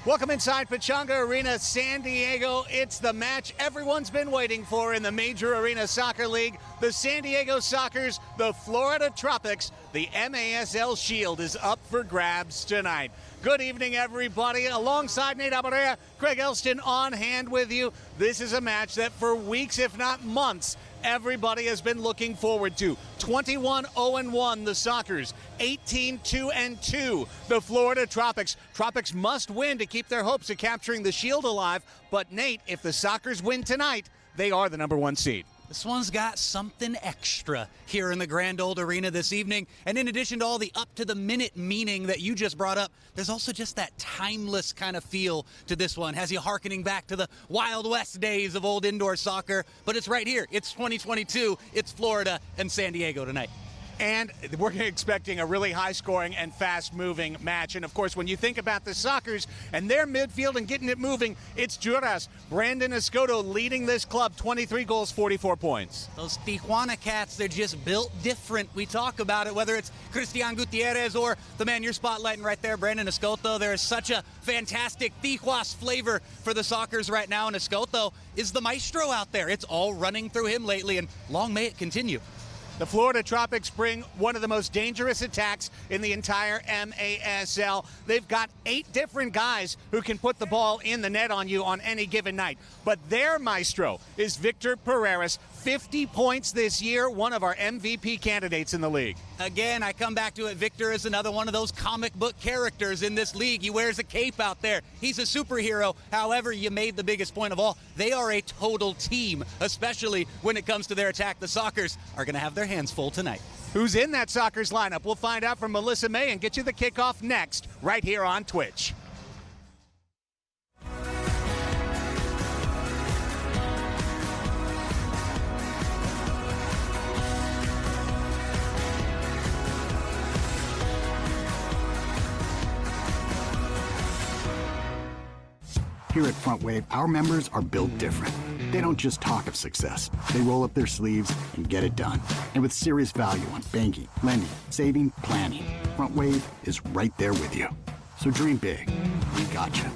Welcome inside Pechanga Arena, San Diego. It's the match everyone's been waiting for in the Major Arena Soccer League. The San Diego Sockers, the Florida Tropics. The MASL Shield is up for grabs tonight. Good evening, everybody. Alongside Nate Abarea, Craig Elston on hand with you. This is a match that for weeks, if not months, everybody has been looking forward to. 21-0-1, the Sockers. 18-2-2, the Florida Tropics. Tropics must win to keep their hopes of capturing the Shield alive. But Nate, if the Sockers win tonight, they are the number one seed. This one's got something extra here in the Grand Old Arena this evening. And in addition to all the up-to-the-minute meaning that you just brought up, there's also just that timeless kind of feel to this one. Has you hearkening back to the Wild West days of old indoor soccer. But it's right here. It's 2022. It's Florida and San Diego tonight. And we're expecting a really high-scoring and fast-moving match. And, of course, when you think about the Sockers and their midfield and getting it moving, it's Juras. Brandon Escoto leading this club, 23 goals, 44 points. Those Tijuana Cats, they're just built different. We talk about it, whether it's Cristian Gutierrez or the man you're spotlighting right there, Brandon Escoto. There is such a fantastic Tijuas flavor for the Sockers right now, and Escoto is the maestro out there. It's all running through him lately, and long may it continue. The Florida Tropics bring one of the most dangerous attacks in the entire MASL. They've got 8 different guys who can put the ball in the net on you on any given night. But their maestro is Victor Pereras, 50 points this year, one of our MVP candidates in the league. Again, I come back to it. Victor is another one of those comic book characters in this league. He wears a cape out there. He's a superhero. However, you made the biggest point of all. They are a total team, especially when it comes to their attack. The Sockers are going to have their hands full tonight. Who's in that Sockers lineup? We'll find out from Melissa May and get you the kickoff next, right here on Twitch. Here at Front Wave, our members are built different. They don't just talk of success. They roll up their sleeves and get it done. And with serious value on banking, lending, saving, planning, Front Wave is right there with you. So dream big. We gotcha.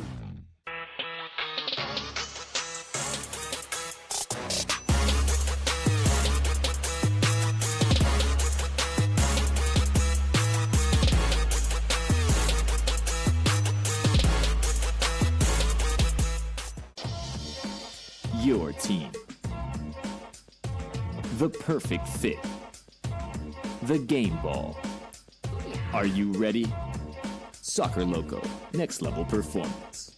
Your team. The perfect fit. The game ball. Are you ready? Soccer Loco, next level performance.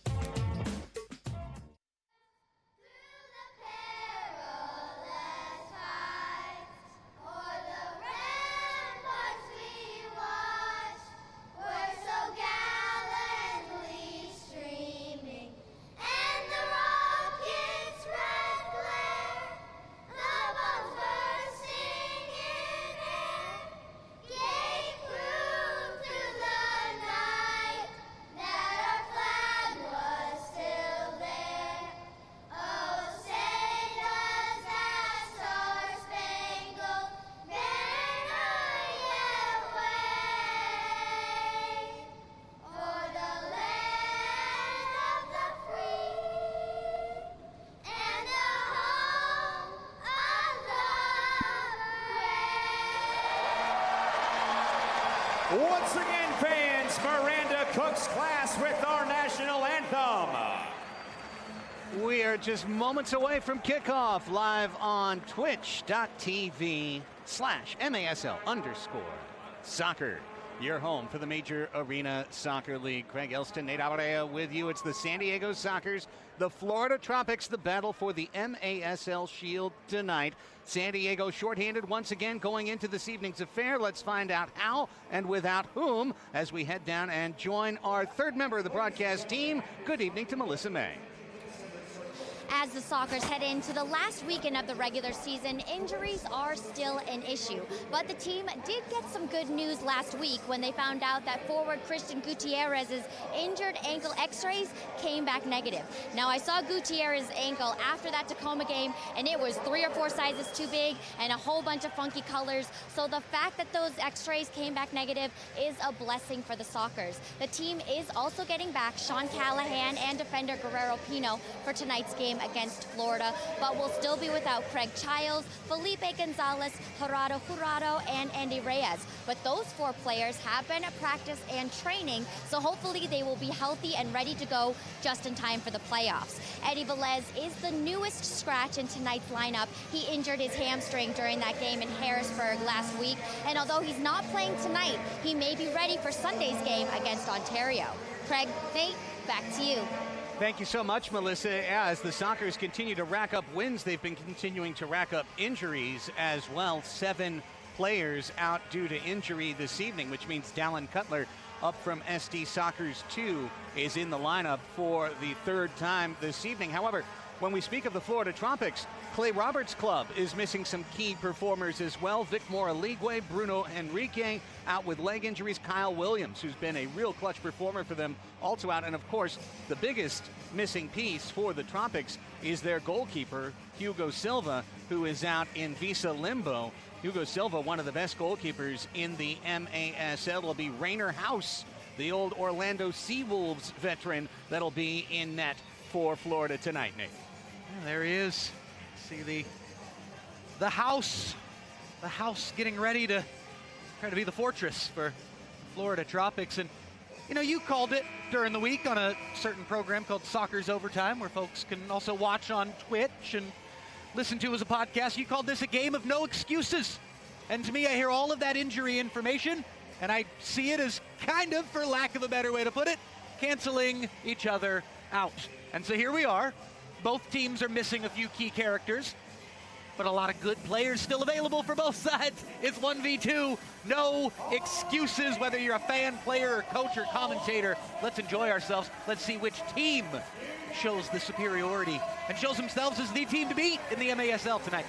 Once again, fans, Miranda cooks class with our national anthem. We are just moments away from kickoff, live on twitch.tv/MASL_soccer. Your home for the Major Arena Soccer League. Craig Elston, Nate Abarea with you. It's the San Diego Sockers, the Florida Tropics, the battle for the MASL Shield tonight. San Diego shorthanded once again going into this evening's affair. Let's find out how and without whom as we head down and join our third member of the broadcast team. Good evening to Melissa May. As the Sockers head into the last weekend of the regular season, injuries are still an issue. But the team did get some good news last week when they found out that forward Christian Gutierrez's injured ankle x-rays came back negative. Now, I saw Gutierrez's ankle after that Tacoma game, and it was 3 or 4 sizes too big and a whole bunch of funky colors. So the fact that those x-rays came back negative is a blessing for the Sockers. The team is also getting back Sean Callahan and defender Guerrero Pino for tonight's game against Florida, but will still be without Craig Childs, Felipe Gonzalez, Gerardo Jurado, and Andy Reyes. But those 4 players have been at practice and training, so hopefully they will be healthy and ready to go just in time for the playoffs. Eddie Velez is the newest scratch in tonight's lineup. He injured his hamstring during that game in Harrisburg last week, and although he's not playing tonight, he may be ready for Sunday's game against Ontario. Craig, Nate, back to you. Thank you so much, Melissa. As the Sockers continue to rack up wins, they've been continuing to rack up injuries as well. 7 players out due to injury this evening, which means Dallin Cutler, up from SD Sockers 2, is in the lineup for the 3rd time this evening. However, when we speak of the Florida Tropics, Clay Roberts' club is missing some key performers as well. Vic Moraligwe, Bruno Henrique out with leg injuries. Kyle Williams, who's been a real clutch performer for them, also out. And of course, the biggest missing piece for the Tropics is their goalkeeper, Hugo Silva, who is out in visa limbo. Hugo Silva, one of the best goalkeepers in the MASL, will be Rainer House, the old Orlando Seawolves veteran, that'll be in net for Florida tonight, Nate. Yeah, there he is. See the house getting ready to try to be the fortress for Florida Tropics. And you know, you called it during the week on a certain program called Soccer's Overtime, where folks can also watch on Twitch and listen to as a podcast. You called this a game of no excuses. And to me, I hear all of that injury information, and I see it as kind of, for lack of a better way to put it, canceling each other out. And so here we are. Both teams are missing a few key characters, but a lot of good players still available for both sides. It's 1v2, no excuses, whether you're a fan, player, or coach, or commentator. Let's enjoy ourselves. Let's see which team shows the superiority and shows themselves as the team to beat in the MASL tonight.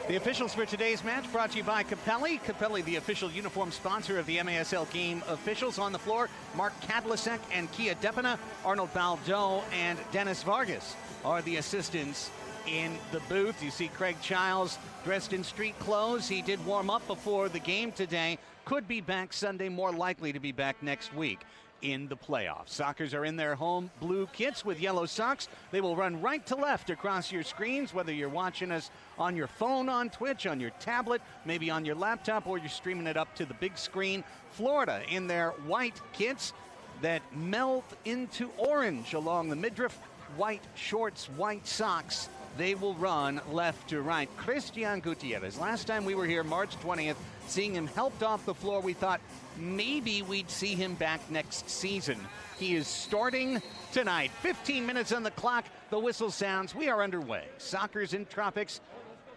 The officials for today's match brought to you by Capelli. Capelli, the official uniform sponsor of the MASL game officials. On the floor, Mark Kadlasek and Kia Depina, Arnold Baldo and Dennis Vargas are the assistants in the booth. You see Craig Childs dressed in street clothes. He did warm up before the game today. Could be back Sunday, more likely to be back next week in the playoffs. Sockers are in their home blue kits with yellow socks. They will run right to left across your screens, whether you're watching us on your phone on Twitch, on your tablet, maybe on your laptop, or you're streaming it up to the big screen. Florida in their white kits that melt into orange along the midriff. White shorts, white socks. They will run left to right. Christian Gutierrez, last time we were here, March 20th, seeing him helped off the floor, we thought maybe we'd see him back next season. He is starting tonight. 15 minutes on the clock. The whistle sounds. We are underway. Sockers in Tropics.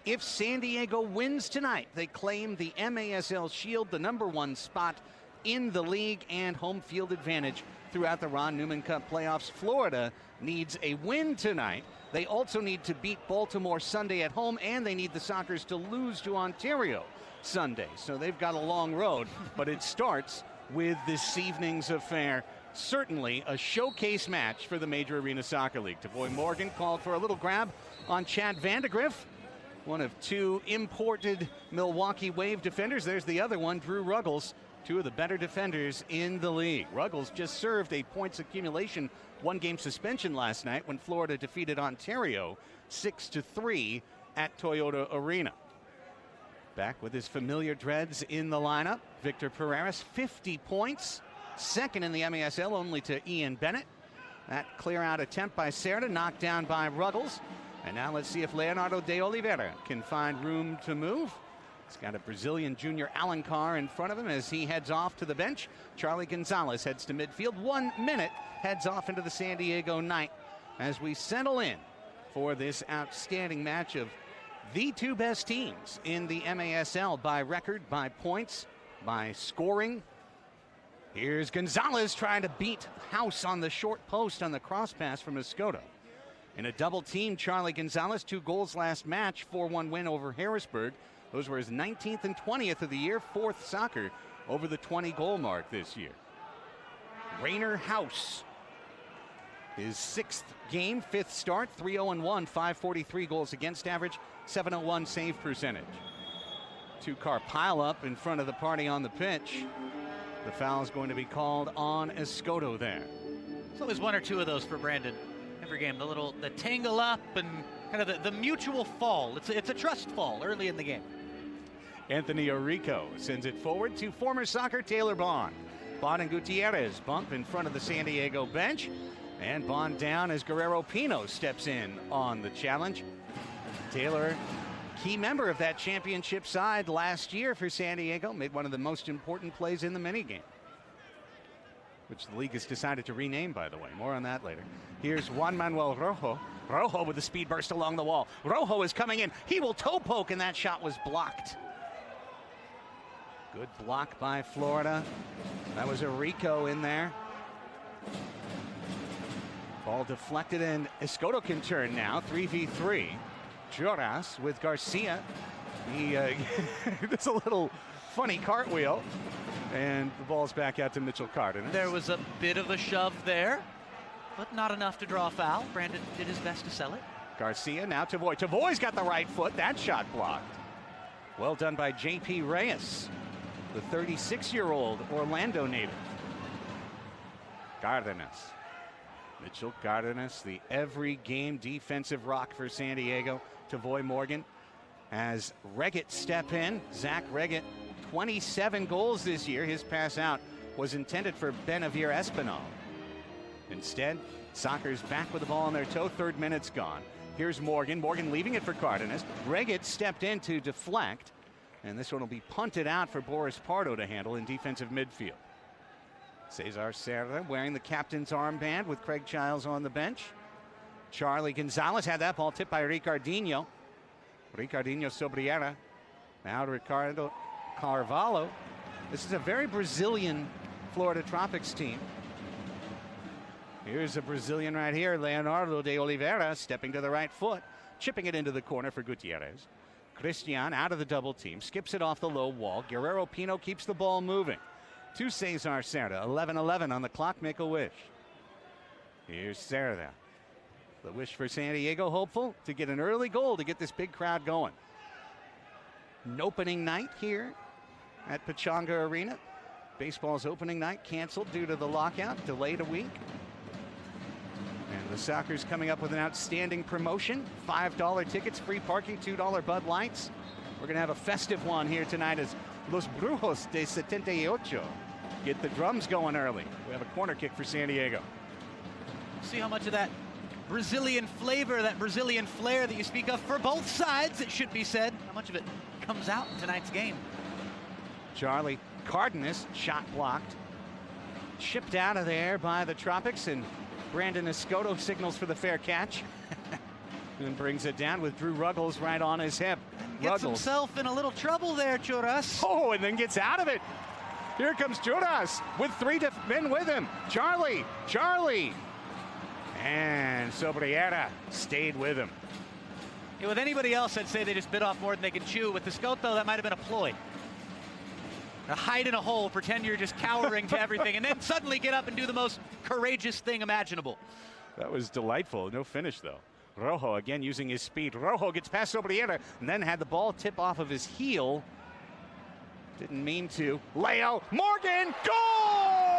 If San Diego wins tonight, they claim the MASL Shield, the #1 spot in the league, and home field advantage throughout the Ron Newman Cup playoffs. Florida needs a win tonight. They also need to beat Baltimore Sunday at home, and they need the Sockers to lose to Ontario Sunday. So they've got a long road, but it starts with this evening's affair. Certainly a showcase match for the Major Arena Soccer League. Tavoy Morgan called for a little grab on Chad Vandegrift, one of 2 imported Milwaukee Wave defenders. There's the other one, Drew Ruggles, 2 of the better defenders in the league. Ruggles just served a points accumulation 1-game suspension last night when Florida defeated Ontario 6-3 at Toyota Arena. Back with his familiar dreads in the lineup, Victor Pereira, 50 points, second in the MASL, only to Ian Bennett. That clear-out attempt by Serta, knocked down by Ruggles. And now let's see if Leonardo de Oliveira can find room to move. He's got a Brazilian junior Alan Carr in front of him as he heads off to the bench. Charlie Gonzalez heads to midfield. 1 minute, heads off into the San Diego night as we settle in for this outstanding match of the 2 best teams in the MASL by record, by points, by scoring. Here's Gonzalez trying to beat House on the short post on the cross pass from Escoto. In a double team, Charlie Gonzalez, 2 goals last match, 4-1 win over Harrisburg. Those were his 19th and 20th of the year, 4th soccer over the 20-goal mark this year. Rainer House, his 6th game, 5th start, 3-0-1, 543 goals against average, 701 save percentage. 2-car pile up in front of the party on the pitch. The foul is going to be called on Escoto there. There's always 1 or 2 of those for Brandon every game. The tangle up and kind of the mutual fall. It's a trust fall early in the game. Anthony Orico sends it forward to former soccer Taylor Bond. Bond and Gutierrez bump in front of the San Diego bench. And Bond down as Guerrero Pino steps in on the challenge. Taylor, key member of that championship side last year for San Diego, made one of the most important plays in the minigame, which the league has decided to rename, by the way. More on that later. Here's Juan Manuel Rojo. Rojo with the speed burst along the wall. Rojo is coming in. He will toe poke, and that shot was blocked. Good block by Florida. That was Orico in there. Ball deflected, and Escoto can turn now. 3v3. Joras with Garcia. He does a little funny cartwheel. And the ball's back out to Mitchell Cardenas. There was a bit of a shove there, but not enough to draw a foul. Brandon did his best to sell it. Garcia now to Tavoy. Tavoy's got the right foot. That shot blocked. Well done by J.P. Reyes, the 36-year-old Orlando native. Cardenas. Mitchell Cardenas, the every game defensive rock for San Diego. Tavoy Morgan has Reggett step in. Zach Reggett, 27 goals this year. His pass out was intended for Benavir Espinal. Instead, Soccer's back with the ball on their toe. 3rd minute's gone. Here's Morgan. Morgan leaving it for Cardenas. Reggett stepped in to deflect. And this one will be punted out for Boris Pardo to handle in defensive midfield. Cesar Serra wearing the captain's armband with Craig Childs on the bench. Charlie Gonzalez had that ball tipped by Ricardinho. Ricardinho Sobriera. Now to Ricardo Carvalho. This is a very Brazilian Florida Tropics team. Here's a Brazilian right here, Leonardo de Oliveira, stepping to the right foot, chipping it into the corner for Gutierrez. Christian out of the double team, skips it off the low wall. Guerrero Pino keeps the ball moving. To Cesar Serra, 11-11 on the clock, make a wish. Here's Serra. The wish for San Diego, hopeful to get an early goal to get this big crowd going. An opening night here at Pechanga Arena. Baseball's opening night canceled due to the lockout, delayed a week. And the Sockers coming up with an outstanding promotion. $5 tickets, free parking, $2 Bud Lights. We're going to have a festive one here tonight as Los Brujos de 78 get the drums going early. We have a corner kick for San Diego. See how much of that Brazilian flavor, that Brazilian flair that you speak of for both sides, it should be said, how much of it comes out in tonight's game. Charlie Cardenas, shot blocked. Chipped out of there by the Tropics, and Brandon Escoto signals for the fair catch. And brings it down with Drew Ruggles right on his hip. Gets himself in a little trouble there, Choras. Oh, and then gets out of it. Here comes Choras with 3 men with him. Charlie. And Sobriera stayed with him. Yeah, with anybody else, I'd say they just bit off more than they can chew. With Escoto, that might have been a ploy. Hide in a hole, pretend you're just cowering to everything, and then suddenly get up and do the most courageous thing imaginable. That was delightful. No finish, though. Rojo again using his speed. Rojo gets past Sobriera and then had the ball tip off of his heel. Didn't mean to. Leo Morgan, goal!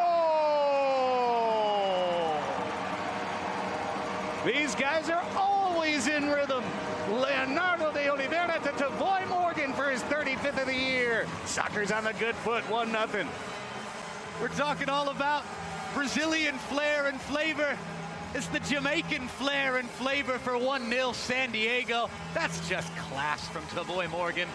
These guys are always in rhythm. Leonardo de Oliveira to Tavoy Morgan for his 35th of the year. Soccer's on the good foot, 1-0. We're talking all about Brazilian flair and flavor. It's the Jamaican flair and flavor for 1-0 San Diego. That's just class from Tavoy Morgan.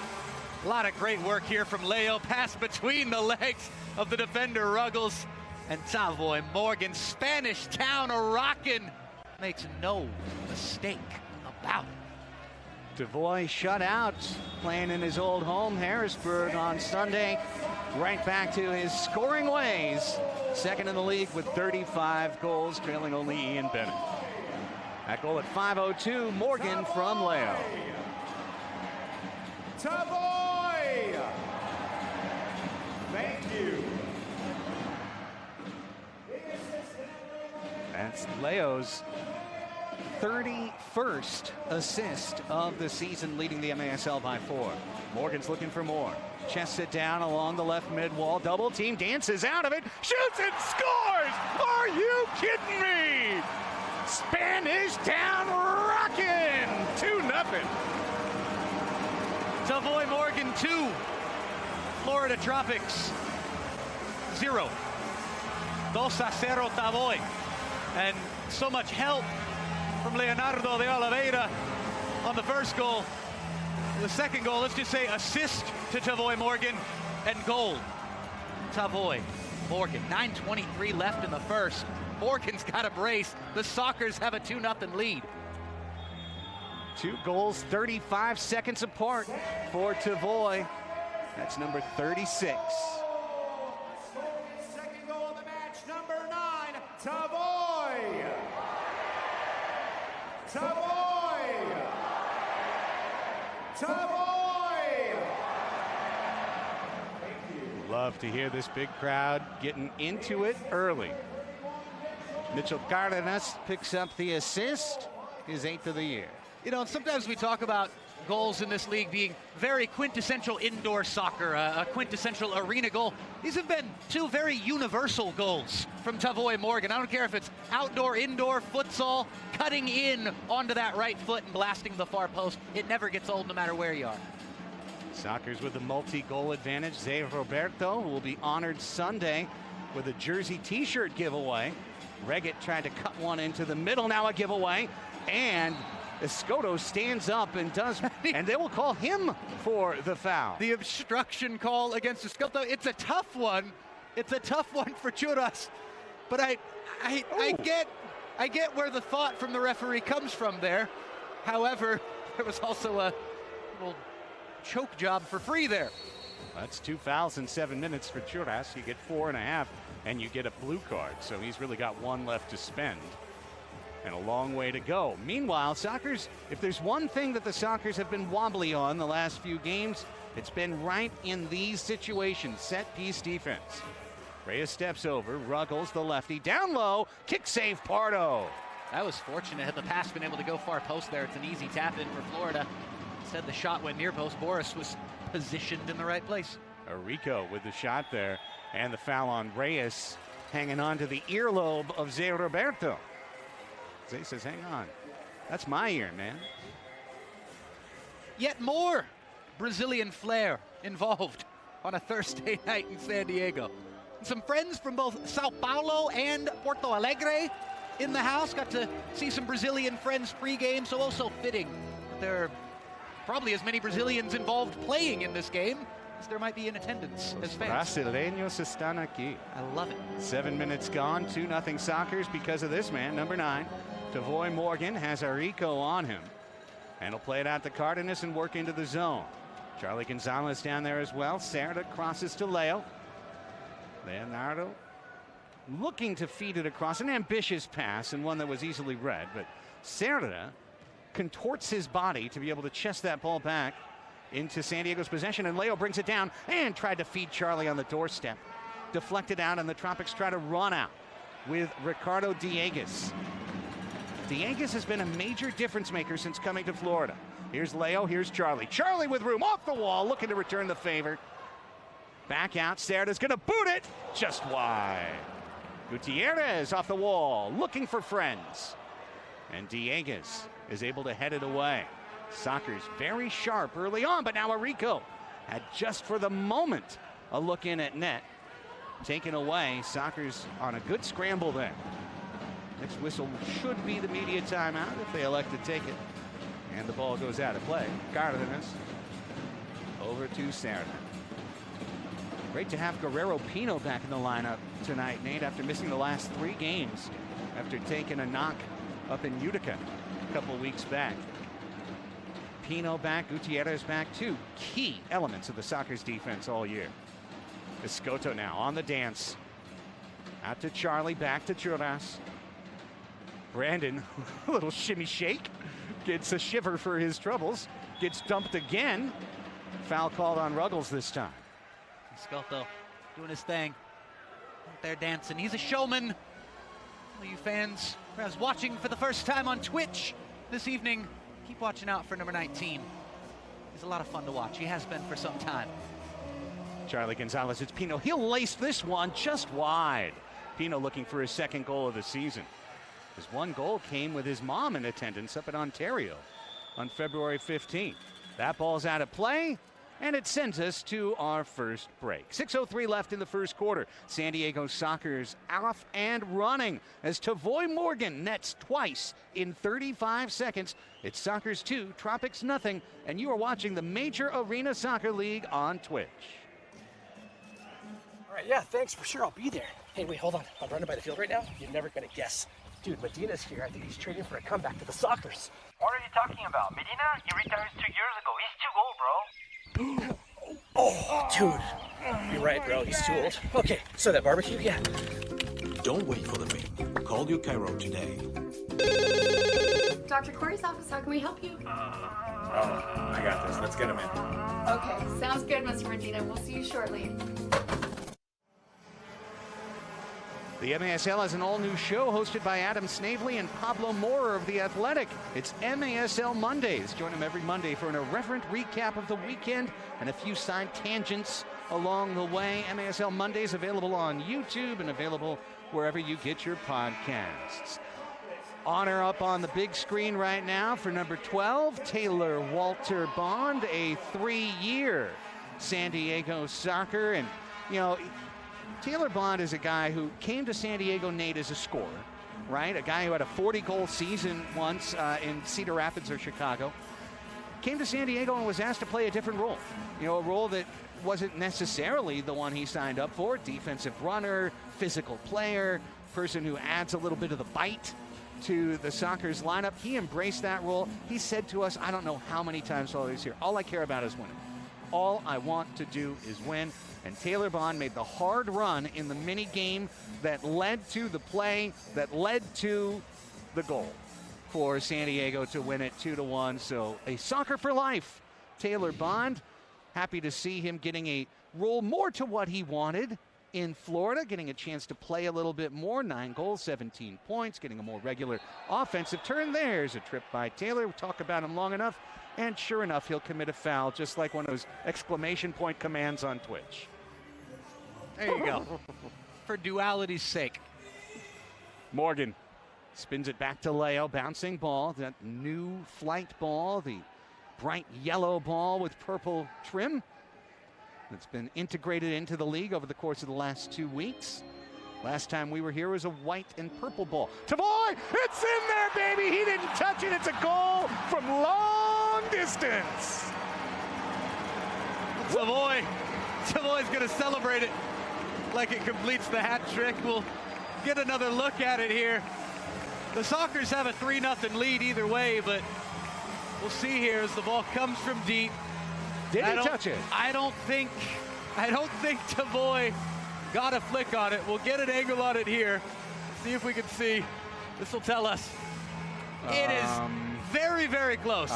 A lot of great work here from Leo. Pass between the legs of the defender Ruggles. And Tavoy Morgan, Spanish town a-rockin'. Makes no mistake about it. Tavoy shut out, playing in his old home, Harrisburg, on Sunday. Right back to his scoring ways. Second in the league with 35 goals, trailing only Ian Bennett. That goal at 5:02, Morgan from Leo. Tavoy! Thank you. That's Leo's 31st assist of the season, leading the MASL by 4. Morgan's looking for more. Chests it down along the left mid wall. Double team, dances out of it, shoots and scores! Are you kidding me? Spanish Town rocking! 2-0. Tavoy Morgan 2, Florida Tropics 0. 2-0 Tavoy. And so much help from Leonardo de Oliveira on the first goal. The second goal, let's just say assist to Tavoy Morgan and goal. Tavoy Morgan, 9:23 left in the first. Morgan's got a brace. The Sockers have a 2-0 lead. 2 goals, 35 seconds apart for Tavoy. That's number 36. Second goal of the match, number 9, Tavoy! Tavoy! Tavoy! Love to hear this big crowd getting into it early. Mitchell Cardenas picks up the assist, his 8th of the year. You know, sometimes we talk about goals in this league being very quintessential indoor soccer, a quintessential arena goal. These have been 2 very universal goals from Tavoy Morgan. I don't care if it's outdoor, indoor, futsal, cutting in onto that right foot and blasting the far post. It never gets old no matter where you are. Sockers with the multi-goal advantage. Xavier Roberto will be honored Sunday with a jersey t-shirt giveaway. Reggett tried to cut one into the middle, now a giveaway. And Escoto stands up and does, and they will call him for the foul. The obstruction call against Escoto, it's a tough one. It's a tough one for Churras. But I get where the thought from the referee comes from there. However, there was also a little choke job for free there. That's 2 fouls in 7 minutes for Churras. You get 4.5, and you get a blue card. So he's really got 1 left to spend. And a long way to go. Meanwhile, Sockers, if there's one thing that the Sockers have been wobbly on the last few games, it's been right in these situations. Set piece defense. Reyes steps over, Ruggles, the lefty, down low, kick save Pardo. That was fortunate. Had the pass been able to go far post there, it's an easy tap in for Florida. Instead, the shot went near post. Boris was positioned in the right place. Arico with the shot there, and the foul on Reyes, hanging on to the earlobe of Zé Roberto. Zay says, hang on. That's my ear, man. Yet more Brazilian flair involved on a Thursday night in San Diego. Some friends from both Sao Paulo and Porto Alegre in the house. Got to see some Brazilian friends pregame, so also fitting. There are probably as many Brazilians involved playing in this game as there might be in attendance as fans. Brasileños están aquí. I love it. 7 minutes gone, 2-0 Sockers because of this man, number 9. Tavoy Morgan has Arico on him. And he'll play it out to Cardenas and work into the zone. Charlie Gonzalez down there as well. Serda crosses to Leo. Leonardo looking to feed it across. An ambitious pass and one that was easily read. But Serda contorts his body to be able to chest that ball back into San Diego's possession. And Leo brings it down and tried to feed Charlie on the doorstep. Deflected out, and the Tropics try to run out with Ricardo Dieguez. Dieguez has been a major difference maker since coming to Florida. Here's Leo, here's Charlie. Charlie with room off the wall, looking to return the favor. Back out, Serda's gonna boot it, just wide. Gutierrez off the wall, looking for friends. And Dieguez is able to head it away. Sockers very sharp early on, but now Arico had just for the moment a look in at net. Taken away, Sockers on a good scramble there. Next whistle should be the media timeout if they elect to take it. And the ball goes out of play. Cardenas over to Serda. Great to have Guerrero Pino back in the lineup tonight, Nate, after missing the last 3 games after taking a knock up in Utica a couple weeks back. Pino back, Gutierrez back, 2 key elements of the Sockers defense all year. Escoto now on the dance. Out to Charlie, back to Churras. Brandon, a little shimmy shake, gets a shiver for his troubles, gets dumped again. Foul called on Ruggles this time. Skelto doing his thing. Out there dancing. He's a showman. All you fans perhaps watching for the first time on Twitch this evening, keep watching out for number 19. He's a lot of fun to watch. He has been for some time. Charlie Gonzalez, it's Pino. He'll lace this one just wide. Pino looking for his second goal of the season. His one goal came with his mom in attendance up in Ontario on February 15th. That ball's out of play, and it sends us to our first break. 6:03 left in the first quarter. San Diego Soccer's off and running as Tavoy Morgan nets twice in 35 seconds. It's Soccer's 2, Tropics nothing, and you are watching the Major Arena Soccer League on Twitch. All right, yeah, thanks, for sure, I'll be there. Hey, wait, hold on. I'm running by the field right now. You're never gonna guess. Dude, Medina's here. I think he's trading for a comeback to the Sockers. What are you talking about? Medina? He retired 2 years ago. He's too old, bro. Oh, dude. You're right, bro. He's too old. Okay, so that barbecue, yeah. Don't wait for the ring. Call your Cairo today. Dr. Corey's office, how can we help you? I got this. Let's get him in. Okay, sounds good, Mr. Medina. We'll see you shortly. The MASL has an all-new show hosted by Adam Snavely and Pablo Maurer of The Athletic. It's MASL Mondays. Join them every Monday for an irreverent recap of the weekend and a few side tangents along the way. MASL Mondays available on YouTube and available wherever you get your podcasts. Honor up on the big screen right now for number 12, Taylor Walter Bond, a 3-year San Diego Soccer. And, you know, Taylor Bond is a guy who came to San Diego, Nate, as a scorer, right? A guy who had a 40-goal season once in Cedar Rapids or Chicago. Came to San Diego and was asked to play a different role. You know, a role that wasn't necessarily the one he signed up for. Defensive runner, physical player, person who adds a little bit of the bite to the Soccer's lineup. He embraced that role. He said to us, I don't know how many times while he was here, all I care about is winning. All I want to do is win. And Taylor Bond made the hard run in the mini game that led to the play, that led to the goal for San Diego to win it 2-1. So a soccer for life. Taylor Bond, happy to see him getting a role more to what he wanted in Florida, getting a chance to play a little bit more. 9 goals, 17 points, getting a more regular offensive turn. There's a trip by Taylor. We'll talk about him long enough. And sure enough, he'll commit a foul, just like one of those exclamation point commands on Twitch. There you go. For duality's sake. Morgan spins it back to Leo, bouncing ball, that new flight ball, the bright yellow ball with purple trim that's been integrated into the league over the course of the last 2 weeks. Last time we were here was a white and purple ball. Tavoy, it's in there, baby. He didn't touch it. It's a goal from long distance. Tavoy's going to celebrate it like it completes the hat trick. We'll get another look at it here. The Sockers have a 3-0 lead either way, but we'll see here as the ball comes from deep. Did he touch it? I don't think Tavoy got a flick on it. We'll get an angle on it here. See if we can see. This will tell us. It is very, very close.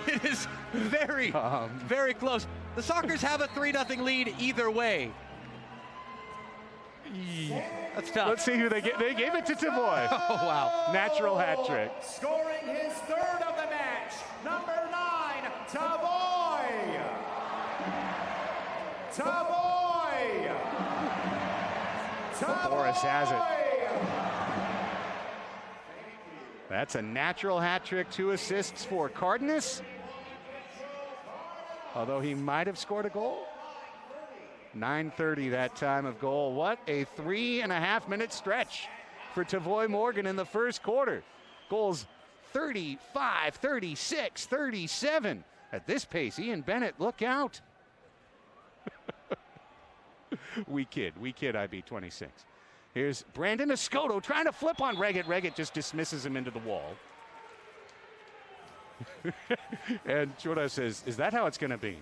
It is very, very close. The Sockers have a 3-0 lead either way. That's tough. Let's see who they get. They gave it to Tavoy. Oh, wow. Natural hat trick. Scoring his 3rd of the match, number 9, Tavoy. Boris has it. That's a natural hat trick, 2 assists for Cardenas. Although he might have scored a goal. 9:30 that time of goal. What a 3.5-minute stretch for Tavoy Morgan in the first quarter. Goals 35, 36, 37. At this pace, Ian Bennett, look out. We kid, IB26. Here's Brandon Escoto trying to flip on Reggett. Reggett just dismisses him into the wall. And Chora says, is that how it's going to be?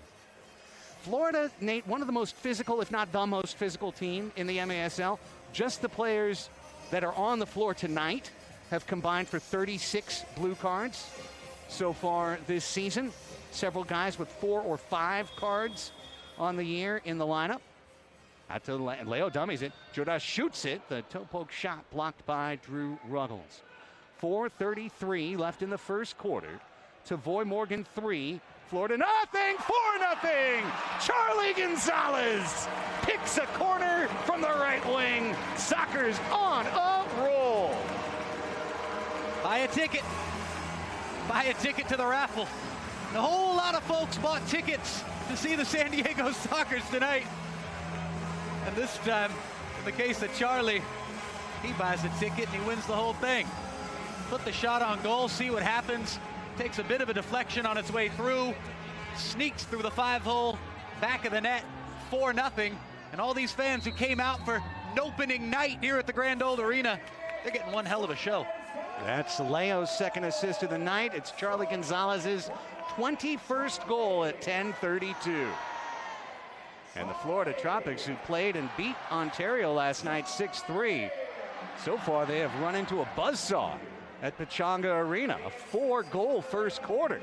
Florida, Nate, one of the most physical, if not the most physical team in the MASL. Just the players that are on the floor tonight have combined for 36 blue cards so far this season. Several guys with 4 or 5 cards on the year in the lineup. Out to Leo dummies it. Judah shoots it. The toe poke shot blocked by Drew Ruggles. 4:33 left in the first quarter. Tavoy Morgan 3. Florida nothing. 4-0. Charlie Gonzalez picks a corner from the right wing. Sockers on a roll. Buy a ticket. Buy a ticket to the raffle. A whole lot of folks bought tickets to see the San Diego Sockers tonight. And this time, in the case of Charlie, he buys a ticket and he wins the whole thing. Put the shot on goal, see what happens. Takes a bit of a deflection on its way through. Sneaks through the 5-hole, back of the net, 4-0. And all these fans who came out for an opening night here at the Grand Old Arena, they're getting one hell of a show. That's Leo's second assist of the night. It's Charlie Gonzalez's 21st goal at 10:32. And the Florida Tropics, who played and beat Ontario last night 6-3, so far they have run into a buzzsaw at Pechanga Arena. A 4-goal first quarter.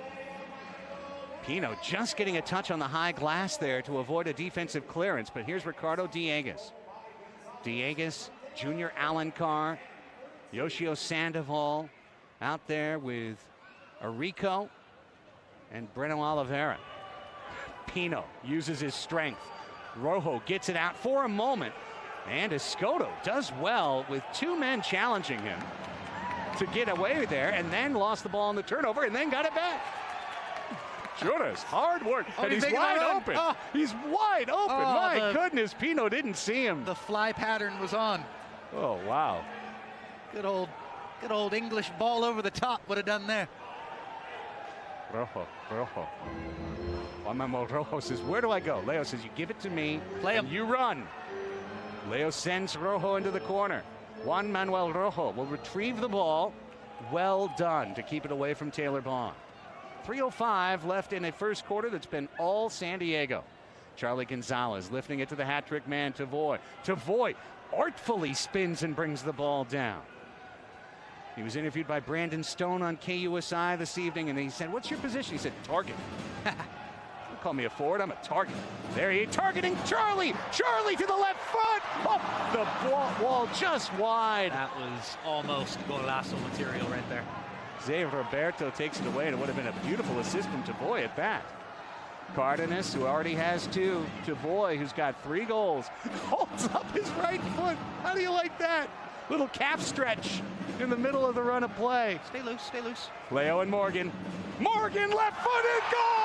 Pino just getting a touch on the high glass there to avoid a defensive clearance, but here's Ricardo Diegues. Diegues, Junior Alan Carr, Yoshio Sandoval out there with Arico and Breno Oliveira. Pino uses his strength. Rojo gets it out for a moment, and Escoto does well with 2 men challenging him to get away there, and then lost the ball on the turnover, and then got it back. Judas, hard work, and he's wide open. Oh. He's wide open. Oh, my goodness, Pino didn't see him. The fly pattern was on. Oh, wow. Good old English ball over the top would have done there. Rojo. Juan Manuel Rojo says, where do I go? Leo says, you give it to me, and you run. Leo sends Rojo into the corner. Juan Manuel Rojo will retrieve the ball. Well done to keep it away from Taylor Bond. 3:05 left in a first quarter that's been all San Diego. Charlie Gonzalez lifting it to the hat-trick man, Tavoy. Tavoy artfully spins and brings the ball down. He was interviewed by Brandon Stone on KUSI this evening, and he said, what's your position? He said, target. Don't call me a forward, I'm a target. There he is, targeting Charlie. Charlie to the left front. Oh, the wall just wide. That was almost golazo material right there. Xavier Roberto takes it away, and it would have been a beautiful assist from Tavoy at that. Cardenas, who already has 2. Tavoy, who's got 3 goals, holds up his right foot. How do you like that? Little calf stretch in the middle of the run of play. Stay loose, stay loose. Leo and Morgan. Morgan, left-footed goal!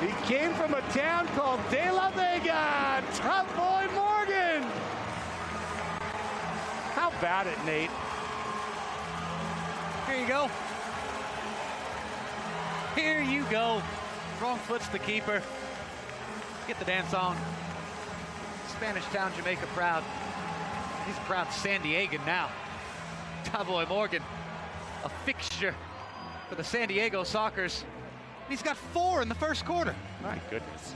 He came from a town called De La Vega. Tavoy Morgan. How about it, Nate? Here you go. Here you go. Wrong foot's the keeper. Get the dance on. Spanish Town, Jamaica proud. He's a proud San Diegan now. Tavoy Morgan, a fixture for the San Diego Sockers. He's got 4 in the first quarter. My goodness.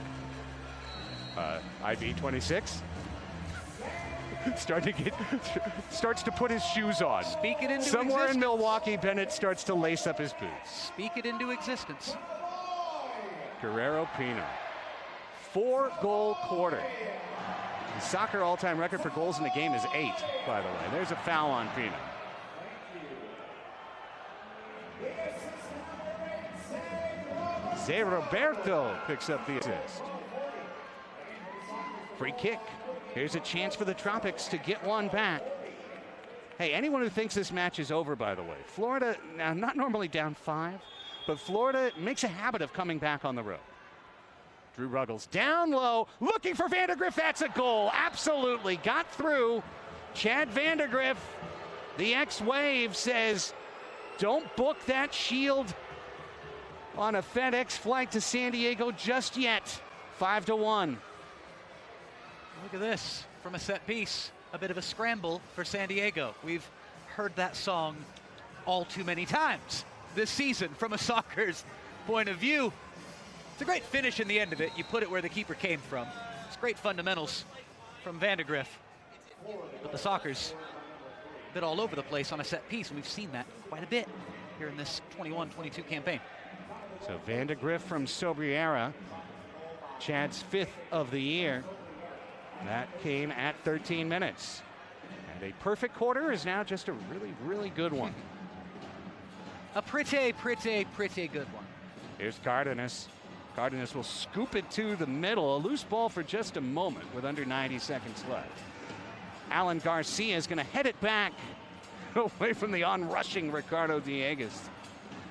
IB 26. Starts to put his shoes on. Speak it into Somewhere existence. In Milwaukee, Bennett starts to lace up his boots. Speak it into existence. Guerrero Pino. 4-goal quarter. The soccer all-time record for goals in the game is 8, by the way. There's a foul on Pino. Zé Roberto picks up the assist. Free kick. Here's a chance for the Tropics to get one back. Hey, anyone who thinks this match is over, by the way, Florida, now not normally down 5, but Florida makes a habit of coming back on the road. Drew Ruggles down low, looking for Vandergriff. That's a goal. Absolutely. Got through. Chad Vandergriff, the ex-Wave, says, don't book that shield on a FedEx flight to San Diego just yet. 5-1. Look at this from a set piece. A bit of a scramble for San Diego. We've heard that song all too many times this season from a Sockers point of view. It's a great finish in the end of it. You put it where the keeper came from. It's great fundamentals. from Vandegrift. But the Sockers a bit all over the place on a set piece, and we've seen that quite a bit here in this 21-22 campaign. So Vandegrift from Sobriera, Chad's 5th of the year. That came at 13 minutes. And a perfect quarter is now just a really, really good one. A pretty good one. Here's Cardenas. Cardenas will scoop it to the middle. A loose ball for just a moment with under 90 seconds left. Alan Garcia is going to head it back away from the onrushing Ricardo Dieguez.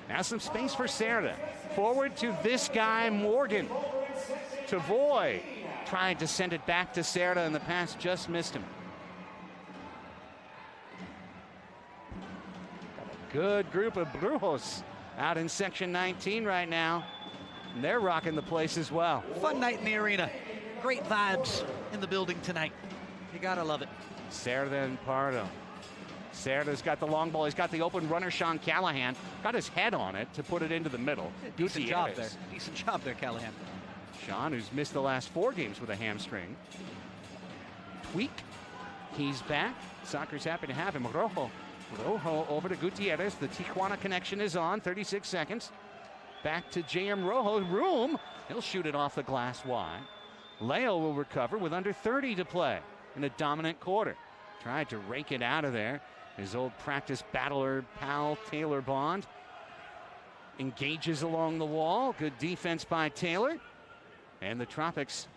Now some space for Cerda. Forward to this guy, Morgan. Tavoy tried to send it back to Cerda, and the pass just missed him. Got a good group of Brujos out in section 19 right now. And they're rocking the place as well. Fun night in the arena. Great vibes in the building tonight. You gotta love it. Cerda and Pardo. Cerda's got the long ball. He's got the open runner, Sean Callahan. Got his head on it to put it into the middle. Decent job there. Decent job there, Callahan. Sean, who's missed the last 4 games with a hamstring. Tweak. He's back. Soccer's happy to have him. Rojo over to Gutierrez. The Tijuana connection is on. 36 seconds. Back to J.M. Rojo. Room. He'll shoot it off the glass wide. Leo will recover with under 30 to play in a dominant quarter. Tried to rake it out of there. His old practice battler pal, Taylor Bond, engages along the wall. Good defense by Taylor. And the Tropics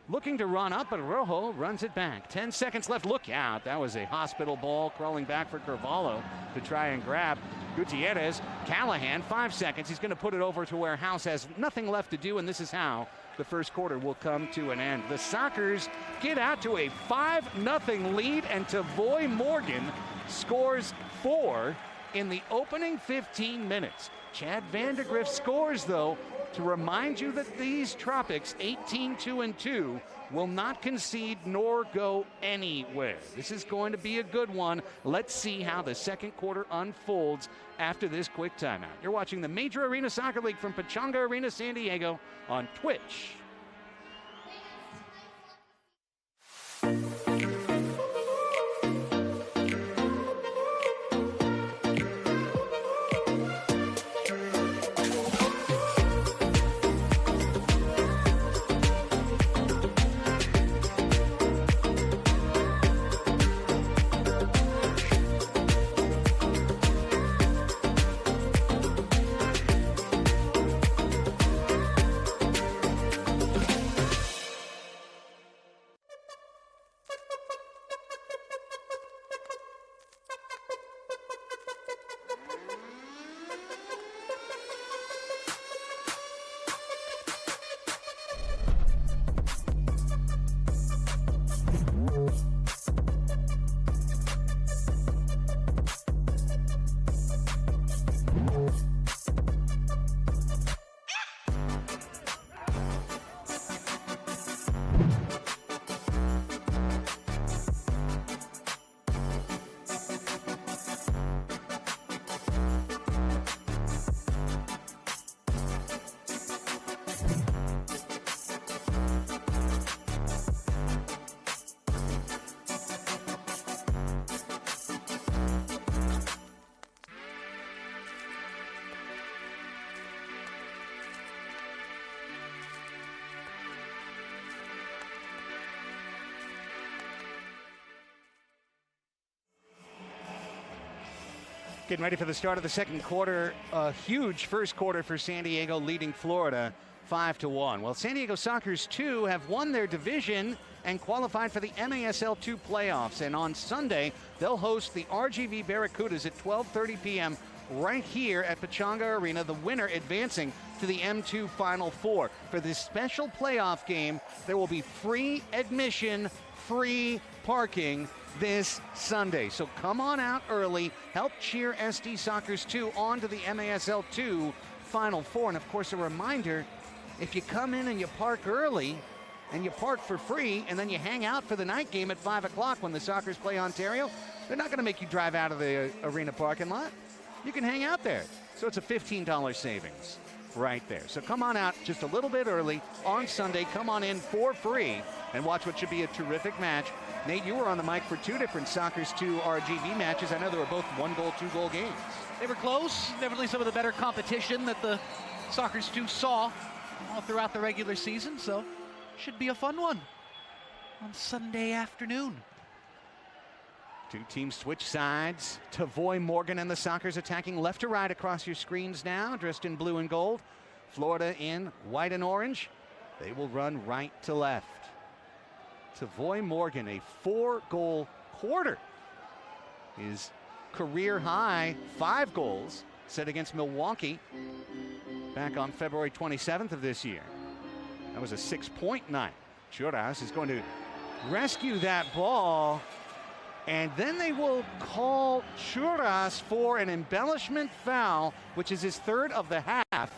looking to run up, but Rojo runs it back. 10 seconds left. Look out. That was a hospital ball crawling back for Carvalho to try and grab Gutierrez. Callahan, 5 seconds. He's going to put it over to where House has nothing left to do, and this is how the first quarter will come to an end. The Sockers get out to a 5-0 lead, and Tavoy Morgan scores 4 in the opening 15 minutes. Chad Vandegrift scores, though, to remind you that these Tropics, 18-2-2, will not concede nor go anywhere. This is going to be a good one. Let's see how the second quarter unfolds after this quick timeout. You're watching the Major Arena Soccer League from Pechanga Arena, San Diego on Twitch. Getting ready for the start of the second quarter. A huge first quarter for San Diego, leading Florida 5-1. Well, San Diego Sockers 2 have won their division and qualified for the MASL 2 playoffs. And on Sunday, they'll host the RGV Barracudas at 12:30 p.m. right here at Pechanga Arena, the winner advancing to the M2 Final Four. For this special playoff game, there will be free admission, free parking this Sunday. So come on out early, help cheer SD Sockers 2 on to the MASL 2 Final Four. And of course, a reminder, if you come in and you park early and you park for free and then you hang out for the night game at 5 o'clock when the Sockers play Ontario, they're not going to make you drive out of the arena parking lot. You can hang out there. So it's a $15 savings. right there. So come on out just a little bit early on Sunday. Come on in for free and watch what should be a terrific match. Nate, you were on the mic for 2 different Soccer's 2 RGV matches. I know they were both 1-goal, 2-goal games. They were close. Definitely some of the better competition that the Soccer's 2 saw all throughout the regular season. So should be a fun one on Sunday afternoon. 2 teams switch sides. Tavoy Morgan and the Sockers attacking left to right across your screens now, dressed in blue and gold. Florida in white and orange. They will run right to left. Tavoy Morgan, a 4-goal quarter. His career high 5 goals set against Milwaukee back on February 27th of this year. That was a 6-point night. Churras is going to rescue that ball, and then they will call Churras for an embellishment foul, which is his 3rd of the half,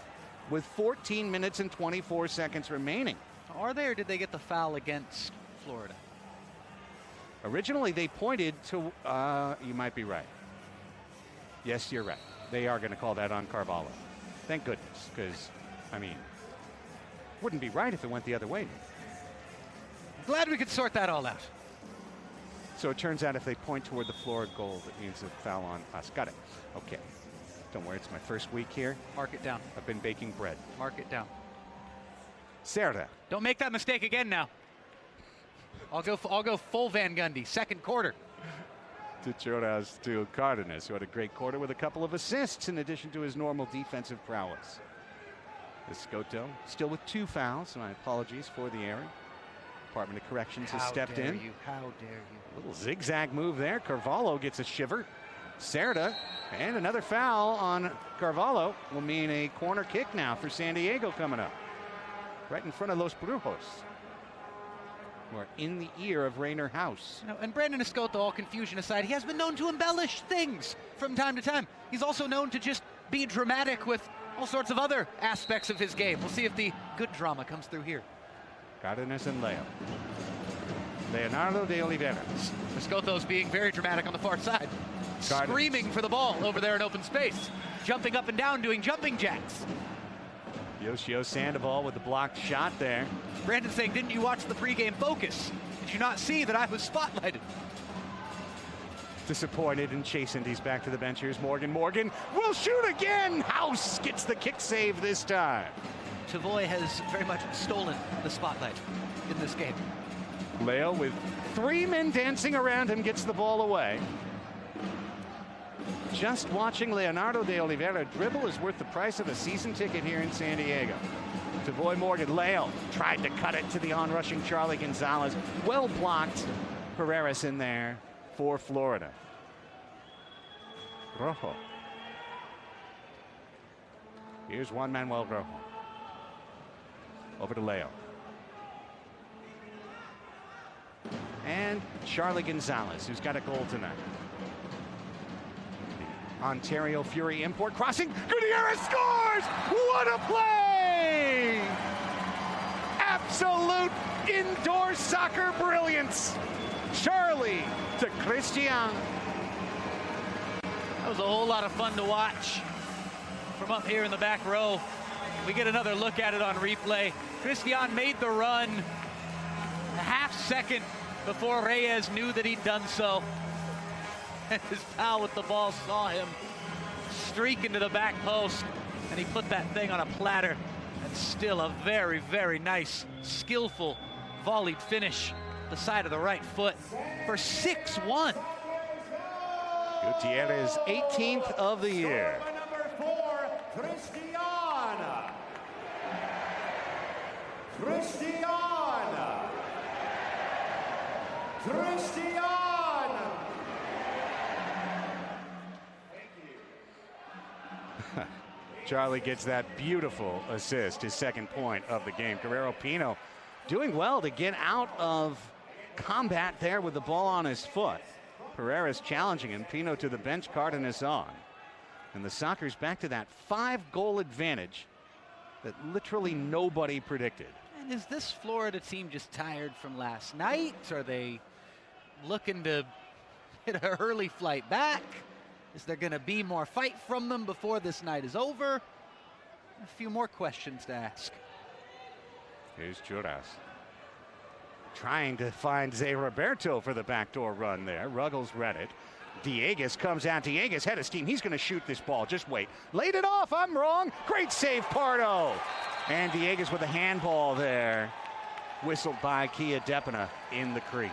with 14 minutes and 24 seconds remaining. Are they, or did they get the foul against Florida? Originally, they pointed to, you might be right. Yes, you're right. They are going to call that on Carvalho. Thank goodness, because, I mean, wouldn't be right if it went the other way. Glad we could sort that all out. So it turns out if they point toward the Florida goal, that means a foul on us. Got it. Okay. Don't worry, it's my first week here. Mark it down. I've been baking bread. Mark it down. Serra. Don't make that mistake again now. I'll go full Van Gundy, 2nd quarter. To Churras to Cardenas, who had a great quarter with a couple of assists in addition to his normal defensive prowess. Escoto still with 2 fouls. My apologies for the error. Department of Corrections has stepped in. How dare you? A little zigzag move there. Carvalho gets a shiver. Serra, and another foul on Carvalho will mean a corner kick now for San Diego coming up. Right in front of Los Brujos, who are in the ear of Rainer House. You know, and Brandon Escoto, all confusion aside, he has been known to embellish things from time to time. He's also known to just be dramatic with all sorts of other aspects of his game. We'll see if the good drama comes through here. Cardenas and Leo. Leonardo de Oliveira. Escoto's being very dramatic on the far side. Cardenas. Screaming for the ball over there in open space. Jumping up and down, doing jumping jacks. Yoshio Sandoval with the blocked shot there. Brandon saying, didn't you watch the pregame focus? Did you not see that I was spotlighted? Disappointed and chastened. He's back to the bench. Here's Morgan. Morgan will shoot again. House gets the kick save this time. Tavoy has very much stolen the spotlight in this game. Leo, with 3 men dancing around him, gets the ball away. Just watching Leonardo de Oliveira dribble is worth the price of a season ticket here in San Diego. Tavoy Morgan. Leo tried to cut it to the onrushing Charlie Gonzalez. Well blocked. Pereira's in there for Florida. Rojo. Here's Juan Manuel Rojo. Over to Leo. And Charlie Gonzalez, who's got a goal tonight. The Ontario Fury import crossing. Gutierrez scores! What a play! Absolute indoor soccer brilliance. Charlie to Christian. That was a whole lot of fun to watch from up here in the back row. We get another look at it on replay. Christian made the run a half second before Reyes knew that he'd done so. And his pal with the ball saw him streak into the back post, and he put that thing on a platter. And still a very, very nice, skillful, volleyed finish the side of the right foot for 6-1. Gutierrez, 18th of the year. Number 4, Christian. Christian. Christian. Charlie gets that beautiful assist, his 2nd point of the game. Guerrero Pino doing well to get out of combat there with the ball on his foot. Pereira's challenging him. Pino to the bench, Cardenas on. And the Sockers back to that 5-goal advantage that literally nobody predicted. And is this Florida team just tired from last night? Are they looking to hit an early flight back? Is there going to be more fight from them before this night is over? a few more questions to ask. Here's Juras. Trying to find Zé Roberto for the backdoor run there. Ruggles read it. Dieguez comes out. Dieguez head of steam. He's going to shoot this ball. Just wait. Laid it off. I'm wrong. Great save, Pardo. And Dieguez with a handball there. Whistled by Kia Depina in the crease.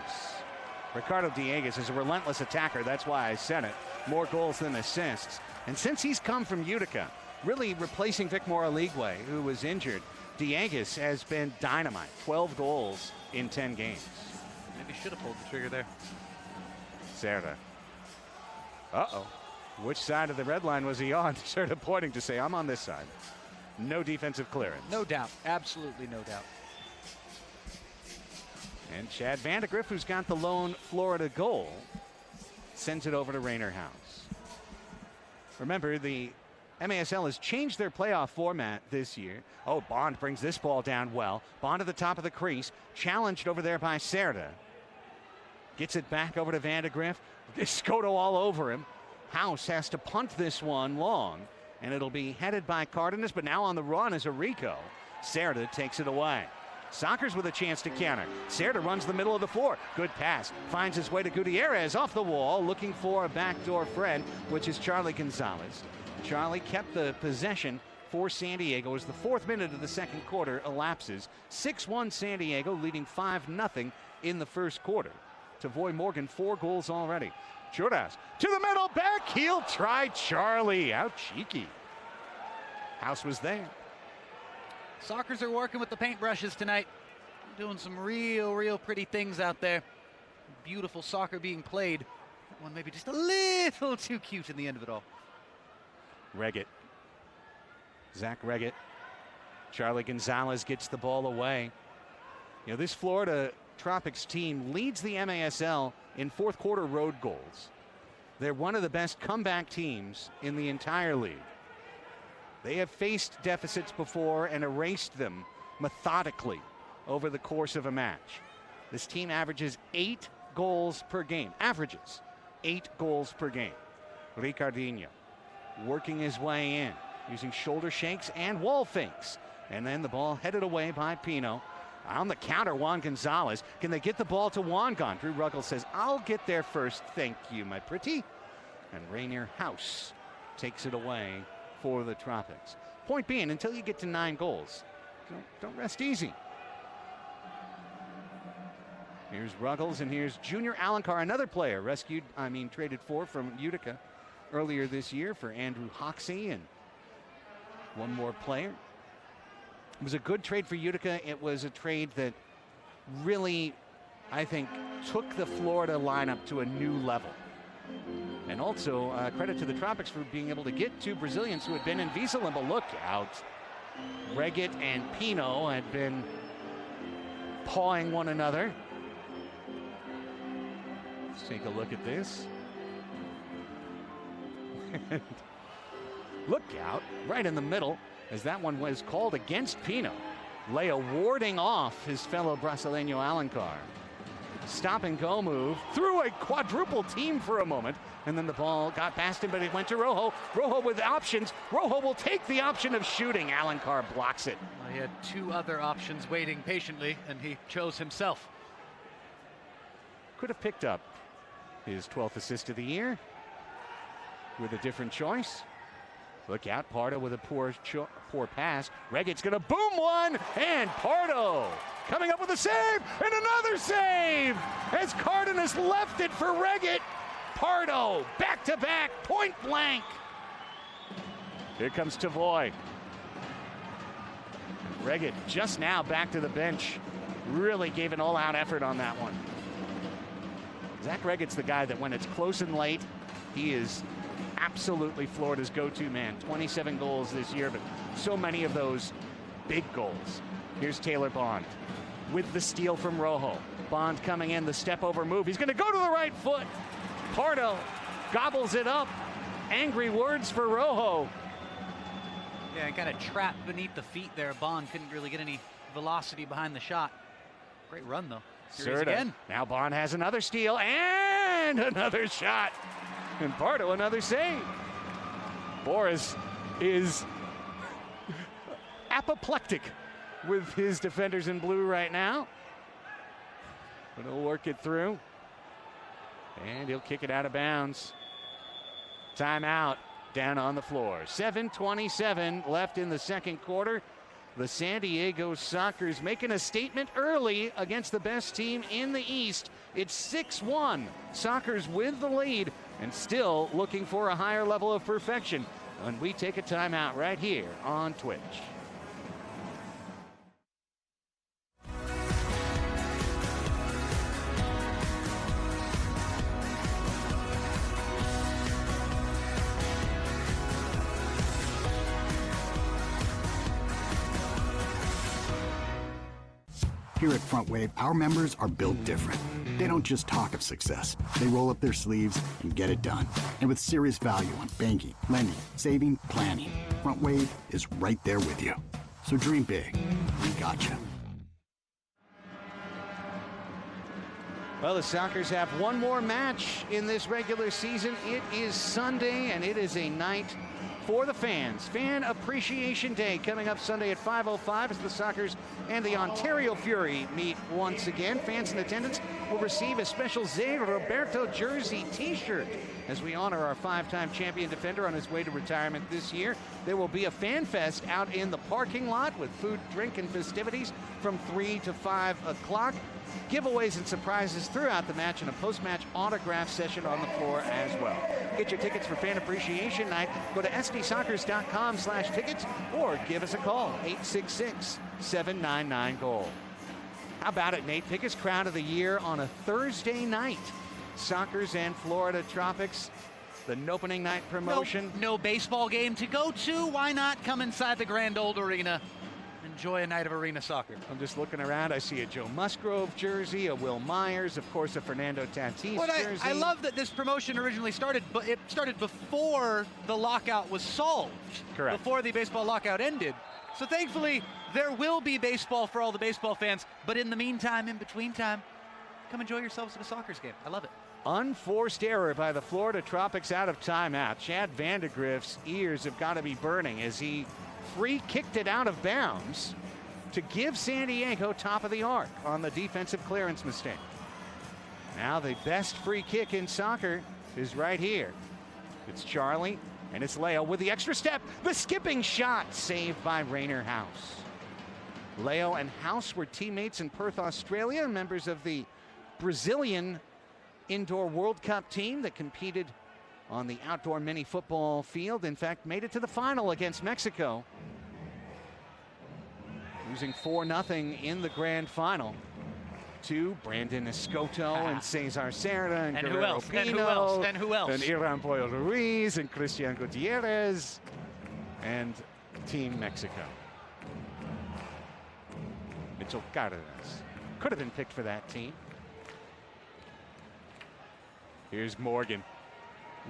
Ricardo Dieguez is a relentless attacker. That's why I said it. More goals than assists. And since he's come from Utica, really replacing Vic Moraligwe, who was injured, Dieguez has been dynamite. 12 goals in 10 games. Maybe should have pulled the trigger there. Serra. Uh-oh. Which side of the red line was he on? Serra pointing to say, I'm on this side. No defensive clearance. No doubt. Absolutely no doubt. And Chad Vandegrift, who's got the lone Florida goal, sends it over to Rainer House. Remember, the MASL has changed their playoff format this year. Oh, Bond brings this ball down well. Bond at the top of the crease, challenged over there by Serra. Gets it back over to Vandegrift. Scoto all over him. House has to punt this one long, and it'll be headed by Cardenas, but now on the run is Arico. Serra takes it away. Sockers with a chance to counter. Serra runs the middle of the floor. Good pass. Finds his way to Gutierrez off the wall, looking for a backdoor friend, which is Charlie Gonzalez. Charlie kept the possession for San Diego as the 4th minute of the second quarter elapses. 6-1 San Diego, leading 5-0 in the first quarter. Tavoy Morgan, 4 goals already. Juras to the middle, back heel, try Charlie. How cheeky. House was there. Sockers are working with the paintbrushes tonight. Doing some real pretty things out there. Beautiful soccer being played. That one maybe just a little too cute in the end of it all. Reggett. Zach Reggett. Charlie Gonzalez gets the ball away. You know, this Florida Tropics team leads the MASL in fourth quarter road goals. They're one of the best comeback teams in the entire league. They have faced deficits before and erased them methodically over the course of a match. This team averages 8 goals per game. Averages 8 goals per game. Ricardinho working his way in, using shoulder shakes and wall fakes. And then the ball headed away by Pino. On the counter, Juan Gonzalez. Can they get the ball to Wangan? Drew Ruggles says, I'll get there first. Thank you, my pretty. And Rainier House takes it away for the Tropics. Point being, until you get to 9 goals, don't rest easy. Here's Ruggles, and here's Junior Alencar, another player traded for from Utica earlier this year for Andrew Hoxie, and one more player. It was a good trade for Utica. It was a trade that really, I think, took the Florida lineup to a new level. And also credit to the Tropics for being able to get 2 Brazilians who had been in visa limbo. Look out. Reggett and Pino had been pawing one another. Let's take a look at this. Look out, right in the middle, as that one was called against Pino. Leo warding off his fellow Brasileño Alencar. Stop and go move, through a quadruple team for a moment, and then the ball got past him, but it went to Rojo. Rojo with options. Rojo will take the option of shooting. Alencar blocks it. Well, he had 2 other options waiting patiently, and he chose himself. Could have picked up his 12th assist of the year with a different choice. Look out, Pardo with a poor pass. Reggett's gonna boom one, and Pardo coming up with a save, and another save as Cardenas left it for Reggett. Pardo, back-to-back, point blank. Here comes Tavoy. Reggett just now back to the bench. Really gave an all-out effort on that one. Zach Reggett's the guy that when it's close and late, he is absolutely Florida's go-to man. 27 goals this year, but so many of those big goals. Here's Taylor Bond with the steal from Rojo. Bond coming in, the step-over move. He's going to go to the right foot. Pardo gobbles it up. Angry words for Rojo. Yeah, kind of trapped beneath the feet there. Bond couldn't really get any velocity behind the shot. Great run, though. Again. Now Bond has another steal and another shot. And Pardo another save. Boris is apoplectic with his defenders in blue right now. But he'll work it through. And he'll kick it out of bounds. Timeout down on the floor. 7:27 left in the second quarter. The San Diego Sockers making a statement early against the best team in the East. It's 6-1. Sockers with the lead and still looking for a higher level of perfection. And we take a timeout right here on Twitch. Here at Front Wave, our members are built different. They don't just talk of success. They roll up their sleeves and get it done. And with serious value on banking, lending, saving, planning, Front Wave is right there with you. So dream big. We gotcha. Well, the Sockers have one more match in this regular season. It is Sunday, and it is a night for the fans. Fan Appreciation Day coming up Sunday at 5:05 as the Sockers and the Ontario Fury meet once again. Fans in attendance will receive a special Zé Roberto jersey t-shirt as we honor our five-time champion defender on his way to retirement this year. There will be a fan fest out in the parking lot with food, drink, and festivities from 3 to 5 o'clock. Giveaways and surprises throughout the match and a post-match autograph session on the floor as well. Get your tickets for Fan Appreciation Night. Go to sdsoccers.com/tickets or give us a call, 866-799-GOAL. How about it, Nate? Biggest crowd of the year on a Thursday night. Sockers and Florida Tropics, the opening night promotion. No baseball game to go to. Why not come inside the Grand Old Arena? Enjoy a night of arena soccer. I'm just looking around. I see a Joe Musgrove jersey, a Will Myers, of course, a Fernando Tatis jersey. I love that this promotion originally started, but it started before the lockout was solved. Correct. Before the baseball lockout ended. So thankfully, there will be baseball for all the baseball fans. But in the meantime, in between time, come enjoy yourselves at a Sockers game. I love it. Unforced error by the Florida Tropics out of timeout. Chad Vandegrift's ears have got to be burning as he free kicked it out of bounds to give San Diego top of the arc on the defensive clearance mistake. Now the best free kick in soccer is right here. It's Charlie and it's Leo with the extra step. The skipping shot saved by Rainer House. Leo and House were teammates in Perth, Australia, members of the Brazilian Indoor World Cup team that competed on the outdoor mini football field. In fact, made it to the final against Mexico, losing 4-0 in the grand final to Brandon Escoto and Cesar Serra and Guerrero Pino and who else? and Iran Pollo Ruiz and Christian Gutierrez and Team Mexico. Mitchell Cárdenas could have been picked for that team. Here's Morgan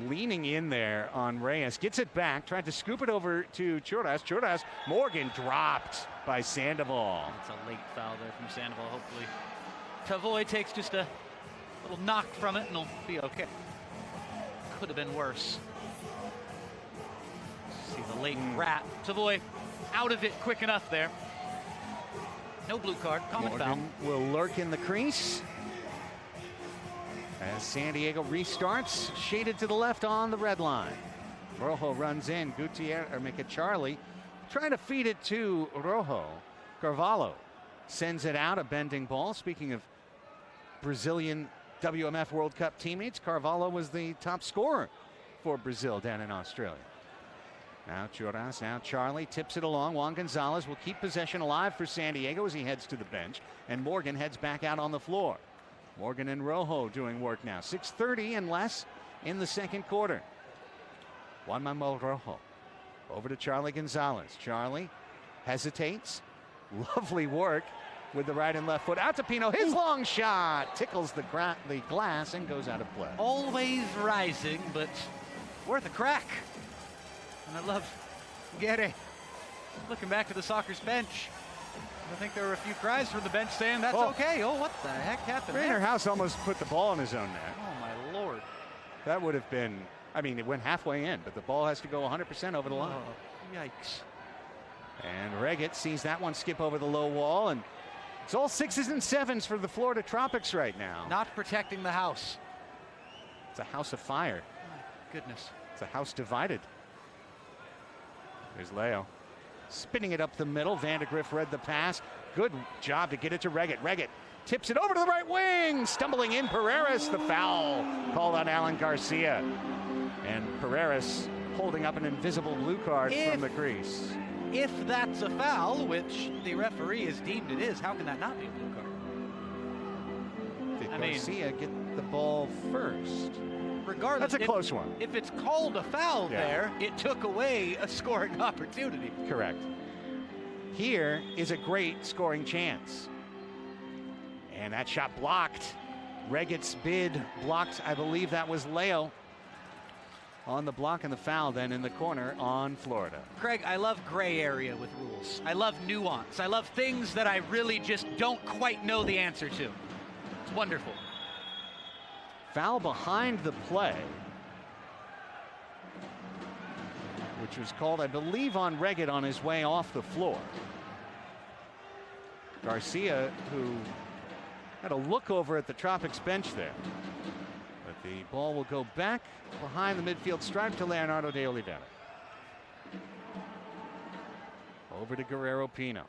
leaning in there on Reyes, gets it back, tried to scoop it over to Churras. Morgan dropped by Sandoval. It's a late foul there from Sandoval. Hopefully Tavoy takes just a little knock from it and he'll be okay. Could have been worse. See the late wrap. Tavoy out of it quick enough there. No blue card, common foul. Morgan will lurk in the crease as San Diego restarts, shaded to the left on the red line. Rojo runs in, Charlie trying to feed it to Rojo. Carvalho sends it out, a bending ball. Speaking of Brazilian WMF World Cup teammates, Carvalho was the top scorer for Brazil down in Australia. Now Churras, now Charlie tips it along. Juan Gonzalez will keep possession alive for San Diego as he heads to the bench, and Morgan heads back out on the floor. Morgan and Rojo doing work now. 6:30 and less in the second quarter. Juan Manuel Rojo over to Charlie Gonzalez. Charlie hesitates. Lovely work with the right and left foot. Out to Pino. His long shot tickles the glass and goes out of play. Always rising, but worth a crack. And I love Guerre looking back to the Sockers bench. I think there were a few cries from the bench saying that's okay. Oh, what the heck happened Rainer there? House almost put the ball in his own net. Oh, my Lord. That would have been, I mean, it went halfway in, but the ball has to go 100% over the line. Oh, yikes. And Reggett sees that one skip over the low wall, and it's all 6s and 7s for the Florida Tropics right now. Not protecting the house. It's a house of fire. My goodness. It's a house divided. There's Leo. Spinning it up the middle. Griff read the pass. Good job to get it to Reggett. Reggett tips it over to the right wing. Stumbling in Pereras. The foul called on Alan Garcia. And Pereras holding up an invisible blue card from the crease. If that's a foul, which the referee has deemed it is, how can that not be a blue card? Did Garcia get the ball first? Regardless, that's a close one. If it's called a foul there, it took away a scoring opportunity. Correct. Here is a great scoring chance. And that shot blocked. Reggett's bid blocked. I believe that was Leo on the block, and the foul then in the corner on Florida. Craig, I love gray area with rules. I love nuance. I love things that I really just don't quite know the answer to. It's wonderful. Foul behind the play, which was called, I believe, on Reggett on his way off the floor. Garcia, who had a look over at the Tropics bench there. But the ball will go back behind the midfield stripe to Leonardo de Oliveira. Over to Guerrero Pino.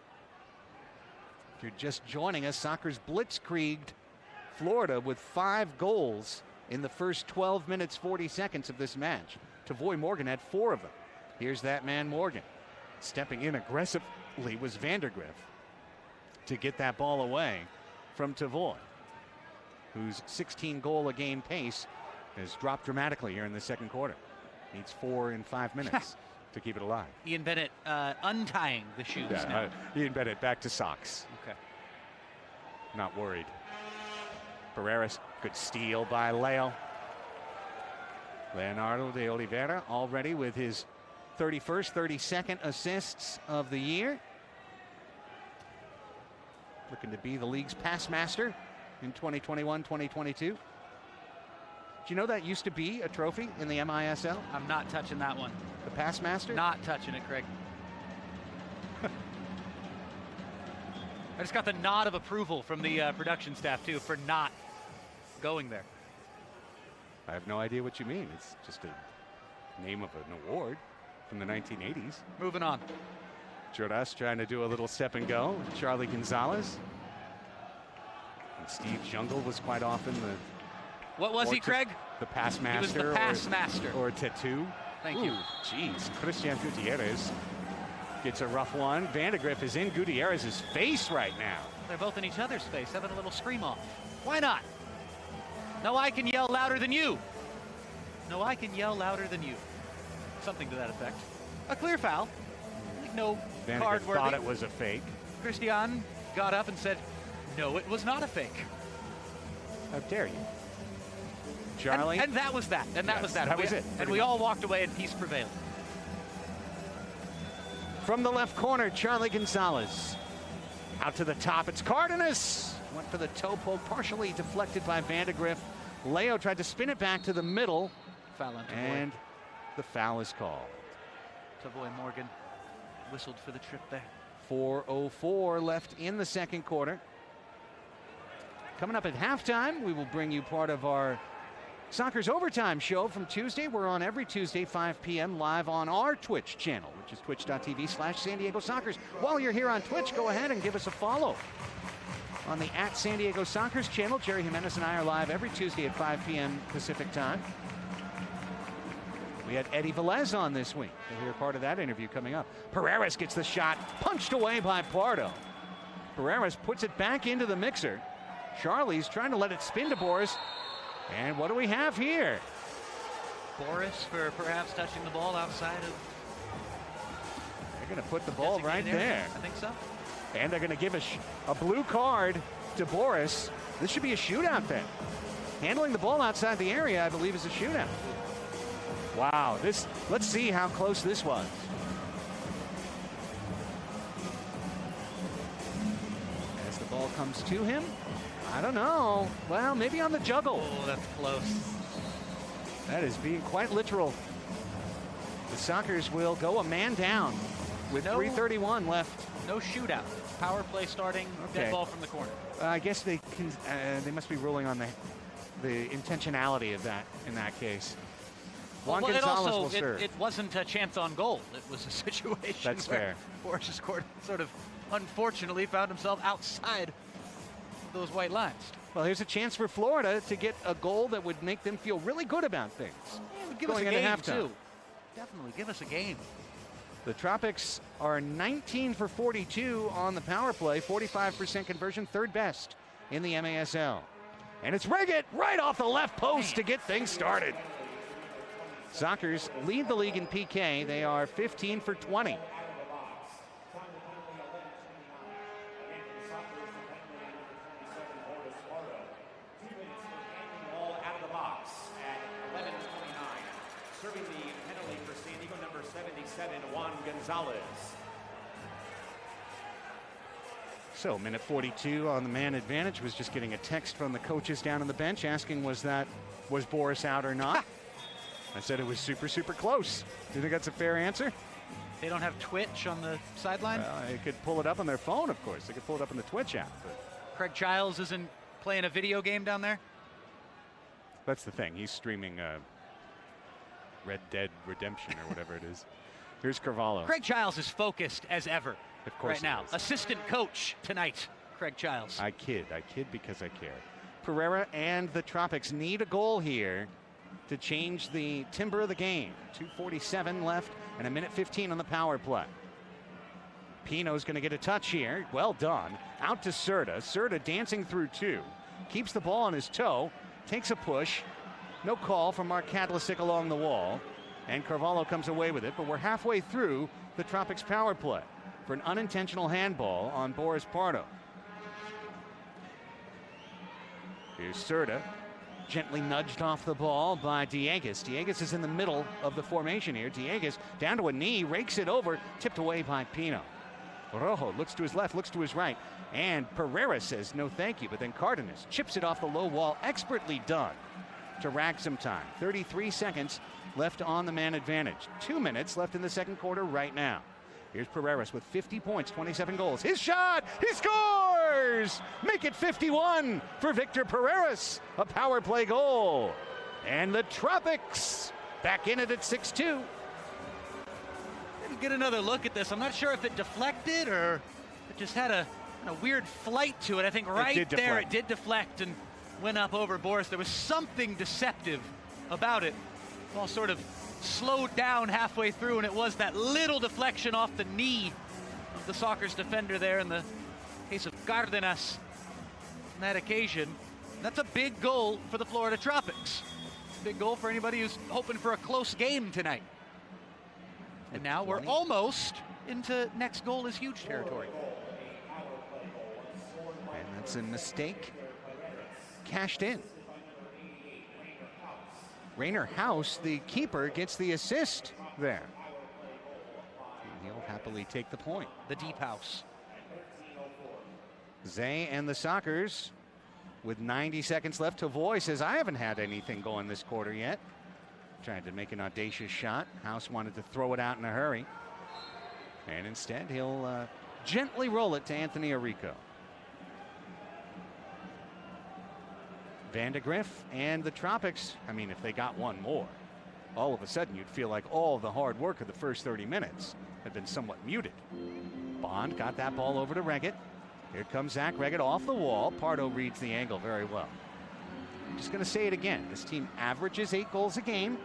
If you're just joining us, soccer's blitzkrieged Florida with 5 goals in the first 12 minutes, 40 seconds of this match. Tavoy Morgan had 4 of them. Here's that man Morgan. Stepping in aggressively was Griff to get that ball away from Tavoy, whose 16-goal-a-game pace has dropped dramatically here in the second quarter. Needs 4 in 5 minutes to keep it alive. Ian Bennett untying the shoes now. Ian Bennett back to socks. Okay. Not worried. Pereras, good steal by Leo. Leonardo de Oliveira already with his 31st, 32nd assists of the year. Looking to be the league's pass master in 2021-2022. Did you know that used to be a trophy in the MISL? I'm not touching that one. The pass master? Not touching it, Craig. I just got the nod of approval from the production staff, too, for not going there. I have no idea what you mean. It's just a name of an award from the 1980s. Moving on. Jordas trying to do a little step and go. Charlie Gonzalez. And Steve Jungle was quite often the... What was he, Craig? The pass master. He was the pass master. Or tattoo. Thank you. Jeez. Christian Gutierrez gets a rough one. Griff is in Gutierrez's face right now. They're both in each other's face, having a little scream off. Why not? No, I can yell louder than you. No, I can yell louder than you. Something to that effect. A clear foul. No card worthy. Thought it was a fake. Christian got up and said, no, it was not a fake. How dare you? Charlie? And that was that. And that was that. That was it. And we all walked away and peace prevailed. From the left corner, Charlie Gonzalez. Out to the top, it's Cardenas. Went for the toe poke, partially deflected by Griff. Leo tried to spin it back to the middle. Foul on Tavoy. And the foul is called. Tavoy Morgan whistled for the trip there. 4:04 left in the second quarter. Coming up at halftime, we will bring you part of our Soccer's Overtime show from Tuesday. We're on every Tuesday, 5 p.m. live on our Twitch channel, which is twitch.tv/San Diego Soccers. While you're here on Twitch, go ahead and give us a follow. On the @San Diego Soccers channel, Jerry Jimenez and I are live every Tuesday at 5 p.m. Pacific time. We had Eddie Velez on this week. You'll hear part of that interview coming up. Pereras gets the shot punched away by Pardo. Pereras puts it back into the mixer. Charlie's trying to let it spin to Boris. And what do we have here? Boris for perhaps touching the ball outside of... They're going to put the ball right there. I think so. And they're going to give a blue card to Boris. This should be a shootout then. Handling the ball outside the area, I believe, is a shootout. Wow, let's see how close this was. As the ball comes to him, I don't know. Well, maybe on the juggle. Oh, that's close. That is being quite literal. The Soccers will go a man down with 3:31 left. No shootout. Power play starting. Okay. Dead ball from the corner. I guess they must be ruling on the intentionality of that in that case. Juan Gonzalez will serve. It wasn't a chance on goal. It was a situation That's where fair. Boris sort of unfortunately found himself outside those white lines. Well, here's a chance for Florida to get a goal that would make them feel really good about things. Yeah, it would give going us a into game halftime. too. Definitely give us a game. The Tropics are 19 for 42 on the power play, 45% conversion, third best in the MASL. And it's Reggett right off the left post to get things started. Sockers lead the league in PK. They are 15 for 20. Ball out of the box at 11:29. Serving the penalty for San Diego, number 77, Juan Gonzalez. So, minute 42 on the man advantage. Was just getting a text from the coaches down on the bench asking was Boris out or not? I said it was super, super close. Do you think that's a fair answer? They don't have Twitch on the sideline? Well, they could pull it up on their phone, of course. They could pull it up on the Twitch app. But Craig Childs isn't playing a video game down there? that's the thing. He's streaming Red Dead Redemption or whatever it is. Here's Carvalho. Craig Childs is focused as ever Of course right now. he is. Assistant coach tonight, Craig Childs. I kid because I care. Pereira and the Tropics need a goal here to change the timber of the game. 2:47 left and a minute 15 on the power play. Pino's going to get a touch here. Well done. Out to Serta. Serta dancing through two. Keeps the ball on his toe. Takes a push. No call from Mark Kadlasic along the wall. And Carvalho comes away with it. But we're halfway through the Tropics power play for an unintentional handball on Boris Pardo. Here's Serta. Gently nudged off the ball by Dieguez. Dieguez is in the middle of the formation here. Dieguez down to a knee, rakes it over, tipped away by Pino. Rojo looks to his left, looks to his right, and Pereira says no thank you, but then Cardenas chips it off the low wall, expertly done to rag some time. 33 seconds left on the man advantage. 2 minutes left in the second quarter right now. Here's Pereiras with 50 points, 27 goals. His shot, he scores! Make it 51 for Victor Pereiras, a power play goal. And the Tropics back in it at 6-2. Didn't get another look at this. I'm not sure if it deflected or it just had a weird flight to it. I think right there it did deflect and went up over Boris. There was something deceptive about it. All sort of slowed down halfway through, and it was that little deflection off the knee of the Sockers defender there in the case of Cardenas on that occasion. That's a big goal for the Florida Tropics. Big goal for anybody who's hoping for a close game tonight. And now we're almost into next goal is huge territory. And that's a mistake cashed in. Rainer House, the keeper, gets the assist there. And he'll happily take the point. The deep house. Zay and the Sockers with 90 seconds left. Tavoy says, I haven't had anything going this quarter yet. Tried to make an audacious shot. House wanted to throw it out in a hurry. And instead, he'll gently roll it to Anthony Arrico. Van de Griff and the Tropics, I mean, if they got one more, all of a sudden you'd feel like all the hard work of the first 30 minutes had been somewhat muted. Bond got that ball over to Reggett. Here comes Zach Reggett off the wall. Pardo reads the angle very well. I'm just going to say it again. This team averages 8 goals a game.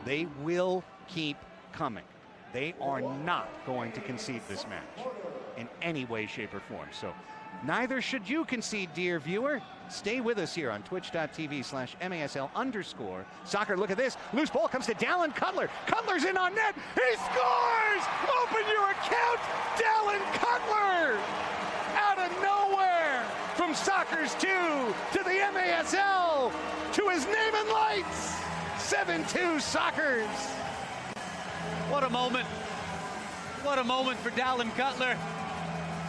They will keep coming. They are not going to concede this match in any way, shape, or form. So neither should you concede, dear viewer. Stay with us here on twitch.tv/MASL_soccer. Look at this. Loose ball comes to Dallin Cutler. Cutler's in on net. He scores! Open your account. Dallin Cutler! Out of nowhere from Sockers 2 to the MASL to his name and lights. 7-2 Sockers. What a moment. What a moment for Dallin Cutler.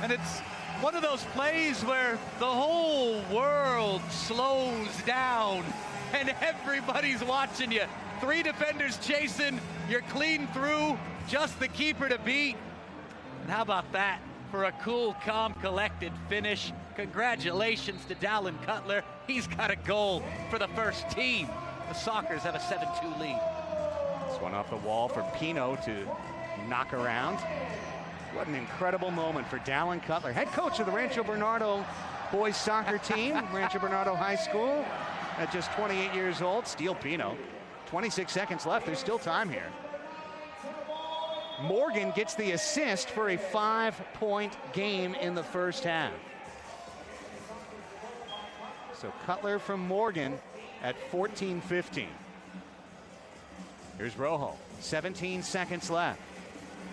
And it's one of those plays where the whole world slows down and everybody's watching you. 3 defenders chasing, you're clean through, just the keeper to beat. And how about that for a cool, calm, collected finish? Congratulations to Dallin Cutler. He's got a goal for the first team. The Sockers have a 7-2 lead. This one off the wall for Pino to knock around. What an incredible moment for Dallin Cutler, head coach of the Rancho Bernardo boys soccer team, Rancho Bernardo High School, at just 28 years old. Steal Pino. 26 seconds left. There's still time here. Morgan gets the assist for a 5-point game in the first half. So Cutler from Morgan at 14-15. Here's Rojo. 17 seconds left.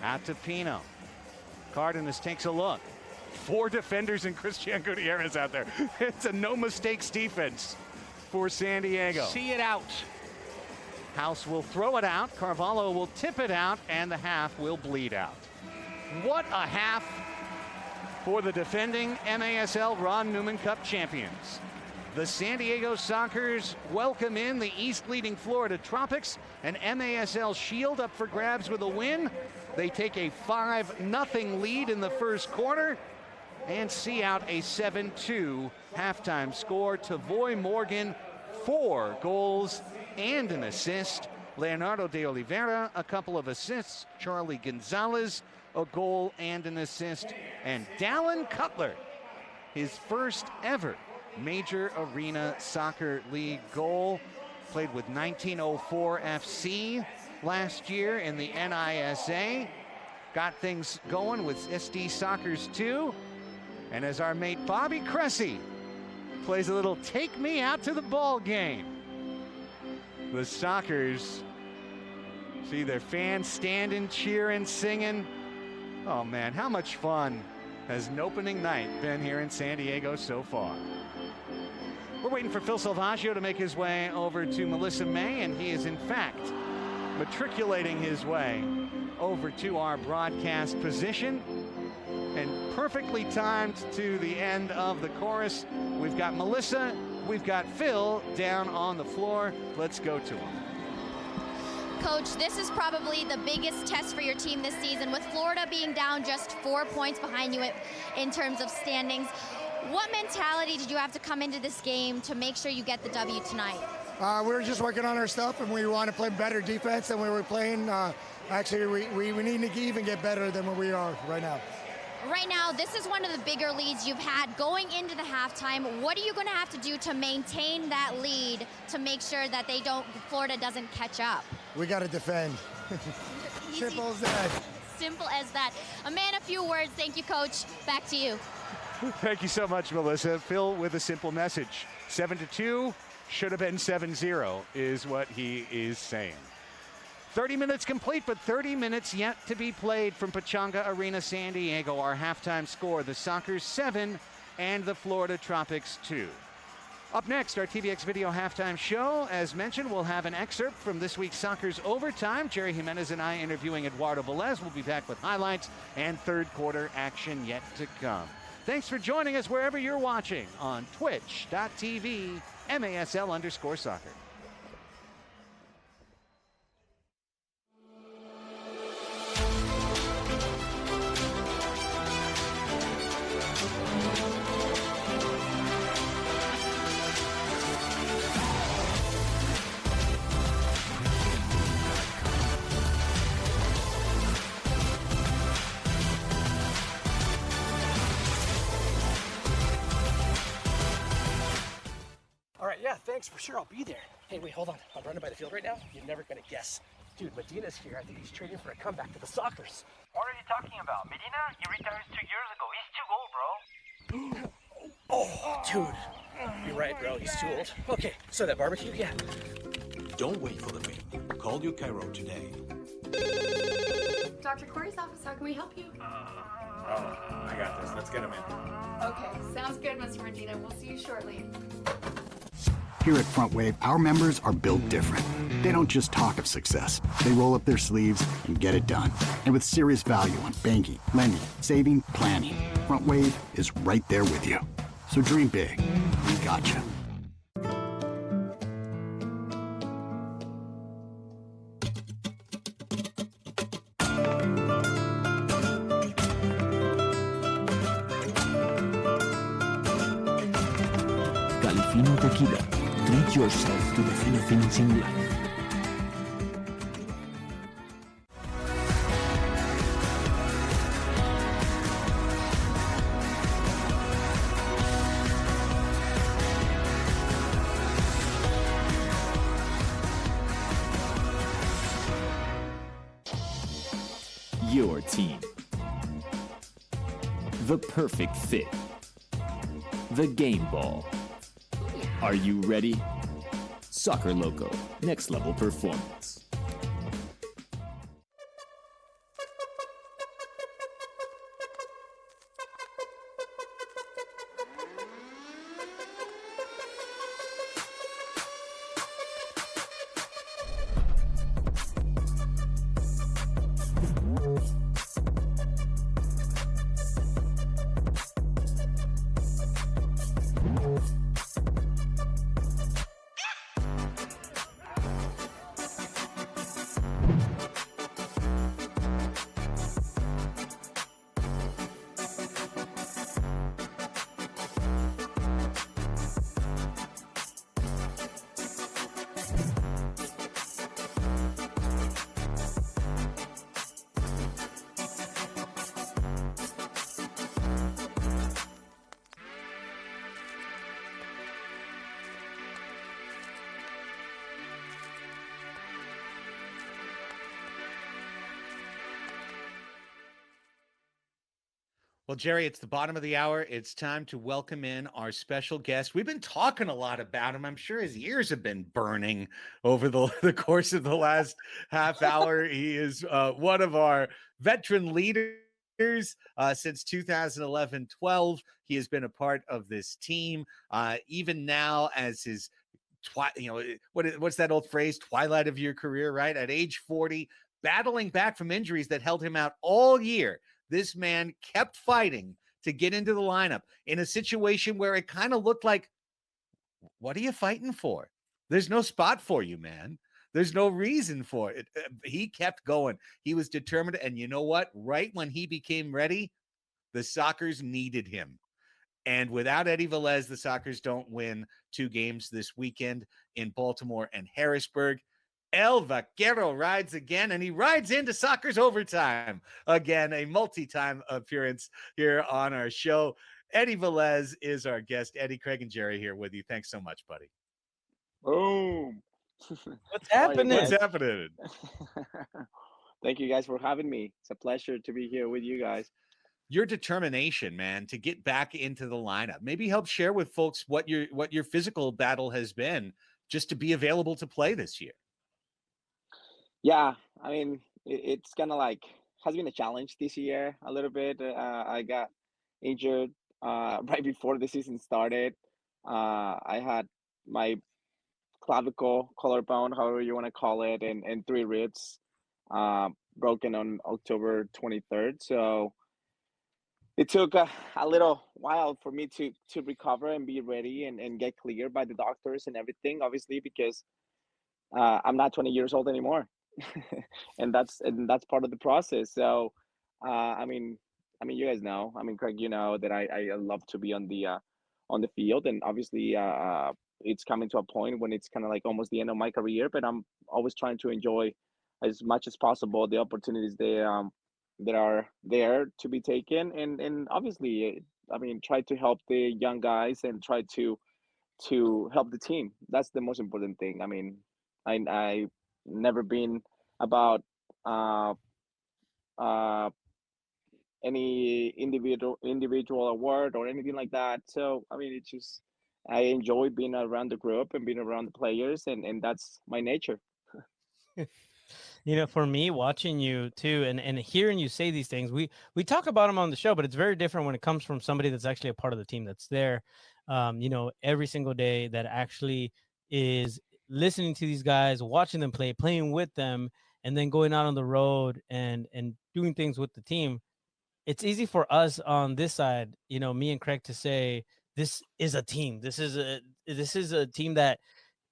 Out to Pino. Cardenas takes a look. 4 defenders and Christian Gutierrez out there. It's a no mistakes defense for San Diego. See it out. House will throw it out. Carvalho will tip it out, and the half will bleed out. What a half for the defending MASL Ron Newman Cup champions. The San Diego Sockers welcome in the East-leading Florida Tropics, an MASL Shield up for grabs with a win. They take a 5-0 lead in the first quarter and see out a 7-2 halftime score. Tavoy Morgan, 4 goals and an assist. Leonardo de Oliveira, a couple of assists. Charlie Gonzalez, a goal and an assist. And Dallin Cutler, his first ever Major Arena Soccer League goal. Played with 1904 FC last year in the NISA. Got things going with SD Soccers 2. And as our mate Bobby Cressy plays a little take me out to the ball game, the Sockers see their fans standing, cheering, singing. Oh man, how much fun has an opening night been here in San Diego so far? We're waiting for Phil Salvaggio to make his way over to Melissa May, and he is in fact matriculating his way over to our broadcast position. And perfectly timed to the end of the chorus, we've got Melissa, we've got Phil down on the floor. Let's go to him. Coach, this is probably the biggest test for your team this season, with Florida being down just 4 points behind you in terms of standings. What mentality did you have to come into this game to make sure you get the W tonight? We were just working on our stuff, and we want to play better defense than we were playing. Actually, we need to even get better than what we are right now. Right now, this is one of the bigger leads you've had going into the halftime. What are you going to have to do to maintain that lead to make sure that Florida doesn't catch up? We got to defend. Simple as that. Simple as that. A man, a few words. Thank you, Coach. Back to you. Thank you so much, Melissa. Phil with a simple message. 7-2, should have been 7-0 is what he is saying. 30 minutes complete, but 30 minutes yet to be played from Pechanga Arena, San Diego. Our halftime score, the Sockers 7 and the Florida Tropics 2. Up next, our TVX Video halftime show. As mentioned, we'll have an excerpt from this week's Sockers Overtime. Jerry Jimenez and I interviewing Eduardo Velez. We'll be back with highlights and third quarter action yet to come. Thanks for joining us wherever you're watching on twitch.tv MASL_soccer. Thanks, for sure, I'll be there. Hey, wait, hold on. I'm running by the field right now. You're never gonna guess. Dude, Medina's here. I think he's training for a comeback to the Sockers. What are you talking about? Medina? He retired 2 years ago. He's too old, bro. Oh, dude. You're right, bro. He's too old. Okay, so that barbecue, yeah. Don't wait for the mail. Call your Cairo today. Dr. Corey's office, how can we help you? I got this. Let's get him in. Okay, sounds good, Miss Medina. We'll see you shortly. Here at Front Wave, our members are built different. They don't just talk of success. They roll up their sleeves and get it done. And with serious value on banking, lending, saving, planning, Front Wave is right there with you. So dream big. We got you. Tequila. Treat yourself to the Philippines in life. Your team. The perfect fit. The game ball. Are you ready? Soccer Loco, next level performance. Well, Jerry, it's the bottom of the hour. It's time to welcome in our special guest. We've been talking a lot about him. I'm sure his ears have been burning over the course of the last half hour. He is one of our veteran leaders since 2011-12. He has been a part of this team. Even now as his, what's that old phrase? Twilight of your career, right? At age 40, battling back from injuries that held him out all year. This man kept fighting to get into the lineup in a situation where it kind of looked like, what are you fighting for? There's no spot for you, man. There's no reason for it. He kept going. He was determined. And you know what? Right when he became ready, the Sockers needed him. And without Eddie Velez, the Sockers don't win 2 games this weekend in Baltimore and Harrisburg. El Vaquero rides again, and he rides into Soccer's overtime. Again, a multi-time appearance here on our show. Eddie Velez is our guest. Eddie, Craig, and Jerry here with you. Thanks so much, buddy. Boom. What's happening? What's happening? Thank you guys for having me. It's a pleasure to be here with you guys. Your determination, man, to get back into the lineup. Maybe help share with folks what your physical battle has been just to be available to play this year. Yeah, I mean, it's kind of like has been a challenge this year a little bit. I got injured right before the season started. I had my clavicle, collarbone, however you want to call it, and 3 ribs broken on October 23rd. So it took a little while for me to recover and be ready and get cleared by the doctors and everything, obviously, because I'm not 20 years old anymore. and that's part of the process. So I mean you guys know, Craig, you know that I love to be on the field, and obviously it's coming to a point when it's kind of like almost the end of my career, but I'm always trying to enjoy as much as possible the opportunities that are there to be taken, and obviously try to help the young guys and try to help the team. That's the most important thing. I never been about any individual award or anything like that. So it's just I enjoy being around the group and being around the players, and that's my nature. For me, watching you too, and hearing you say these things, we talk about them on the show, but it's very different when it comes from somebody that's actually a part of the team, that's there, every single day, that actually is listening to these guys, watching them play, playing with them, and then going out on the road and doing things with the team. It's easy for us on this side, me and Craig, to say this is a team. This is a team that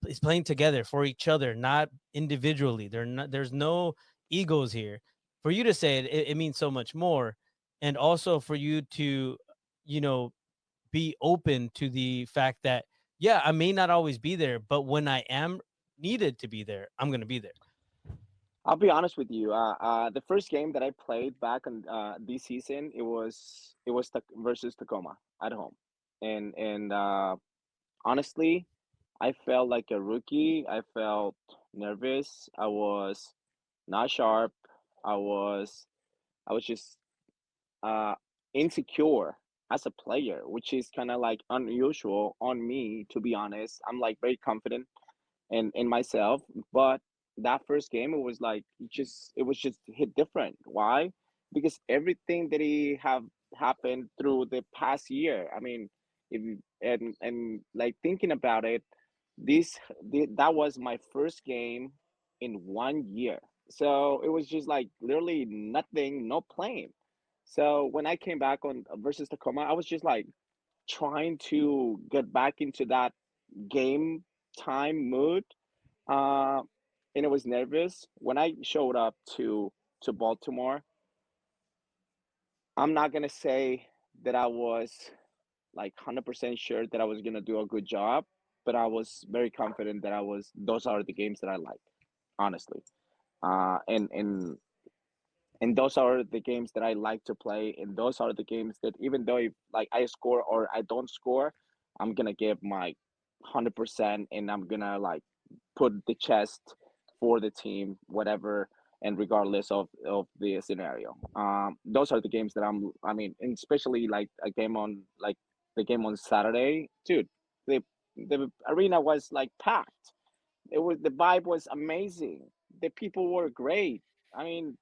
is playing together for each other, not individually. There's no egos here. For you to say it means so much more. And also for you to, be open to the fact that yeah, I may not always be there, but when I am needed to be there, I'm going to be there. I'll be honest with you. The first game that I played back in this season, it was versus Tacoma at home, and honestly, I felt like a rookie. I felt nervous. I was not sharp. I was I was just uh, insecure as a player, which is kind of like unusual on me, to be honest. I'm like very confident in myself, but that first game, it was like it was just hit different. Why? Because everything that he have happened through the past year. I mean, if you, and like thinking about it, that was my first game in 1 year. So it was just like literally nothing, no playing. So when I came back on versus Tacoma, I was just like trying to get back into that game time mood. Uh, and I was nervous when I showed up to Baltimore. I'm not gonna say that I was like 100% sure that I was gonna do a good job, but I was very confident that I was. Those are the games that I like, honestly. And those are the games that I like to play, and those are the games that even though if like I score or I don't score, I'm gonna give my 100%, and I'm gonna like put the chest for the team, whatever, and regardless of the scenario. Those are the games that I mean, and especially like a game on like the game on Saturday, dude. The the arena was like packed. The vibe was amazing. The people were great. I mean,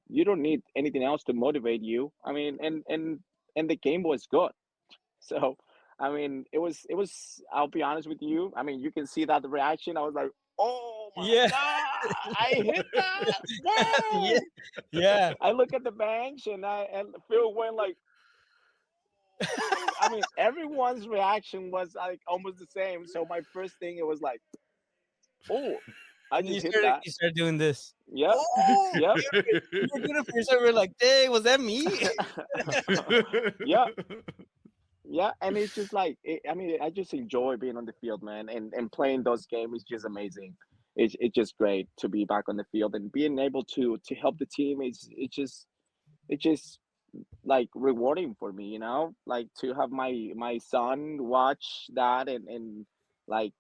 you don't need anything else to motivate you. I mean, and the game was good. So, I mean, it was. I'll be honest with you. I mean, you can see that the reaction. I was like, oh my Yeah. god, I hit that! Yeah. Wow! Yeah. I look at the bench and Phil went like. I mean, everyone's reaction was like almost the same. So my first thing, it was like, oh, I And just hit that. you started doing this. Yep. Oh, Yep. you were doing it for yourself. We're like, dang, was that me? Yeah. Yeah, and it's just like I mean, I just enjoy being on the field, man, and playing those games is just amazing. It's just great to be back on the field and being able to help the team is it's just like rewarding for me, like to have my son watch that and like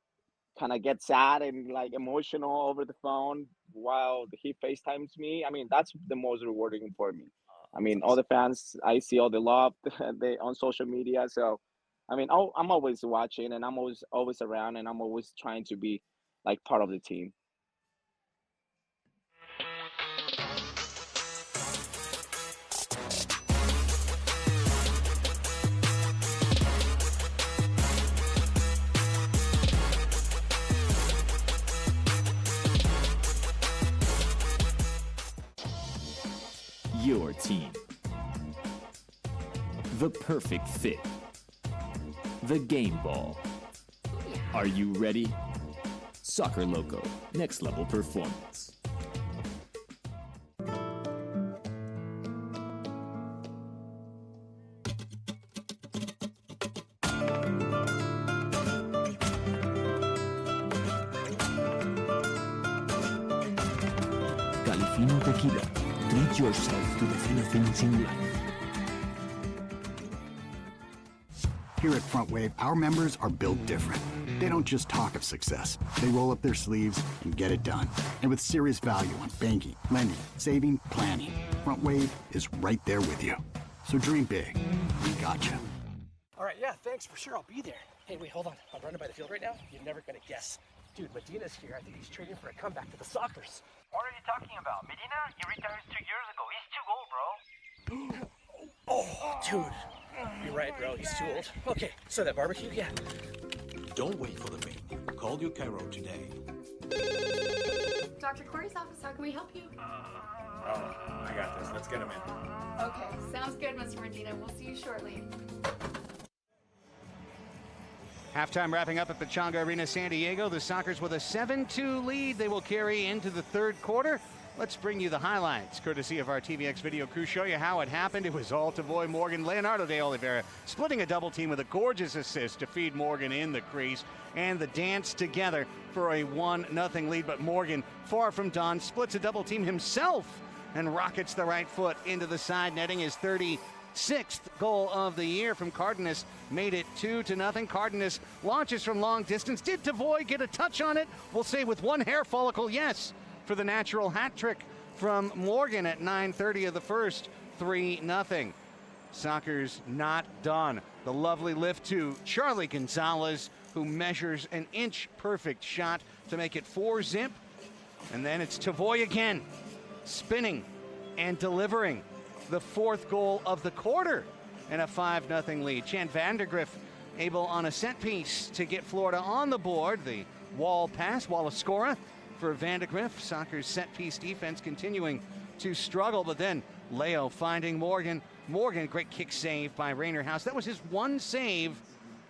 kind of get sad and like emotional over the phone while he FaceTimes me. I mean, that's the most rewarding for me. I mean, all the fans, I see all the love they on social media. So, I mean, I'm always watching and I'm always around and I'm always trying to be like part of the team. Your team. The perfect fit. The game ball. Are you ready? Soccer Loco, next level performance. Califino Tequila. Treat yourself to the finer things in life. Here at Front Wave, our members are built different. They don't just talk of success. They roll up their sleeves and get it done. And with serious value on banking, lending, saving, planning, Front Wave is right there with you. So dream big. We got you. All right, yeah, thanks for sure. I'll be there. Hey, wait, hold on. I'm running by the field right now. You're never gonna guess. Dude, Medina's here. I think he's training for a comeback to the Sockers. What are you talking about? Medina? He retired 2 years ago. He's too old, bro. Oh, dude. You're right, bro. He's too old. Okay, so that barbecue, yeah. Don't wait for the main. Call your Cairo today. Dr. Corey's office, how can we help you? I got this. Let's get him in. Okay, sounds good, Mr. Medina. We'll see you shortly. Halftime wrapping up at Pechanga Arena, San Diego. The Sockers with a 7-2 lead. They will carry into the third quarter. Let's bring you the highlights, courtesy of our TVX video crew. Show you how it happened. It was all Tavoy Morgan. Leonardo de Oliveira splitting a double team with a gorgeous assist to feed Morgan in the crease. And the dance together for a 1-0 lead. But Morgan, far from done, splits a double team himself and rockets the right foot into the side netting. His 36th goal of the year from Cardenas made it 2-0. Cardenas launches from long distance. Did Tavoy get a touch on it? We'll say with one hair follicle, yes, for the natural hat trick from Morgan at 9:30 of the first, 3-0. Soccer's not done. The lovely lift to Charlie Gonzalez, who measures an inch perfect shot to make it 4-0. And then it's Tavoy again, spinning and delivering the 4th goal of the quarter and a 5-0 lead. Chan Vandergriff able on a set piece to get Florida on the board. The wall pass, Wallace-Scora for Vandergriff. Soccer's set piece defense continuing to struggle, but then Leo finding Morgan. Morgan, great kick save by Rainer House. That was his one save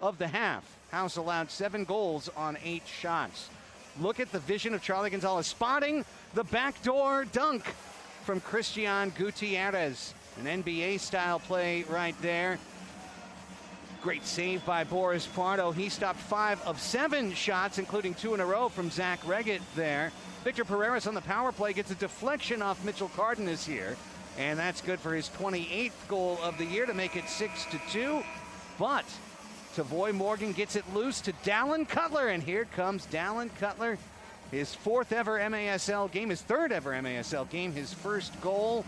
of the half. House allowed 7 goals on 8 shots. Look at the vision of Charlie Gonzalez spotting the backdoor dunk from Christian Gutierrez. An NBA-style play right there. Great save by Boris Pardo. He stopped 5 of 7 shots, including 2 in a row from Zach Reggett there. Victor Pereira on the power play gets a deflection off Mitchell Cardenas here, and that's good for his 28th goal of the year to make it 6-2. But Tavoy Morgan gets it loose to Dallin Cutler, and here comes Dallin Cutler. His 4th ever MASL game, his 3rd ever MASL game, his first goal.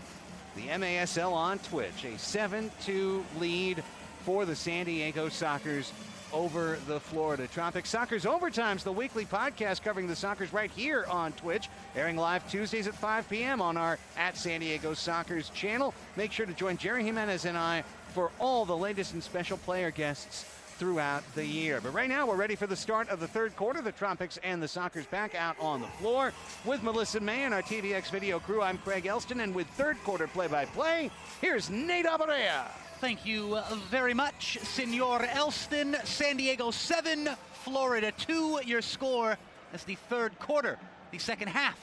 The MASL on Twitch, a 7-2 lead for the San Diego Sockers over the Florida Tropics. Sockers Overtime's the weekly podcast covering the Sockers right here on Twitch, airing live Tuesdays at 5 p.m. on our @San Diego Sockers channel. Make sure to join Jerry Jimenez and I for all the latest and special player guests throughout the year. But right now, we're ready for the start of the 3rd quarter. The Tropics and the Sockers back out on the floor. With Melissa May and our TVX video crew, I'm Craig Elston, and with 3rd quarter play-by-play, here's Nate Abaurrea. Thank you very much, Senor Elston. San Diego 7, Florida 2, your score as the 3rd quarter, the second half,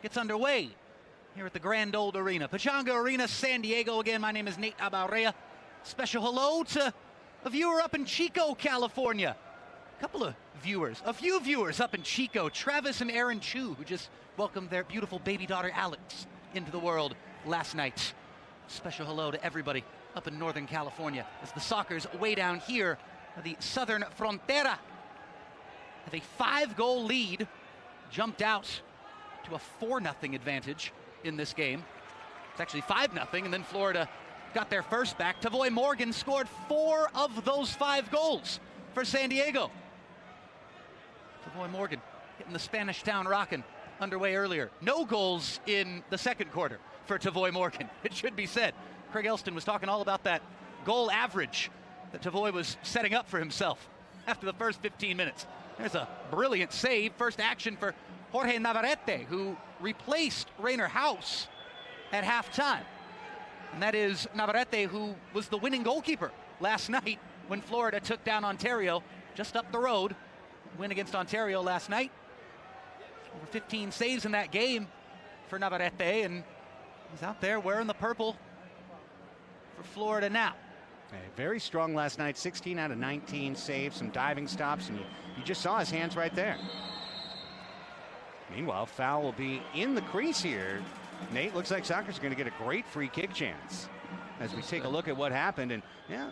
gets underway here at the Grand Old Arena. Pechanga Arena, San Diego. Again, my name is Nate Abaurrea. Special hello to a viewer up in Chico, California. A few viewers up in Chico. Travis and Aaron Chu, who just welcomed their beautiful baby daughter Alex into the world last night. Special hello to everybody up in Northern California as the Sockers way down here at the Southern Frontera have a 5-goal lead, jumped out to a 4-0 advantage in this game. It's actually 5-0, and then Florida got their first back. Tavoy Morgan scored 4 of those 5 goals for San Diego. Tavoy Morgan getting the Spanish town rocking underway earlier. No goals in the 2nd quarter for Tavoy Morgan, it should be said. Craig Elston was talking all about that goal average that Tavoy was setting up for himself after the first 15 minutes. There's a brilliant save. First action for Jorge Navarrete, who replaced Rainer House at halftime. And that is Navarrete, who was the winning goalkeeper last night when Florida took down Ontario just up the road. Win against Ontario last night. Over 15 saves in that game for Navarrete, and he's out there wearing the purple for Florida now. Very strong last night, 16 out of 19 saves, some diving stops, and you just saw his hands right there. Meanwhile, foul will be in the crease here. Nate, looks like Sockers are going to get a great free kick chance as we take a look at what happened. And yeah,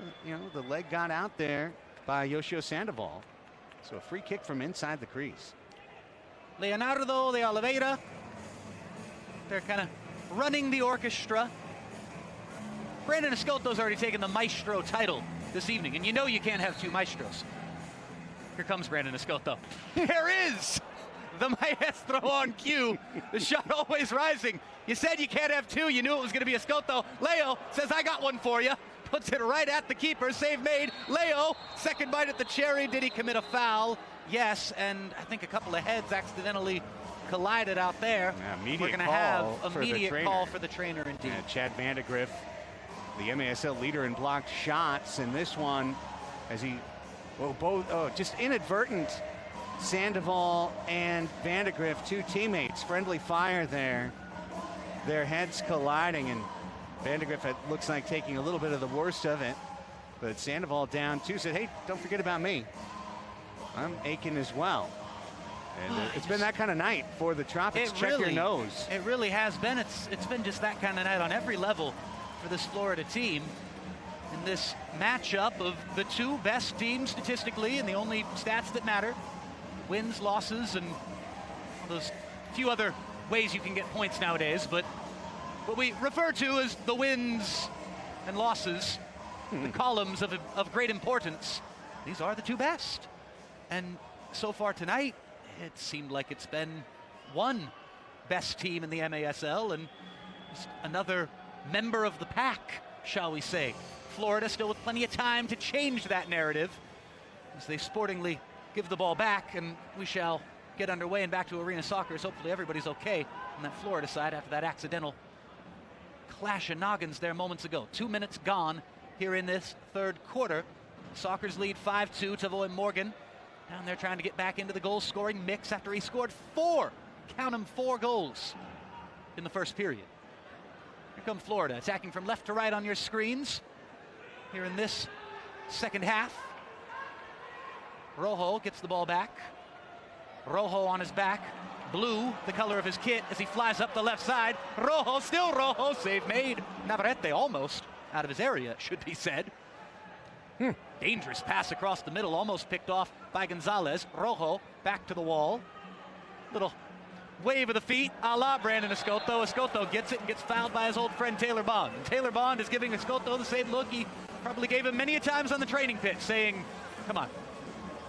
the leg got out there by Yoshio Sandoval. So a free kick from inside the crease. Leonardo de Oliveira, they're kind of running the orchestra. Brandon Escoto's already taken the maestro title this evening, and you know you can't have 2 maestros. Here comes Brandon Escoto. Here is the maestro on cue. The shot always rising. You said you can't have 2. You knew it was going to be Escoto. Leo says, I got one for you. Puts it right at the keeper. Save made. Leo, second bite at the cherry. Did he commit a foul? Yes, and I think a couple of heads accidentally collided out there. Yeah, we're going to have immediate call for the trainer indeed. Yeah, Chad Vandergriff, the MASL leader in blocked shots, and this one, as he, just inadvertent. Sandoval and Vandergriff, 2 teammates, friendly fire there. their heads colliding, and Vandergriff, it looks like taking a little bit of the worst of it. But Sandoval down 2 said, hey, don't forget about me. I'm aching as well. And it's been that kind of night for the Tropics. Check your nose. It really has been. It's been just that kind of night on every level for this Florida team. In this matchup of the two best teams statistically, and the only stats that matter, wins, losses, and those few other ways you can get points nowadays. But what we refer to as the wins and losses, the columns of great importance, these are the two best. And so far tonight, it seemed like it's been one best team in the MASL and just another member of the pack, shall we say. Florida still with plenty of time to change that narrative as they sportingly give the ball back, and we shall get underway and back to arena soccer as hopefully everybody's okay on that Florida side after that accidental clash of noggins there moments ago. 2 minutes gone here in this third quarter. Soccer's lead 5-2. Tavoy Morgan down there trying to get back into the goal-scoring mix after he scored 4, count them, 4 goals in the first period. Here comes Florida, attacking from left to right on your screens here in this second half. Rojo gets the ball back. Rojo on his back. Blue, the color of his kit, as he flies up the left side. Rojo, still Rojo, save made. Navarrete almost out of his area, it should be said. Dangerous pass across the middle, almost picked off by Gonzalez. Rojo back to the wall. Little wave of the feet, a la Brandon Escoto. Escoto gets it and gets fouled by his old friend Taylor Bond. And Taylor Bond is giving Escoto the same look he probably gave him many a times on the training pitch, saying, come on,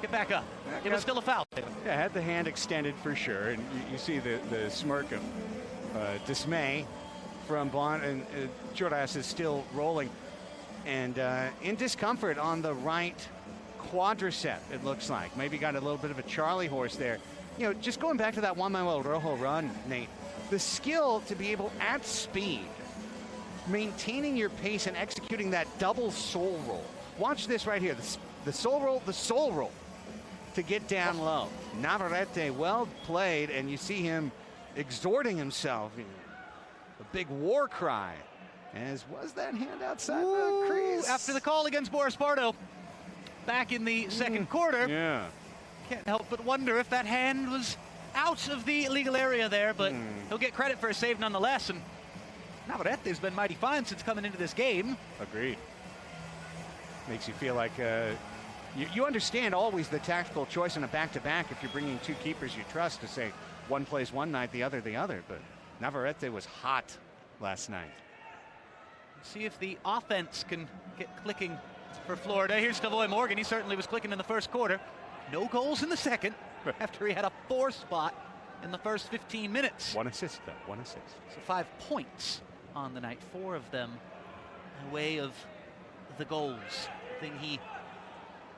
get back up. It was still a foul. Yeah, had the hand extended for sure, and you see the smirk of dismay from Bond, and Jordas is still rolling. And in discomfort on the right quadricep, it looks like. Maybe got a little bit of a Charlie horse there. You know, just going back to that Manuel Rojo run, Nate, the skill to be able, at speed, maintaining your pace and executing that double soul roll. Watch this right here, the soul roll to get down low. Navarrete, well played, and you see him exhorting himself. A big war cry. As was that hand outside the crease. After the call against Boris Bardo back in the second quarter. Yeah. Can't help but wonder if that hand was out of the illegal area there, but he'll get credit for a save nonetheless. And Navarrete's been mighty fine since coming into this game. Agreed. Makes you feel like you understand always the tactical choice in a back-to-back if you're bringing two keepers you trust to say one plays one night, the other. But Navarrete was hot last night. See if the offense can get clicking for Florida. Here's Tavoy Morgan. He certainly was clicking in the first quarter. No goals in the second after he had a 4 spot in the first 15 minutes. 1 assist, though. 1 assist. So 5 points on the night. 4 of them by way of the goals. Thing he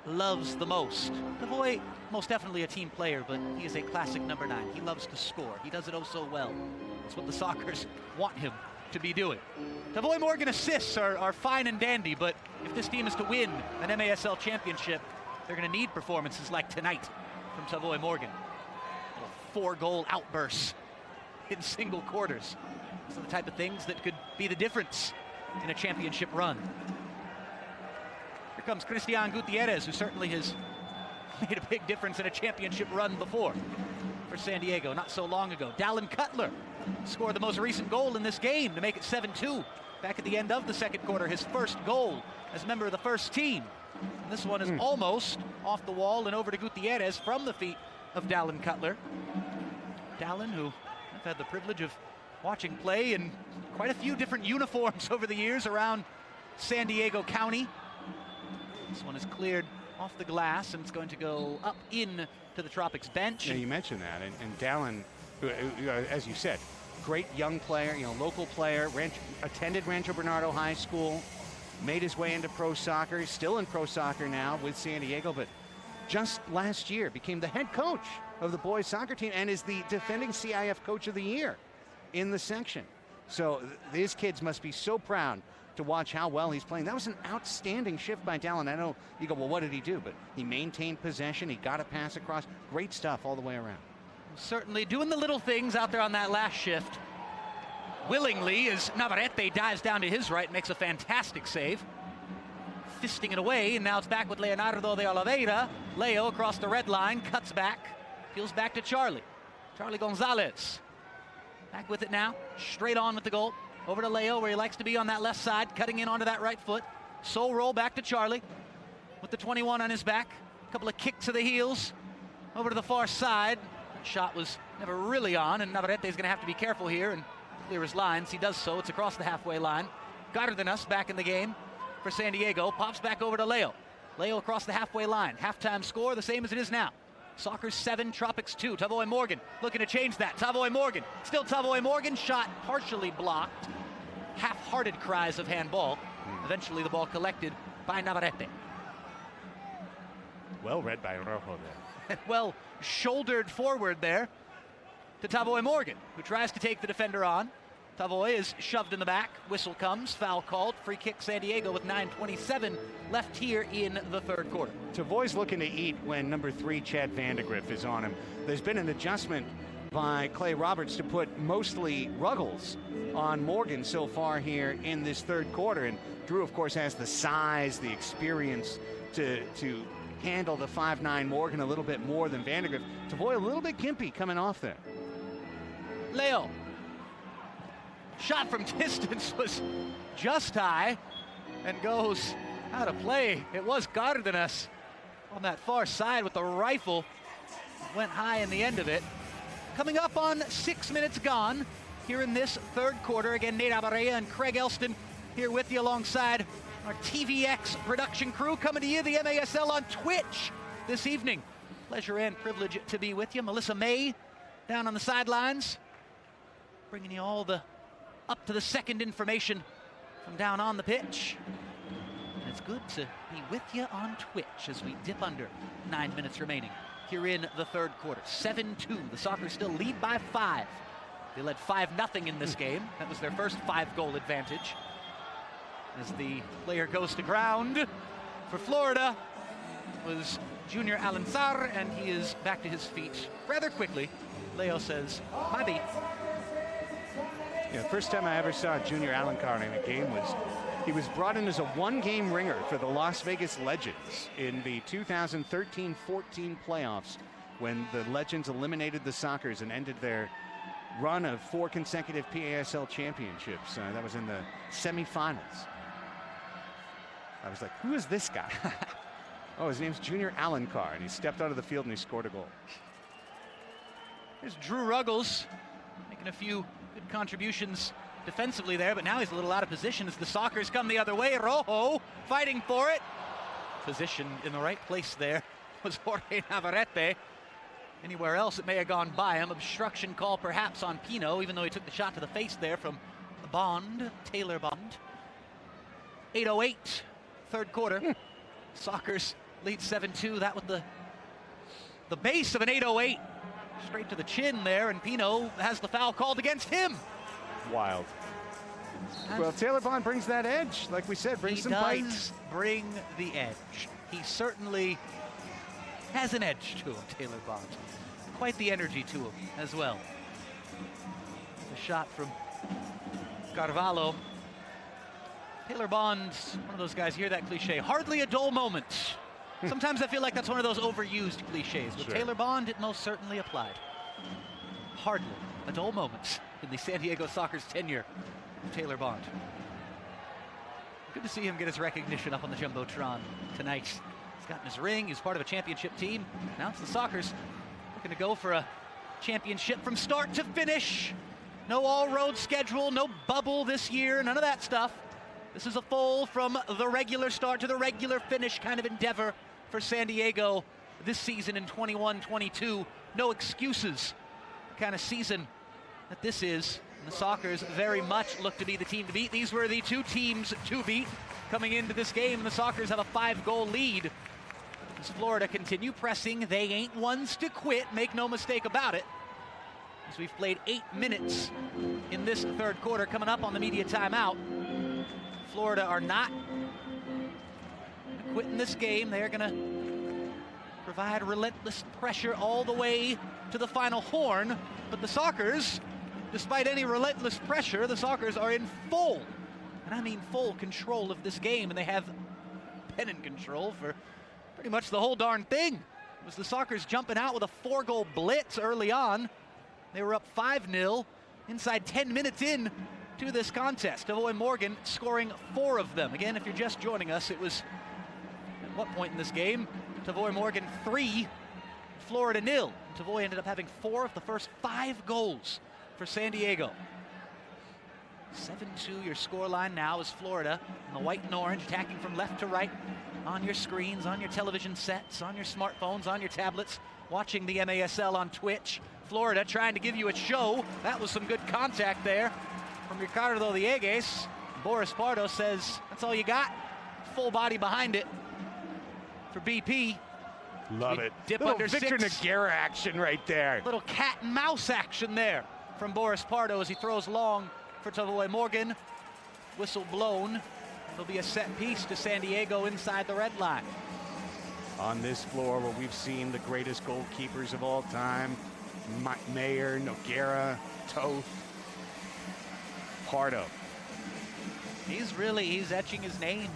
loves the most. Tavoy, most definitely a team player, but he is a classic number 9. He loves to score. He does it oh so well. That's what the Sockers want him to be doing. Tavoy Morgan assists are fine and dandy, but if this team is to win an MASL championship, they're going to need performances like tonight from Tavoy Morgan. 4-goal outbursts in single quarters. Those are the type of things that could be the difference in a championship run. Here comes Cristian Gutierrez, who certainly has made a big difference in a championship run before for San Diego not so long ago. Dallin Cutler scored the most recent goal in this game to make it 7-2 back at the end of the second quarter, his first goal as a member of the first team. And this one is almost off the wall and over to Gutierrez from the feet of Dallin Cutler. Dallin, who I've had the privilege of watching play in quite a few different uniforms over the years around San Diego County. This one is cleared off the glass, and it's going to go up in to the Tropics bench. Yeah, you mentioned that, and Dallin, who, as you said, great young player, local player, attended Rancho Bernardo High School, made his way into pro soccer. He's still in pro soccer now with San Diego, but just last year became the head coach of the boys soccer team and is the defending CIF Coach of the Year in the section. So these kids must be so proud to watch how well he's playing. That was an outstanding shift by Dallin. I know you go, well, what did he do? But he maintained possession. He got a pass across. Great stuff all the way around. Certainly doing the little things out there on that last shift. willingly as Navarrete dives down to his right, makes a fantastic save. Fisting it away, and now it's back with Leonardo de Oliveira. Leo across the red line, cuts back, peels back to Charlie. Charlie Gonzalez. Back with it now, straight on with the goal. Over to Leo, where he likes to be on that left side, cutting in onto that right foot. Soul roll back to Charlie, with the 21 on his back. A couple of kicks of the heels, over to the far side. That shot was never really on, and Navarrete's gonna have to be careful here and clear his lines. He does so, it's across the halfway line. Cárdenas back in the game for San Diego, pops back over to Leo. Leo across the halfway line. Halftime score the same as it is now. Sockers 7, Tropics 2. Tavoy Morgan looking to change that. Tavoy Morgan, still Tavoy Morgan, shot partially blocked. Half-hearted cries of handball. Eventually the ball collected by Navarrete. Well read by Rojo there. Well shouldered forward there to Tavoy Morgan, who tries to take the defender on. Tavoy is shoved in the back. Whistle comes, foul called. Free kick San Diego with 9:27 left here in the third quarter. Tavoy's looking to eat when number 3, Chad Vandegrift, is on him. There's been an adjustment by Clay Roberts to put mostly Ruggles on Morgan so far here in this third quarter. And Drew, of course, has the size, the experience to handle the 5'9" Morgan a little bit more than Vandegrift. Tavoy a little bit gimpy coming off there. Leo. Shot from distance was just high and goes out of play. It was Cárdenas on that far side with the rifle. Went high in the end of it. Coming up on 6 minutes gone here in this third quarter. Again, Nate Abarea and Craig Elston here with you alongside our TVX production crew, coming to you the MASL on Twitch this evening. Pleasure and privilege to be with you. Melissa May down on the sidelines, bringing you all the up to the second information from down on the pitch. And it's good to be with you on Twitch as we dip under 9 minutes remaining here in the third quarter. 7-2, the Sockers still lead by 5. They led 5-0 in this game. That was their first 5-goal advantage. As the player goes to ground for Florida was Junior Alanzar, and he is back to his feet rather quickly. Leo says, my beat. Yeah, the first time I ever saw Junior Alanzar in a game was he was brought in as a one-game ringer for the Las Vegas Legends in the 2013-14 playoffs when the Legends eliminated the Sockers and ended their run of 4 consecutive PASL championships. That was in the semifinals. I was like, who is this guy? Oh, his name's Junior Alanzar, and he stepped out of the field and he scored a goal. There's Drew Ruggles making a few good contributions defensively there, but now he's a little out of position as the Sockers come the other way. Rojo fighting for it. Position in the right place there was Jorge Navarrete. Anywhere else it may have gone by him. Obstruction call perhaps on Pino, even though he took the shot to the face there from Bond, Taylor Bond. 8:08, third quarter. Sockers lead 7-2. That with the base of an 8:08. Straight to the chin there, and Pino has the foul called against him. Wild. Well, Taylor Bond brings that edge, like we said, brings some bite. He does bring the edge. He certainly has an edge to him, Taylor Bond. Quite the energy to him as well. The shot from Carvalho. Taylor Bond's one of those guys, you hear that cliche, hardly a dull moment. Sometimes I feel like that's one of those overused cliches. With Taylor Bond, it most certainly applied. Hardly a dull moment in the San Diego Sockers tenure of Taylor Bond. Good to see him get his recognition up on the Jumbotron tonight. He's gotten his ring, he's part of a championship team. Now it's the Sockers looking to go for a championship from start to finish. No all-road schedule, no bubble this year, none of that stuff. This is a full from the regular start to the regular finish kind of endeavor for San Diego this season in 21-22. No excuses. The kind of season that this is. And the Sockers very much look to be the team to beat. These were the 2 teams to beat coming into this game. And the Sockers have a 5-goal lead. As Florida continue pressing, they ain't ones to quit. Make no mistake about it. As we've played 8 minutes in this third quarter, coming up on the media timeout. Florida are not quitting this game. They're going to provide relentless pressure all the way to the final horn. But the Sockers despite any relentless pressure, the Sockers are in full, and I mean full control of this game, and they have been in control for pretty much the whole darn thing. It was the Sockers jumping out with a 4-goal blitz early on. They were up 5-0 inside 10 minutes in to this contest. Tavoy Morgan scoring 4 of them. Again, if you're just joining us, it was at what point in this game? Tavoy Morgan 3, Florida 0. Tavoy ended up having 4 of the first 5 goals for San Diego. 7-2 your scoreline now is Florida in the white and orange, attacking from left to right on your screens, on your television sets, on your smartphones, on your tablets, watching the MASL on Twitch. Florida trying to give you a show. That was some good contact there from Ricardo Diegues. Boris Pardo says, that's all you got? Full body behind it for BP. Love it. Dip little under Victor 6. Naguera action right there. Little cat and mouse action there from Boris Pardo as he throws long for Tavoy Morgan. Whistle blown. There'll be a set piece to San Diego inside the red line. On this floor where we've seen the greatest goalkeepers of all time, Mayer, Noguera, Toth, Pardo. He's etching his name.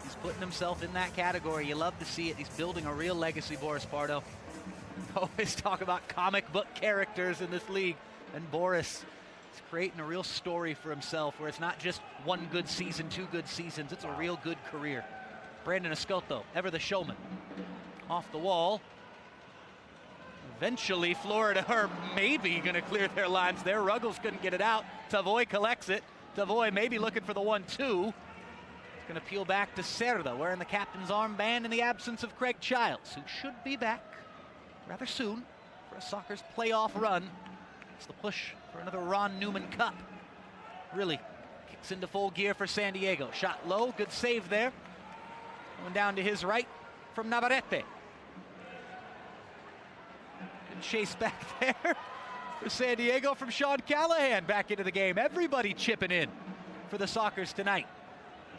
He's putting himself in that category. You love to see it. He's building a real legacy, Boris Pardo. Always talk about comic book characters in this league. And Boris is creating a real story for himself where it's not just 1 good season, 2 good seasons. It's a real good career. Brandon Escoto, ever the showman. Off the wall. Eventually, Florida are maybe going to clear their lines there. Ruggles couldn't get it out. Tavoy collects it. Tavoy maybe looking for the 1-2. It's going to peel back to Cerda, wearing the captain's armband in the absence of Craig Childs, who should be back rather soon for a Sockers playoff run. It's the push for another Ron Newman Cup. Really kicks into full gear for San Diego. Shot low, good save there. Going down to his right from Navarrete. Good chase back there for San Diego from Sean Callahan back into the game. Everybody chipping in for the Sockers tonight.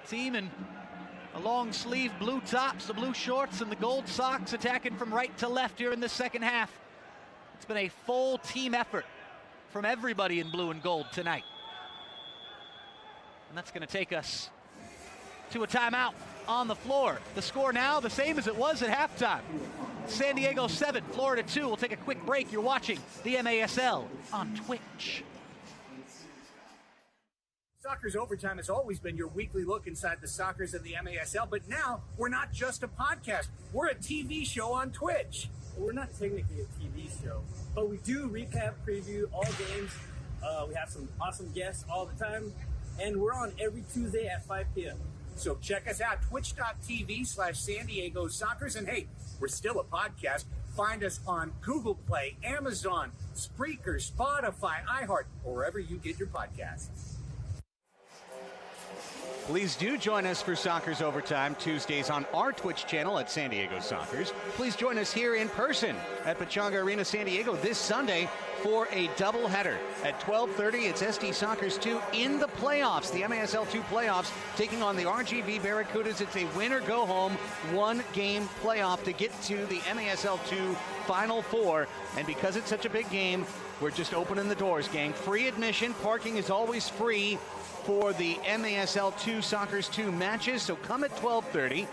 Team in the long sleeve blue tops, the blue shorts, and the gold socks attacking from right to left here in the second half. It's been a full team effort from everybody in blue and gold tonight. And that's going to take us to a timeout on the floor. The score now the same as it was at halftime. San Diego 7, Florida 2. We'll take a quick break. You're watching the MASL on Twitch. Sockers Overtime has always been your weekly look inside the Sockers and the MASL, but now we're not just a podcast. We're a TV show on Twitch. We're not technically a TV show, but we do recap, preview all games. We have some awesome guests all the time, and we're on every Tuesday at 5 p.m. So check us out, twitch.tv/San Diego Sockers. And hey, we're still a podcast. Find us on Google Play, Amazon, Spreaker, Spotify, iHeart, or wherever you get your podcasts. Please do join us for Sockers Overtime Tuesdays on our Twitch channel at San Diego Sockers. Please join us here in person at Pechanga Arena, San Diego this Sunday for a doubleheader. At 12:30, it's SD Sockers 2 in the playoffs, the MASL 2 playoffs, taking on the RGV Barracudas. It's a win-or-go-home, 1-game playoff to get to the MASL 2 Final Four. And because it's such a big game, we're just opening the doors, gang. Free admission. Parking is always free for the MASL 2 Sockers 2 matches, so come at 12:30.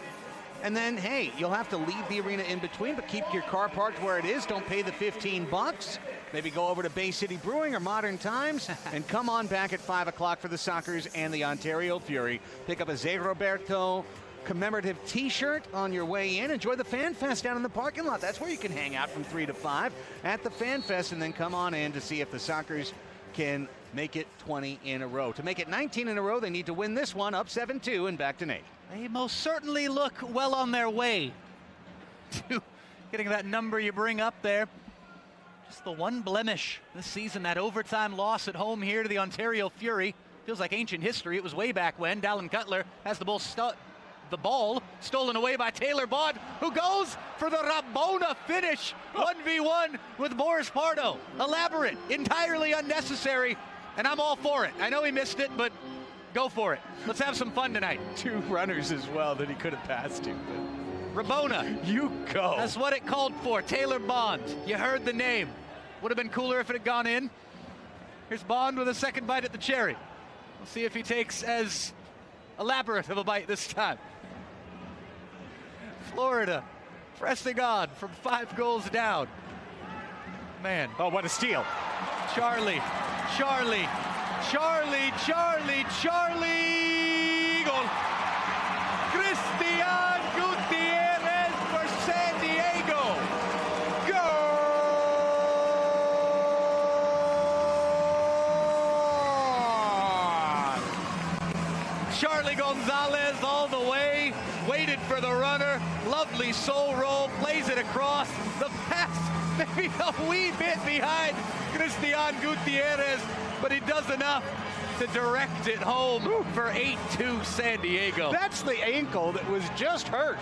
And then, hey, you'll have to leave the arena in between, but keep your car parked where it is. Don't pay the $15. Maybe go over to Bay City Brewing or Modern Times and come on back at 5 o'clock for the Sockers and the Ontario Fury. Pick up a Zé Roberto commemorative t-shirt on your way in. Enjoy the Fan Fest down in the parking lot. That's where you can hang out from 3 to 5 at the Fan Fest, and then come on in to see if the Sockers can make it 20 in a row. To make it 19 in a row, they need to win this one, up 7-2, and back to Nate. They most certainly look well on their way to getting that number you bring up there. Just the one blemish this season, that overtime loss at home here to the Ontario Fury. Feels like ancient history. It was way back when. Dallin Cutler has the ball stolen away by Taylor Bond, who goes for the Rabona finish. 1v1 with Boris Pardo. Elaborate, entirely unnecessary, and I'm all for it. I know he missed it, but go for it. Let's have some fun tonight. 2 runners as well that he could have passed to. Rabona. You go. That's what it called for. Taylor Bond. You heard the name. Would have been cooler if it had gone in. Here's Bond with a second bite at the cherry. We'll see if he takes as elaborate of a bite this time. Florida pressing on from 5 goals down. Man. Oh, what a steal. Charlie. Goal. Christian Gutierrez for San Diego. Goal! Charlie Gonzalez all the way, waited for the runner. Lovely soul roll, plays it across. The pass maybe a wee bit behind Christian Gutierrez, but he does enough to direct it home for 8-2 San Diego. That's the ankle that was just hurt.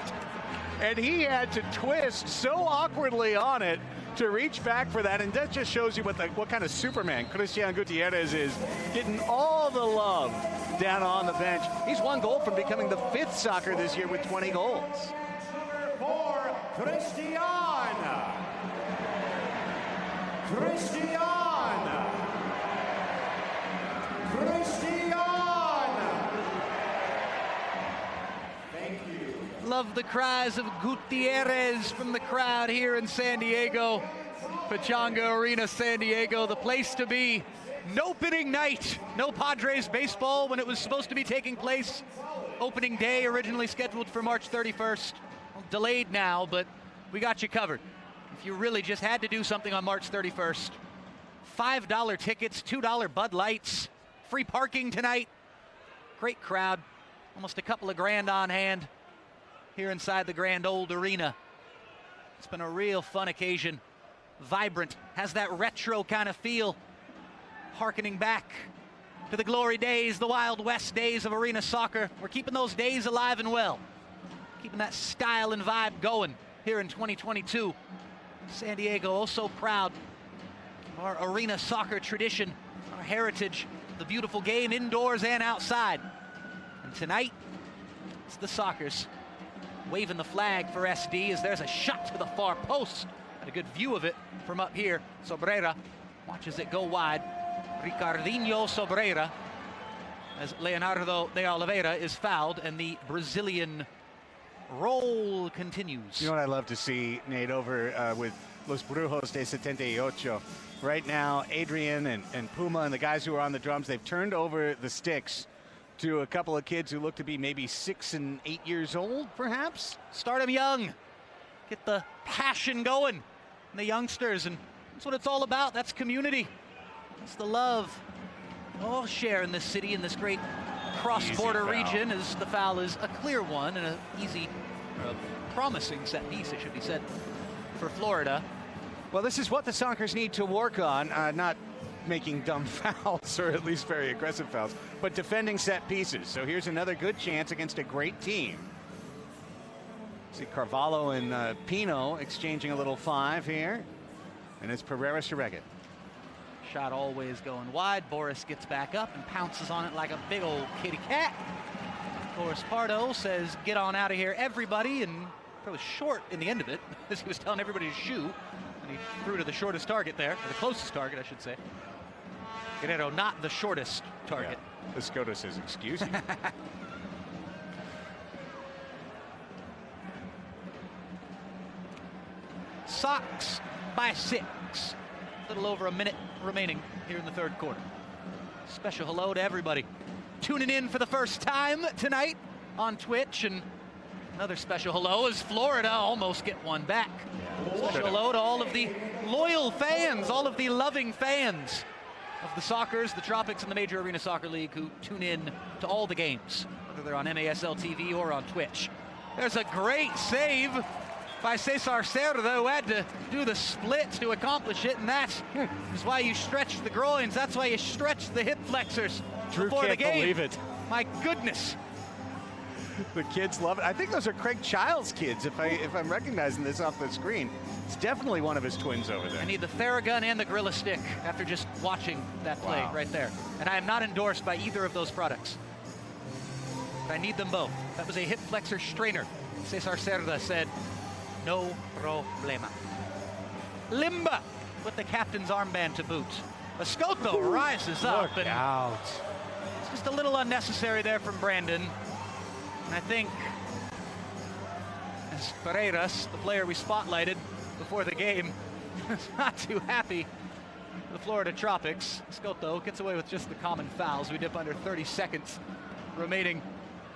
And he had to twist so awkwardly on it to reach back for that. And that just shows you what kind of Superman Christian Gutierrez is, getting all the love down on the bench. He's 1 goal from becoming the 5th soccer this year with 20 goals. Number 4, Christian. Thank you. Love the cries of Gutierrez from the crowd here in San Diego. Pechanga Arena, San Diego, the place to be. No opening night, no Padres baseball when it was supposed to be taking place. Opening day originally scheduled for March 31st. Well, delayed now, but we got you covered. If you really just had to do something on March 31st, $5 tickets, $2 Bud Lights, free parking tonight. Great crowd, almost a couple of grand on hand here inside the grand old arena. It's been a real fun occasion. Vibrant, has that retro kind of feel, harkening back to the glory days, the Wild West days of arena soccer. We're keeping those days alive and well, keeping that style and vibe going here in 2022. San Diego, oh so proud of our arena soccer tradition, our heritage, the beautiful game indoors and outside. And tonight, it's the Sockers waving the flag for SD as there's a shot to the far post. Had a good view of it from up here. Sobrera watches it go wide. Ricardinho Sobrera as Leonardo de Oliveira is fouled, and the Brazilian roll continues. You know what I love to see, Nate, over with Los Brujos de 78. Right now, Adrian and Puma and the guys who are on the drums, they've turned over the sticks to a couple of kids who look to be maybe 6 and 8 years old, perhaps. Start them young. Get the passion going in the youngsters, and that's what it's all about. That's community. It's the love we all share in this city, in this great cross-border region, as the foul is a clear one and an easy, promising set piece, it should be said, for Florida. Well, this is what the Sockers need to work on, not making dumb fouls, or at least very aggressive fouls, but defending set pieces. So here's another good chance against a great team. See Carvalho and Pino exchanging a little 5 here, and it's Pereira Surregget. Shot always going wide. Boris gets back up and pounces on it like a big old kitty cat. Of course, Pardo says, get on out of here, everybody, and probably short in the end of it, as he was telling everybody to shoot, and he threw to the shortest target there, or the closest target, I should say. Guerrero, not the shortest target. Yeah. Escoto says, excuse me. Sox by 6. A little over a minute remaining here in the 3rd quarter. Special hello to everybody tuning in for the first time tonight on Twitch, and another special hello as Florida almost get one back. Special hello to all of the loyal fans, all of the loving fans of the Sockers, the Tropics, and the Major Arena Soccer League who tune in to all the games, whether they're on MASL TV or on Twitch. There's a great save by Cesar Cerda, who had to do the splits to accomplish it, and that is why you stretch the groins. That's why you stretch the hip flexors before the game. Can't believe it. My goodness. The kids love it. I think those are Craig Child's kids, if I'm recognizing this off the screen. It's definitely one of his twins over there. I need the Theragun and the Gorilla Stick after just watching that play right there. And I am not endorsed by either of those products, but I need them both. That was a hip flexor strainer. Cesar Cerda said, no problema. Limba with the captain's armband to boot. Escoto rises up. Look out. It's just a little unnecessary there from Brandon. And I think as Pereiras, the player we spotlighted before the game, is not too happy with the Florida Tropics. Escoto gets away with just the common fouls. We dip under 30 seconds remaining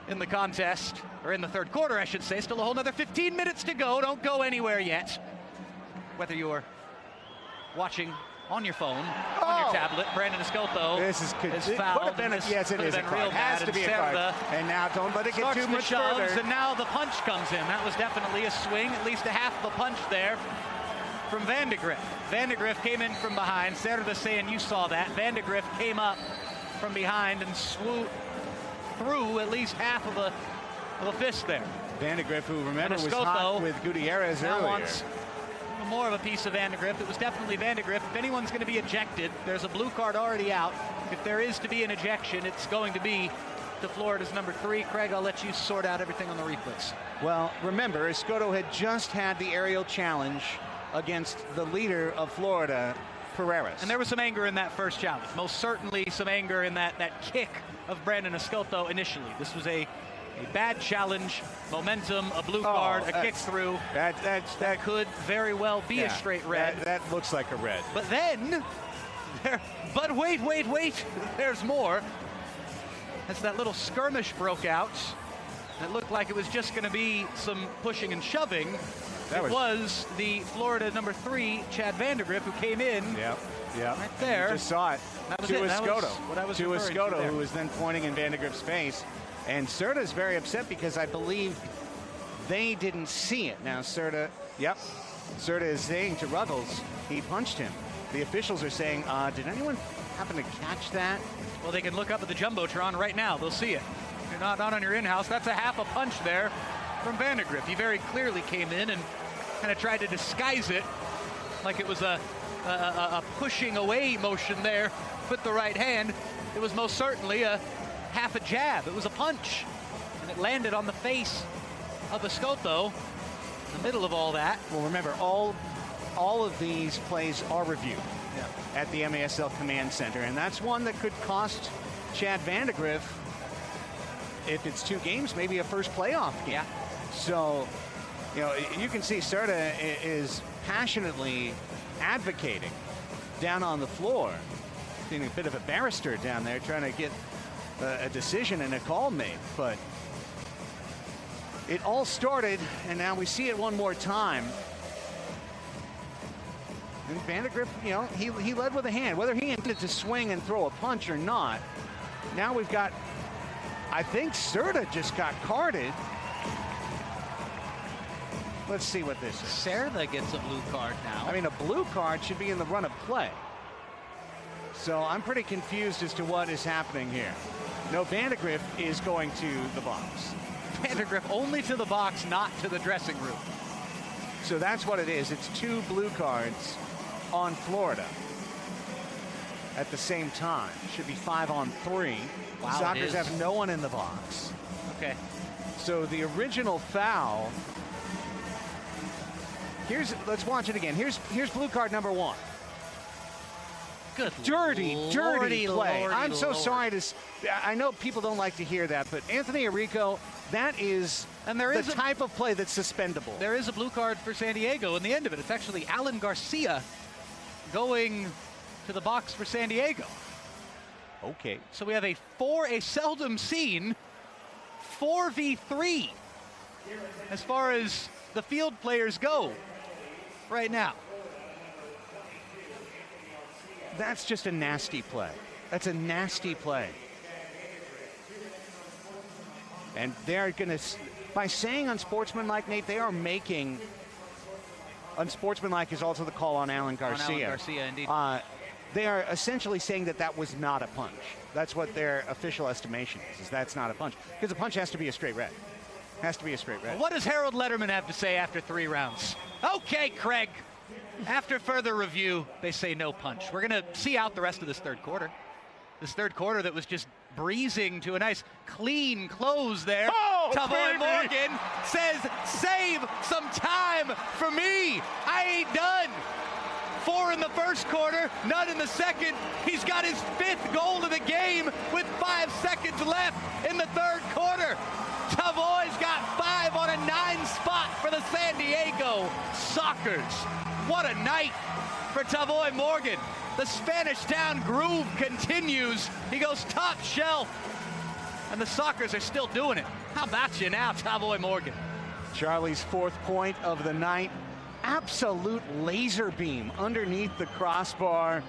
in the contest, or in the third quarter, I should say. Still a whole nother 15 minutes to go. Don't go anywhere yet. Whether you're watching on your phone, on your tablet, Brandon Escoto is fouled. Yes, it is a card. It has to be a card. And now don't let it get too much further. And now the punch comes in. That was definitely a swing, at least a half of a punch there from Van de Griff. Van de Griff came in from behind. Cerda saying you saw that. Van de Griff came up from behind and swooped through at least half of a fist there. Van de Griff, who remember was hot with Gutierrez earlier. Wants more of a piece of Van de Griff. It was definitely Van de Griff. If anyone's going to be ejected, there's a blue card already out. If there is to be an ejection, it's going to be to Florida's number 3. Craig, I'll let you sort out everything on the replays. Well, remember, Escoto had just had the aerial challenge against the leader of Florida, Pereiras. And there was some anger in that first challenge. Most certainly some anger in that kick of Brandon Escoto initially. This was a bad challenge, momentum, a blue card, a kick through. That could very well be a straight red. That looks like a red. But then, but wait, there's more. As that little skirmish broke out, it looked like it was just going to be some pushing and shoving. It was the Florida number 3, Chad Van de Griff, who came in. Yep. Right there. You just saw it. To Escoto, who was then pointing in Van de Griff's face. And Cerda is very upset because I believe they didn't see it. Now Cerda is saying to Ruggles, he punched him. The officials are saying, did anyone happen to catch that? Well, they can look up at the Jumbotron right now. They'll see it. If you're not on your in-house, that's a half a punch there from Van de Griff. He very clearly came in and kind of tried to disguise it like it was a pushing away motion there with the right hand. It was most certainly a half a jab. It was a punch, and it landed on the face of Escoto in the middle of all that. Well, remember, all of these plays are reviewed at the MASL Command Center, and that's one that could cost Chad Van de Griff, if it's 2 games, maybe a first playoff game. Yeah. So, you can see Cerda is passionately advocating down on the floor, being a bit of a barrister down there, trying to get a decision and a call made. But it all started, and now we see it one more time. And Van de Griff, he led with a hand. Whether he intended to swing and throw a punch or not, now we've got, I think Cerda just got carded. Let's see what this is. Cerda gets a blue card now. I mean, a blue card should be in the run of play. So I'm pretty confused as to what is happening here. No, Van de Griff is going to the box. Van de Griff only to the box, not to the dressing room. So that's what it is. It's 2 blue cards on Florida at the same time. Should be 5 on 3. Wow, Sockers have no one in the box. Okay. So the original foul. Let's watch it again. Here's blue card number 1. Good dirty play. Lordy, I'm so sorry I know people don't like to hear that, but Anthony Arrico, that is the type of play that's suspendable. There is a blue card for San Diego in the end of it. It's actually Alan Garcia going to the box for San Diego. Okay. So we have a seldom seen 4v3 as far as the field players go right now. That's just a nasty play. That's a nasty play. And they're going to, by saying unsportsmanlike, Nate, they are making, unsportsmanlike is also the call on Alan Garcia. On Alan Garcia, indeed. They are essentially saying that was not a punch. That's what their official estimation is that's not a punch. Because a punch has to be a straight red. Has to be a straight red. Well, what does Harold Letterman have to say after 3 rounds? Okay, Craig. After further review, they say no punch. We're going to see out the rest of this third quarter. This third quarter that was just breezing to a nice clean close there. Tavoy Morgan says, save some time for me. I ain't done. 4 in the first quarter, none in the second. He's got his 5th goal of the game with 5 seconds left in the third quarter. Tavoy's got 5 on a 9 spot for the San Diego Sockers. What a night for Tavoy Morgan. The Spanish Town groove continues. He goes top shelf. And the Sockers are still doing it. How about you now, Tavoy Morgan? Charlie's 4th point of the night. Absolute laser beam underneath the crossbar.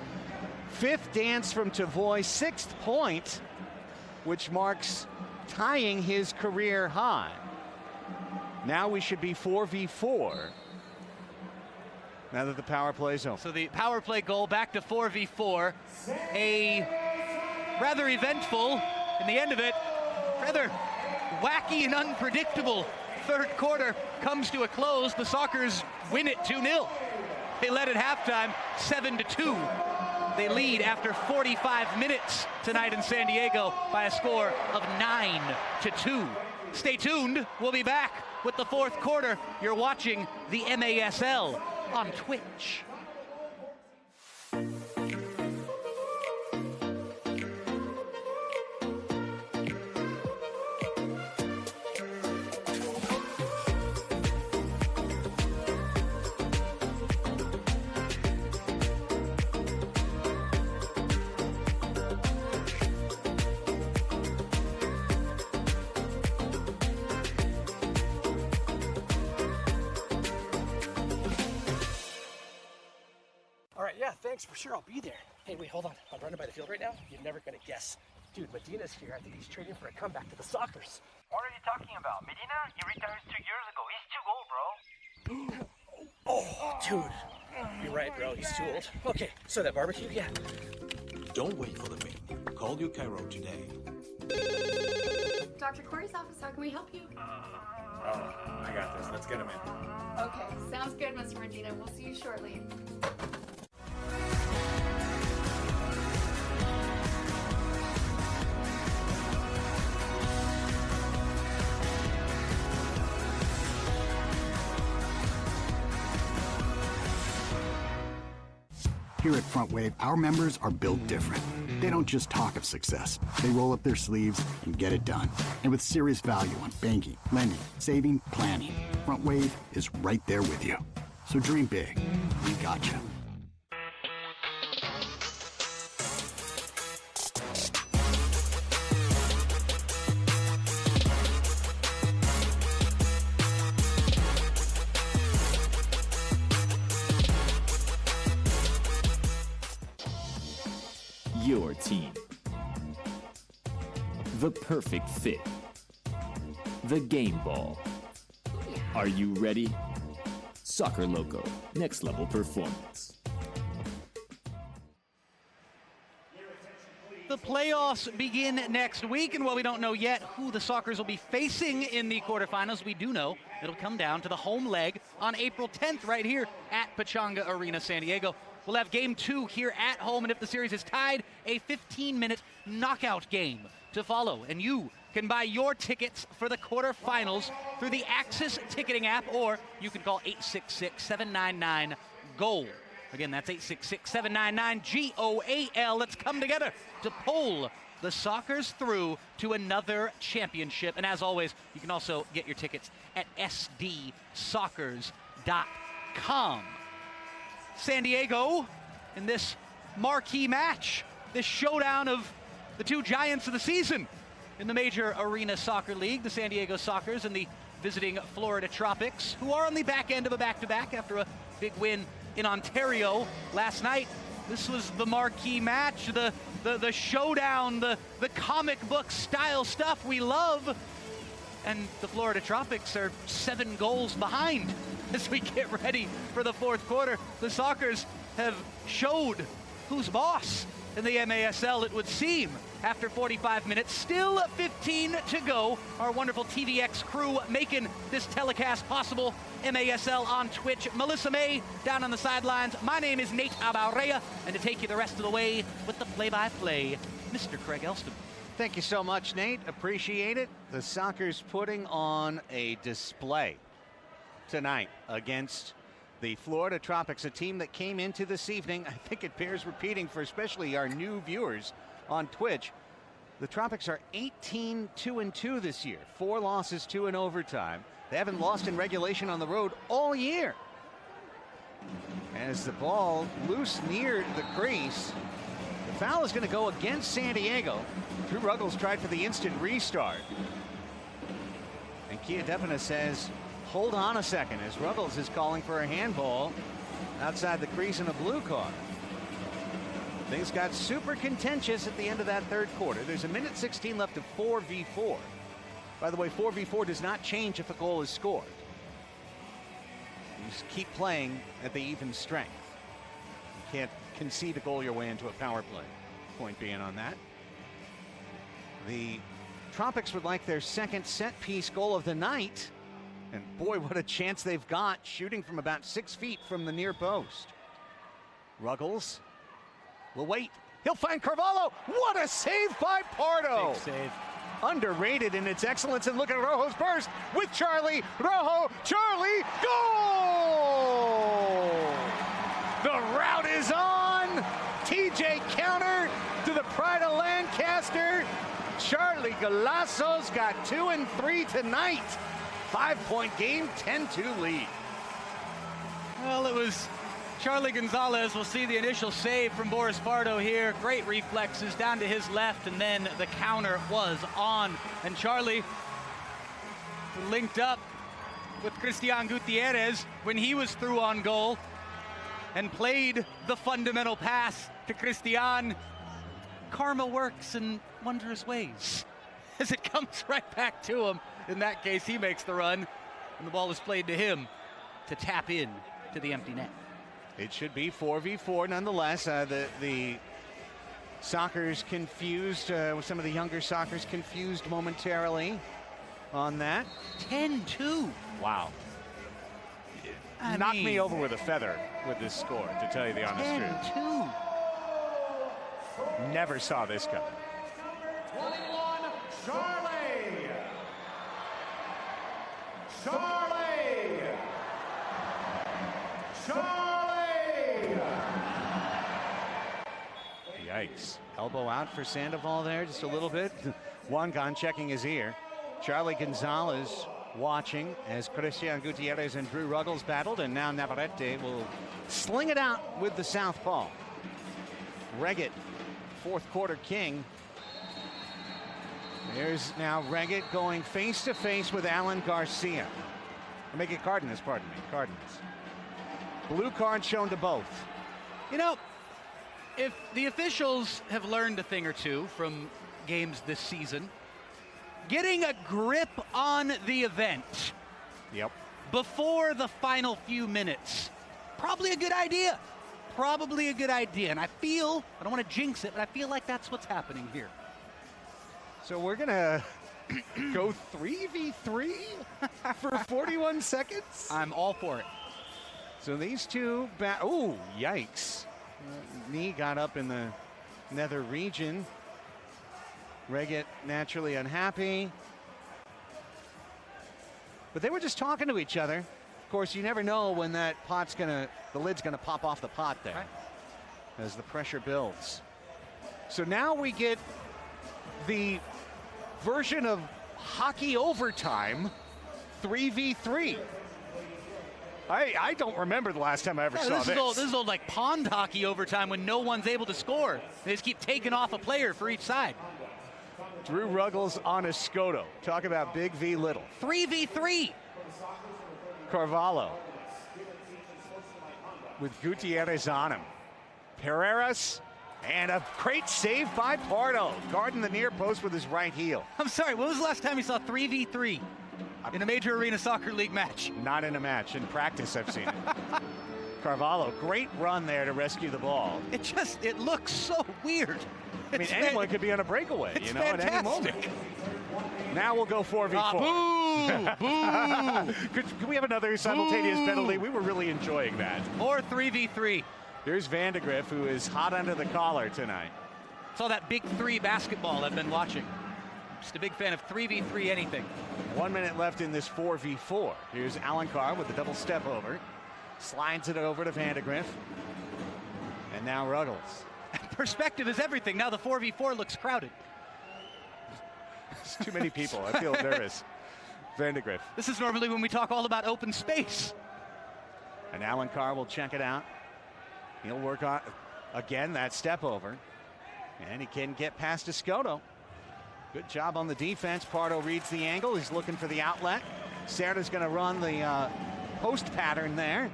5th dance from Tavoy, 6th point, which marks tying his career high. Now we should be 4v4. Now that the power play's over. So the power play goal back to 4v4. A rather eventful, in the end of it, rather wacky and unpredictable third quarter comes to a close. The Sockers win it 2-0. They led at halftime 7-2. They lead after 45 minutes tonight in San Diego by a score of 9-2. Stay tuned. We'll be back with the fourth quarter. You're watching the MASL on Twitch. Yeah, thanks, for sure, I'll be there. Hey, wait, hold on. I'm running by the field right now. You're never gonna guess. Dude, Medina's here. I think he's trading for a comeback to the Sockers. What are you talking about? Medina? He retired 2 years ago. He's too old, bro. Oh, dude. You're right, bro. He's too old. Okay, so that barbecue, yeah. Don't wait for the ring. Call your Cairo today. Dr. Corey's office, how can we help you? I got this. Let's get him in. Okay, sounds good, Mr. Medina. We'll see you shortly. Here at Front Wave, our members are built different. They don't just talk of success. They roll up their sleeves and get it done. And with serious value on banking, lending, saving, planning, Front Wave is right there with you. So dream big. We got you. Your team. The perfect fit. The game ball. Are you ready? Soccer Loco, next level performance. The playoffs begin next week, and while we don't know yet who the Sockers will be facing in the quarterfinals, we do know it'll come down to the home leg on April 10th right here at Pechanga Arena, San Diego. We'll have game 2 here at home, and if the series is tied, a 15-minute knockout game to follow. And you can buy your tickets for the quarterfinals through the Axis ticketing app, or you can call 866-799-GOAL. Again, that's 866-799-GOAL. Let's come together to pull the Sockers through to another championship. And as always, you can also get your tickets at sdsockers.com. San Diego in this marquee match, this showdown of the two giants of the season in the Major Arena Soccer League, the San Diego Sockers and the visiting Florida Tropics, who are on the back end of a back-to-back after a big win in Ontario last night. This was the marquee match, the showdown, the comic book style stuff we love. And the Florida Tropics are 7 goals behind as we get ready for the fourth quarter. The Sockers have showed who's boss in the MASL, it would seem, after 45 minutes. Still 15 to go. Our wonderful TVX crew making this telecast possible. MASL on Twitch. Melissa May down on the sidelines. My name is Nate Abaurea, and to take you the rest of the way with the play-by-play, Mr. Craig Elston. Thank you so much, Nate. Appreciate it. The Sockers putting on a display tonight against The Florida Tropics, a team that came into this evening, I think it bears repeating for especially our new viewers on Twitch. The Tropics are 18-2-2 this year. 4 losses, 2 in overtime. They haven't lost in regulation on the road all year. As the ball loose near the crease, the foul is going to go against San Diego. Drew Ruggles tried for the instant restart. And Kia Depina says, hold on a second, as Ruggles is calling for a handball outside the crease in a blue card. Things got super contentious at the end of that third quarter. There's a minute 16 left of 4v4. By the way, 4v4 does not change if a goal is scored. You just keep playing at the even strength. You can't concede a goal your way into a power play. Point being on that. The Tropics would like their second set piece goal of the night. And boy, what a chance they've got, shooting from about 6 feet from the near post. Ruggles will wait. He'll find Carvalho. What a save by Pardo. Big save. Underrated in its excellence. And look at Rojo's burst with Charlie. Rojo, Charlie, goal! The route is on. TJ counter to the pride of Lancaster. Charlie Galazzo's got 2 and 3 tonight. 5-point game, 10-2 lead. Well, it was Charlie Gonzalez. We'll see the initial save from Boris Pardo here. Great reflexes down to his left, and then the counter was on. And Charlie linked up with Cristian Gutierrez when he was through on goal and played the fundamental pass to Cristian. Karma works in wondrous ways as it comes right back to him. In that case, he makes the run, and the ball is played to him to tap in to the empty net. It should be 4v4 nonetheless. The Sockers confused, some of the younger Sockers confused momentarily on that. 10-2. Wow. Knocked me over with a feather with this score, to tell you the honest truth. 10-2. Never saw this coming. 21, Charlie! Charlie! Charlie! Yikes. Elbow out for Sandoval there just a little bit. Wangan checking his ear. Charlie Gonzalez watching as Cristian Gutierrez and Drew Ruggles battled, and now Navarrete will sling it out with the southpaw. Reggett, fourth quarter king. There's now Reggett going face to face with Alan Garcia. I make it Cardenas, pardon me, Cardenas. Blue card shown to both. You know, if the officials have learned a thing or two from games this season, getting a grip on the event before the final few minutes, probably a good idea. Probably a good idea. And I feel, I don't want to jinx it, but I feel like that's what's happening here. So we're going to go 3v3 for 41 seconds? I'm all for it. So these two, ooh, yikes. Knee got up in the nether region. Reggett naturally unhappy. But they were just talking to each other. Of course, you never know when that the lid's gonna pop off the pot there as the pressure builds. So now we get the version of hockey overtime 3v3. I don't remember the last time I ever saw this. This is old like pond hockey overtime when no one's able to score. They just keep taking off a player for each side. Drew Ruggles on Escoto. Talk about big v little. 3v3. Carvalho with Gutierrez on him. Pereiras, and a great save by Pardo. Guarding the near post with his right heel. I'm sorry, when was the last time you saw 3v3 in a major arena soccer league match? Not in a match. In practice, I've seen it. Carvalho, great run there to rescue the ball. It looks so weird. I mean, anyone could be on a breakaway, at any moment. Now we'll go 4v4. Boo! Could we have another simultaneous penalty? We were really enjoying that. Or 3v3. Here's Vandegrift, who is hot under the collar tonight. Saw that big three basketball I've been watching. Just a big fan of 3v3 anything. 1 minute left in this 4v4. Here's Alan Carr with the double step over. Slides it over to Griff. And now Ruggles. Perspective is everything. Now the 4v4 looks crowded. There's too many people. I feel nervous. Griff. This is normally when we talk all about open space. And Alan Carr will check it out. He'll work on, again, that step over. And he can get past Escoto. Good job on the defense. Pardo reads the angle. He's looking for the outlet. Serta's going to run the post pattern there.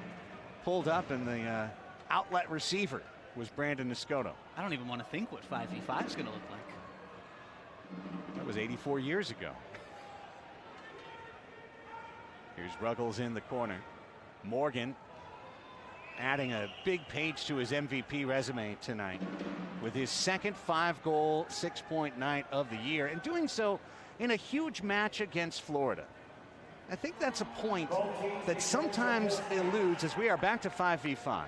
Pulled up, and the outlet receiver was Brandon Escoto. I don't even want to think what 5v5 is going to look like. That was 84 years ago. Here's Ruggles in the corner. Morgan adding a big page to his MVP resume tonight with his second 5-goal, 6-point night of the year, and doing so in a huge match against Florida. I think that's a point that sometimes eludes as we are back to 5v5.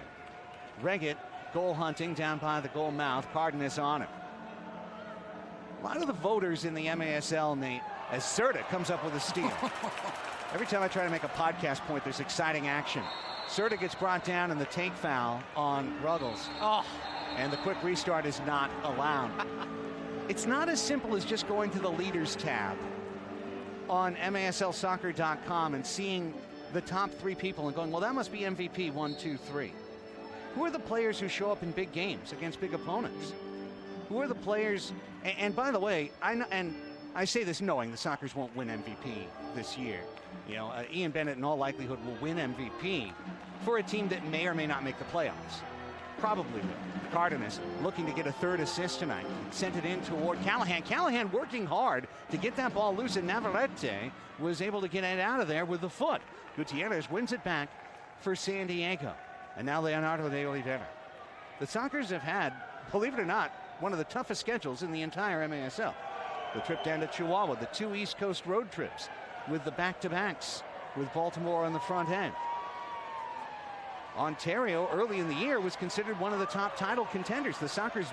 Reggett goal hunting down by the goal mouth. Cardenas on him. A lot of the voters in the MASL, Nate, as Serta comes up with a steal. Every time I try to make a podcast point, there's exciting action. Serta gets brought down in the take foul on Ruggles. Oh. And the quick restart is not allowed. It's not as simple as just going to the leaders tab on MASLsoccer.com and seeing the top 3 people and going, well, that must be MVP 1, 2, 3. Who are the players who show up in big games against big opponents? Who are the players? And by the way, I say this knowing the Sockers won't win MVP this year. You know, Ian Bennett in all likelihood will win MVP for a team that may or may not make the playoffs. Probably will. Cardenas looking to get a 3rd assist tonight. Sent it in toward Callahan. Callahan working hard to get that ball loose, and Navarrete was able to get it out of there with the foot. Gutierrez wins it back for San Diego. And now Leonardo de Oliveira. The Sockers have had, believe it or not, one of the toughest schedules in the entire MASL. The trip down to Chihuahua, the 2 East Coast road trips with the back-to-backs with Baltimore on the front end. Ontario early in the year was considered one of the top title contenders. The Sockers,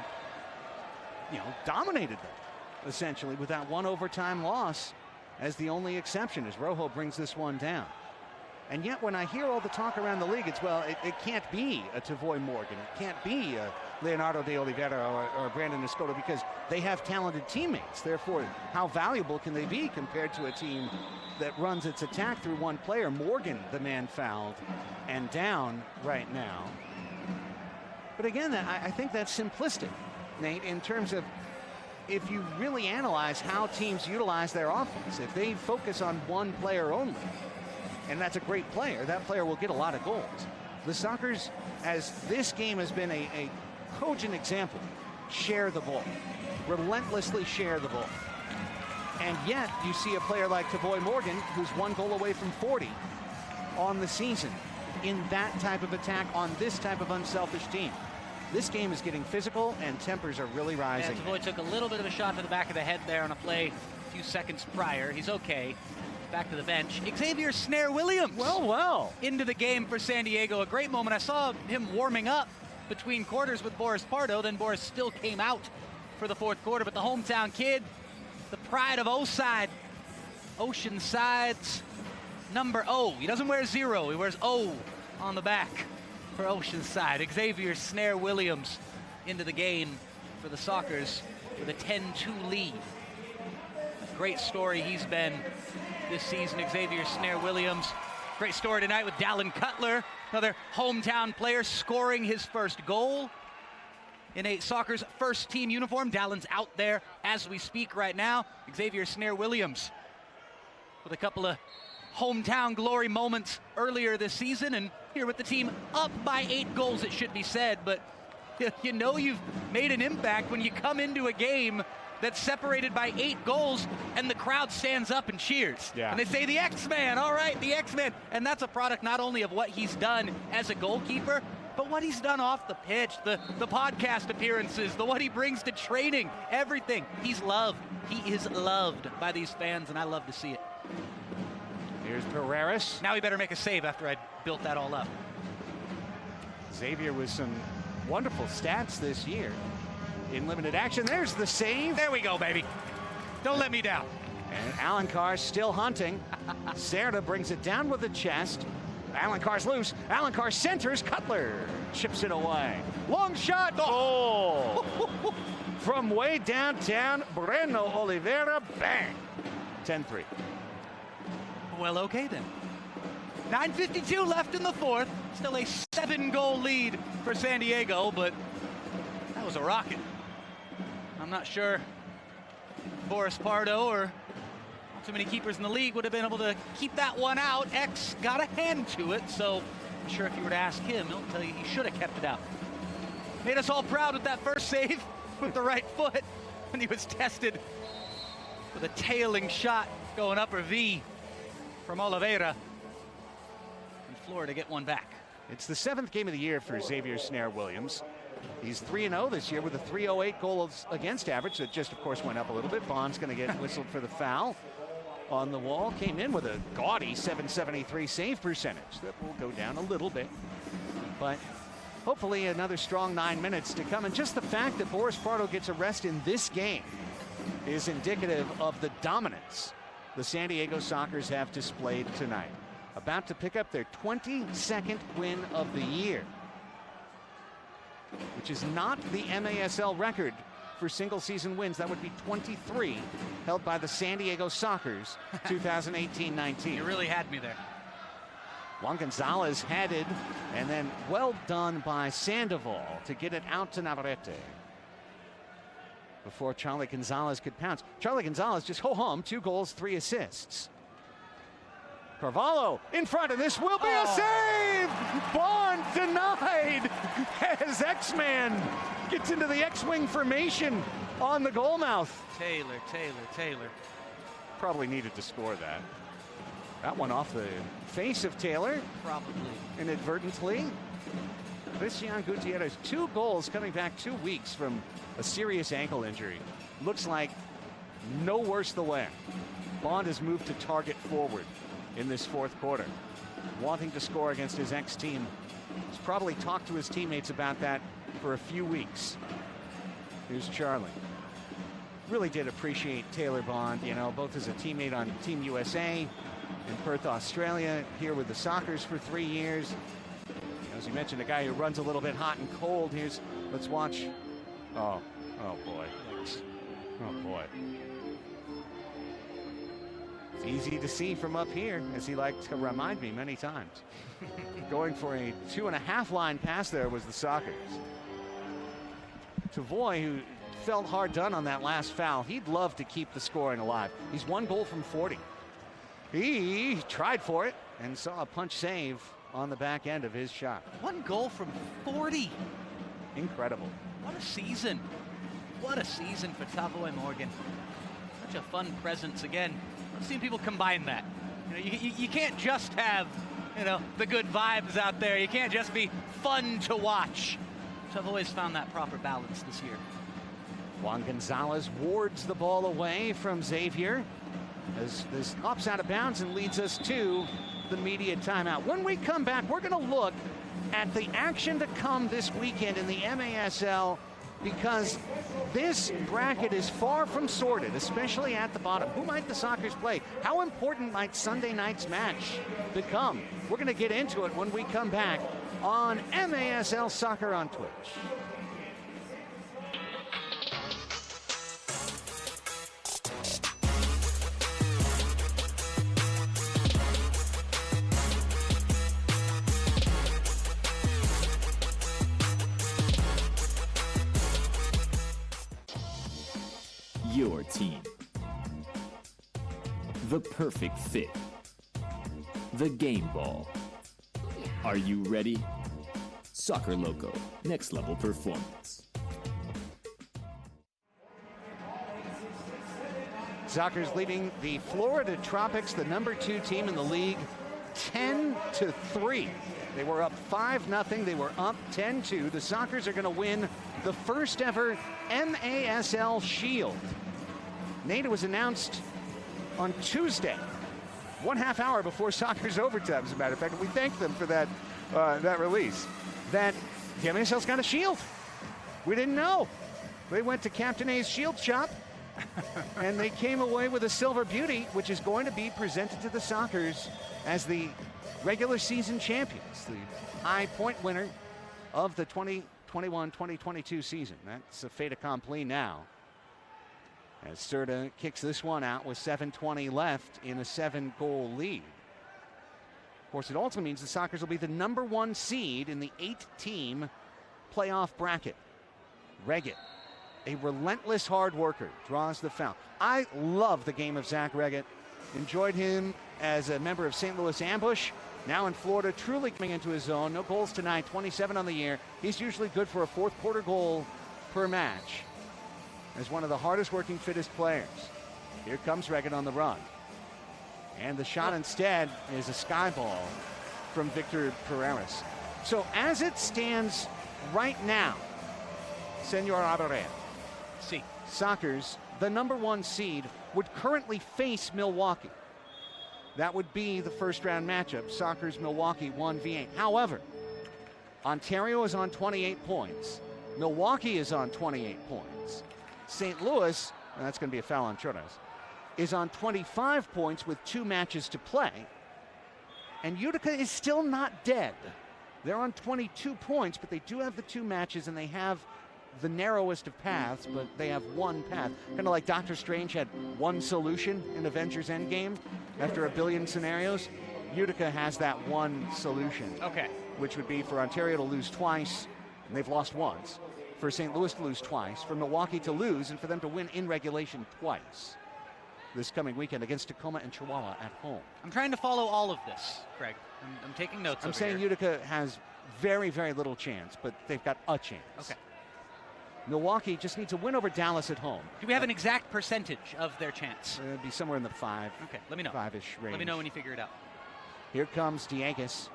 dominated them essentially with that 1 overtime loss as the only exception as Rojo brings this one down. And yet when I hear all the talk around the league, it's, well, it can't be a Tavoy Morgan. It can't be a Leonardo de Oliveira or Brandon Escoto because they have talented teammates. Therefore, how valuable can they be compared to a team that runs its attack through one player? Morgan, the man fouled and down right now. But again, I think that's simplistic, Nate, in terms of if you really analyze how teams utilize their offense. If they focus on one player only, and that's a great player, that player will get a lot of goals. The Sockers, as this game has been a cogent example, share the ball, relentlessly share the ball. And yet you see a player like Tavoy Morgan, who's 1 goal away from 40 on the season in that type of attack on this type of unselfish team. This game is getting physical and tempers are really rising. Yeah, Tavoy took a little bit of a shot to the back of the head there on a play a few seconds prior. He's okay. Back to the bench. Xavier Snare Williams. Well. Into the game for San Diego. A great moment. I saw him warming up between quarters with Boris Pardo. Then Boris still came out for the 4th quarter. But the hometown kid, the pride of Oceanside's number O. He doesn't wear 0. He wears O on the back for Oceanside. Xavier Snare Williams into the game for the Sockers with a 10-2 lead. Great story he's been this season, Xavier Snare Williams. Great story tonight with Dallin Cutler, another hometown player scoring his first goal in a Sockers first team uniform. Dallin's out there as we speak right now. Xavier Snare Williams with a couple of hometown glory moments earlier this season, and here with the team up by 8 goals, it should be said, but you know you've made an impact when you come into a game that's separated by 8 goals and the crowd stands up and cheers. Yeah. And they say, the X-Man, all right, the X-Man. And that's a product not only of what he's done as a goalkeeper, but what he's done off the pitch, the podcast appearances, what he brings to training, everything. He's loved. He is loved by these fans, and I love to see it. Here's Pereira. Now he better make a save after I built that all up. Xavier with some wonderful stats this year in limited action. There's the save. There we go, baby. Don't let me down. And Alan Carr still hunting. Serta brings it down with the chest. Alan Carr's loose. Alan Carr centers. Cutler chips it away. Long shot. Oh! From way downtown, Breno Oliveira. Bang! 10-3. Well, okay then. 9:52 left in the fourth. Still a 7-goal lead for San Diego, but that was a rocket. I'm not sure Boris Pardo or not too many keepers in the league would have been able to keep that one out. X got a hand to it, so I'm sure if you were to ask him, he'll tell you he should have kept it out. Made us all proud with that first save with the right foot when he was tested with a tailing shot going upper V from Oliveira. And Florida get one back. It's the 7th game of the year for Xavier Snare Williams. He's 3-0 this year with a 3.08 goals against average that just, of course, went up a little bit. Bond's going to get whistled for the foul on the wall. Came in with a gaudy 773 save percentage. That will go down a little bit. But hopefully another strong 9 minutes to come. And just the fact that Boris Pardo gets a rest in this game is indicative of the dominance the San Diego Sockers have displayed tonight. About to pick up their 22nd win of the year, which is not the MASL record for single season wins. That would be 23, held by the San Diego Sockers 2018-19. You really had me there. Juan Gonzalez headed, and then well done by Sandoval to get it out to Navarrete before Charlie Gonzalez could pounce. Charlie Gonzalez just ho-hum, 2 goals, 3 assists. Carvalho in front, and this will be a save! Bond denied as X-Man gets into the X-wing formation on the goal mouth. Taylor. Probably needed to score that. That one off the face of Taylor. Probably. Inadvertently. Christian Gutierrez, 2 goals coming back 2 weeks from a serious ankle injury. Looks like no worse the way. Bond has moved to target forward in this 4th quarter, wanting to score against his ex-team. He's probably talked to his teammates about that for a few weeks. Here's Charlie. Really did appreciate Taylor Bond, you know, both as a teammate on Team USA in Perth, Australia, here with the Sockers for 3 years. As you mentioned, a guy who runs a little bit hot and cold. Let's watch. Oh boy. Oh boy. It's easy to see from up here, as he liked to remind me many times. Going for a 2.5 line pass there was the Sockers. Tavoy, who felt hard done on that last foul, he'd love to keep the scoring alive. He's 1 goal from 40. He tried for it and saw a punch save on the back end of his shot. 1 goal from 40. Incredible. What a season. What a season for Tavoy Morgan. Such a fun presence again. I've seen people combine that. You know, you can't just have, you know, the good vibes out there. You can't just be fun to watch. Tavoy's found that proper balance this year. Juan Gonzalez wards the ball away from Xavier as this hops out of bounds and leads us to the media timeout. When we come back, we're going to look at the action to come this weekend in the MASL, because this bracket is far from sorted, especially at the bottom. Who might the Sockers play? How important might Sunday night's match become? We're going to get into it when we come back on MASL Soccer on Twitch. Your team. The perfect fit. The game ball. Are you ready? Soccer Loco, next level performance. Sockers leading the Florida Tropics, the #2 team in the league, 10-3. They were up 5-0. They were up 10-2. The Sockers are going to win the first ever MASL Shield. Nate, it was announced on Tuesday, 1/2 hour before Sockers overtime, as a matter of fact. We thank them for that release, that the MASL's got a shield. We didn't know. They went to Captain A's Shield Shop And they came away with a silver beauty, which is going to be presented to the Sockers as the regular season champions, the high point winner of the 2021-2022 season. That's a fait accompli now, as Serta kicks this one out with 7:20 left in a 7-goal lead. Of course, it also means the Sockers will be the #1 seed in the 8-team playoff bracket. Reggett, a relentless hard worker, draws the foul. I love the game of Zach Reggett. Enjoyed him as a member of St. Louis Ambush. Now in Florida, truly coming into his own. No goals tonight, 27 on the year. He's usually good for a fourth quarter goal per match as one of the hardest working, fittest players. Here comes Reggett on the run. And the shot instead is a sky ball from Victor Pereras. So as it stands right now, Senor Abarrea, Sockers, the #1 seed, would currently face Milwaukee. That would be the first round matchup, Sockers-Milwaukee 1v8. However, Ontario is on 28 points. Milwaukee is on 28 points. St. Louis, and that's going to be a foul on Chorez, is on 25 points with 2 matches to play. And Utica is still not dead. They're on 22 points, but they do have the 2 matches, and they have the narrowest of paths, but they have one path. Kind of like Doctor Strange had one solution in Avengers Endgame after a billion scenarios. Utica has that one solution. Okay. Which would be for Ontario to lose twice, and they've lost once. For St. Louis to lose twice, for Milwaukee to lose, and for them to win in regulation twice this coming weekend against Tacoma and Chihuahua at home. I'm trying to follow all of this, Craig. I'm taking notes. I'm saying here. Utica has very, very little chance, but they've got a chance. Okay. Milwaukee just needs to win over Dallas at home. Do we have an exact percentage of their chance? It'd be somewhere in the 5. Okay, let me know. 5-ish range. Let me know when you figure it out. Here comes Dieguez.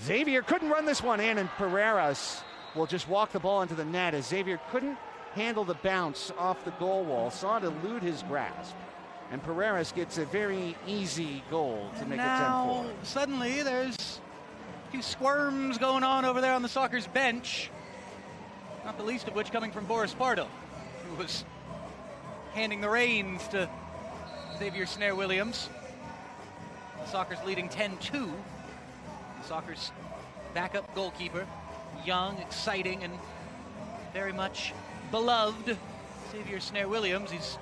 Xavier couldn't run this one in, and Pereras will just walk the ball into the net as Xavier couldn't handle the bounce off the goal wall, saw it elude his grasp. And Pereras gets a very easy goal to make it 10-4. Suddenly there's a few squirms going on over there on the Sockers bench. Not the least of which coming from Boris Pardo, who was handing the reins to Xavier Snare Williams. The Sockers leading 10-2. The Sockers backup goalkeeper, young, exciting, and very much beloved Xavier Snare Williams. He's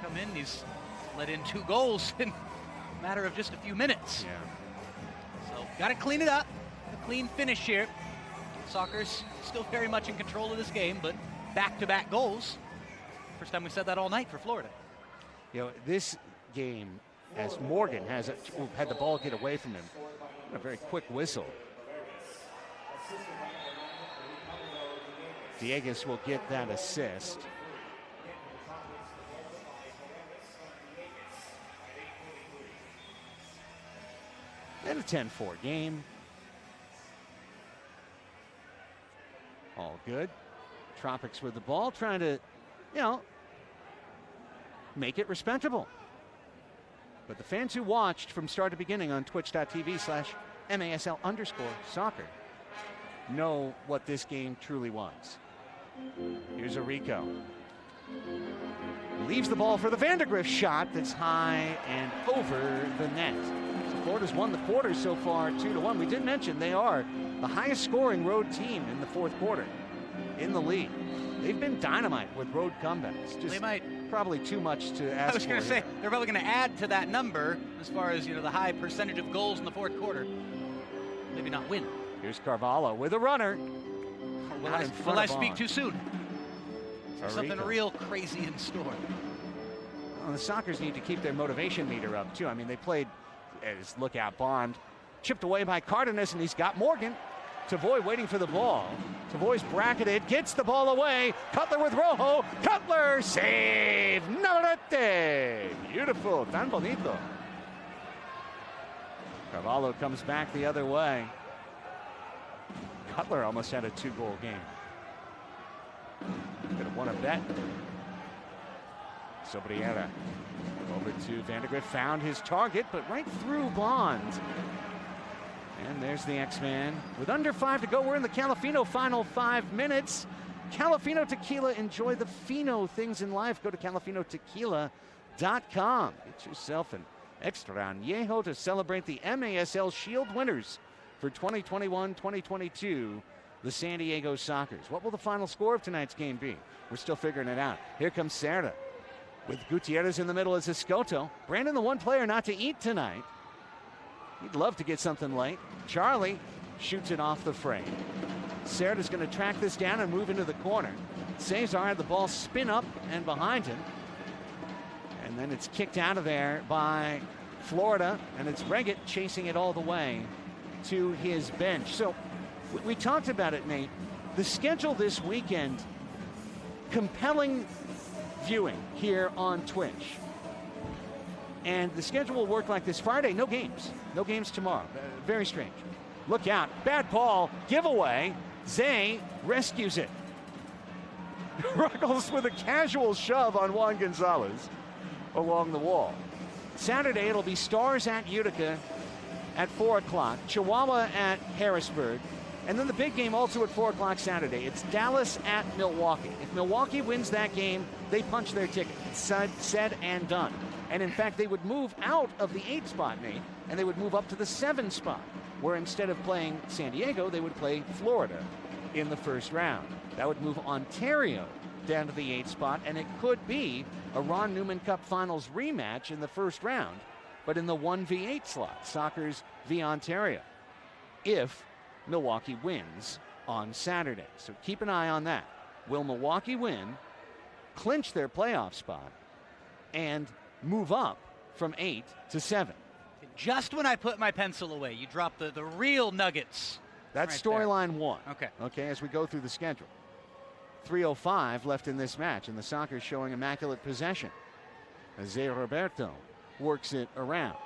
come in, he's let in 2 goals in a matter of just a few minutes. Yeah. So got to clean it up. A clean finish here. Sockers still very much in control of this game, but back-to-back goals. First time we said that all night for Florida. You know, this game, as Morgan has had the ball get away from him, a very quick whistle. Dieguez will get that assist. And a 10-4 game. All good. Tropics with the ball, trying to, make it respectable. But the fans who watched from start to beginning on twitch.tv/MASL_soccer know what this game truly was. Here's a Rico. Leaves the ball for the Vandergrift shot that's high and over the net. So Florida's won the quarter so far 2-1. We did mention they are the highest scoring road team in the fourth quarter in the league. They've been dynamite with road comebacks. Just they might probably too much to ask for. I was going to say, they're probably going to add to that number as far as, the high percentage of goals in the fourth quarter. Maybe not win. Here's Carvalho with a runner. Will I speak too soon? Is something real crazy in store? Well, the Sockers need to keep their motivation meter up, too. I mean, they played as lookout Bond. Chipped away by Cardenas, and he's got Morgan. Tavoy waiting for the ball. Tavoy's bracketed, gets the ball away. Cutler with Rojo. Cutler, save! Navarrete! Beautiful, tan bonito. Carvalho comes back the other way. Cutler almost had a 2-goal game. Could have won a bet. Sobriera over to Vandergrift, found his target, but right through Bond. And there's the X-Man. With under 5 to go, we're in the Calafino final 5 minutes. Calafino Tequila. Enjoy the fino things in life. Go to calafinotequila.com. Get yourself an extra añejo to celebrate the MASL Shield winners for 2021-2022, the San Diego Sockers. What will the final score of tonight's game be? We're still figuring it out. Here comes Serra with Gutierrez in the middle as Escoto. Brandon, the one player not to eat tonight. He'd love to get something late. Charlie shoots it off the frame. Serra's going to track this down and move into the corner. Cesar had the ball spin up and behind him. And then it's kicked out of there by Florida, and it's Reggett chasing it all the way to his bench. So we talked about it, Nate. The schedule this weekend, compelling viewing here on Twitch. And the schedule will work like this. Friday, no games. No games tomorrow. Very strange. Look out. Bad ball. Giveaway. Zay rescues it. Ruggles with a casual shove on Juan Gonzalez along the wall. Saturday, it'll be Stars at Utica at 4 o'clock. Chihuahua at Harrisburg. And then the big game also at 4 o'clock Saturday. It's Dallas at Milwaukee. If Milwaukee wins that game, they punch their ticket. It's said and done. And in fact, they would move out of the 8 spot, Nate, and they would move up to the 7 spot, where instead of playing San Diego, they would play Florida in the first round. That would move Ontario down to the 8 spot, and it could be a Ron Newman Cup Finals rematch in the first round, but in the 1v8 slot, Sockers v. Ontario, if Milwaukee wins on Saturday. So keep an eye on that. Will Milwaukee win, clinch their playoff spot, and move up from 8 to 7? Just when I put my pencil away, you drop the real nuggets. That's right storyline 1. Okay. Okay, as we go through the schedule. 3:05 left in this match, and the Sockers showing immaculate possession as Zé Roberto works it around.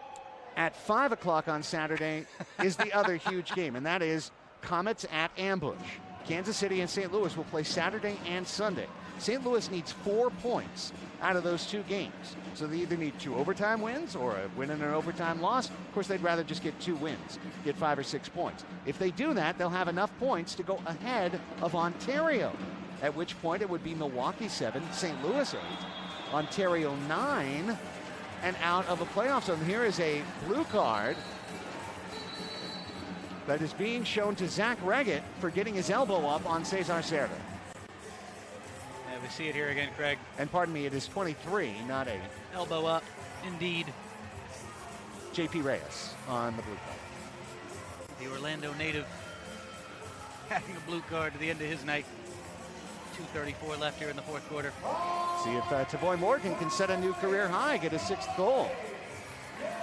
At 5 o'clock on Saturday is the other huge game, and that is Comets at Ambush. Kansas City and St. Louis will play Saturday and Sunday. St. Louis needs 4 points out of those 2 games. So they either need 2 overtime wins or a win and an overtime loss. Of course, they'd rather just get 2 wins, get 5 or 6 points. If they do that, they'll have enough points to go ahead of Ontario, at which point it would be Milwaukee 7, St. Louis 8, Ontario 9, and out of a playoff zone. Here is a blue card that is being shown to Zach Reggett for getting his elbow up on Cesar Serra. Yeah, we see it here again, Craig. And pardon me, it is 23, not 8. Elbow up, indeed. JP Reyes on the blue card. The Orlando native having a blue card to the end of his night. 2:34 left here in the 4th quarter. See if Tavoy Morgan can set a new career high, get a 6th goal,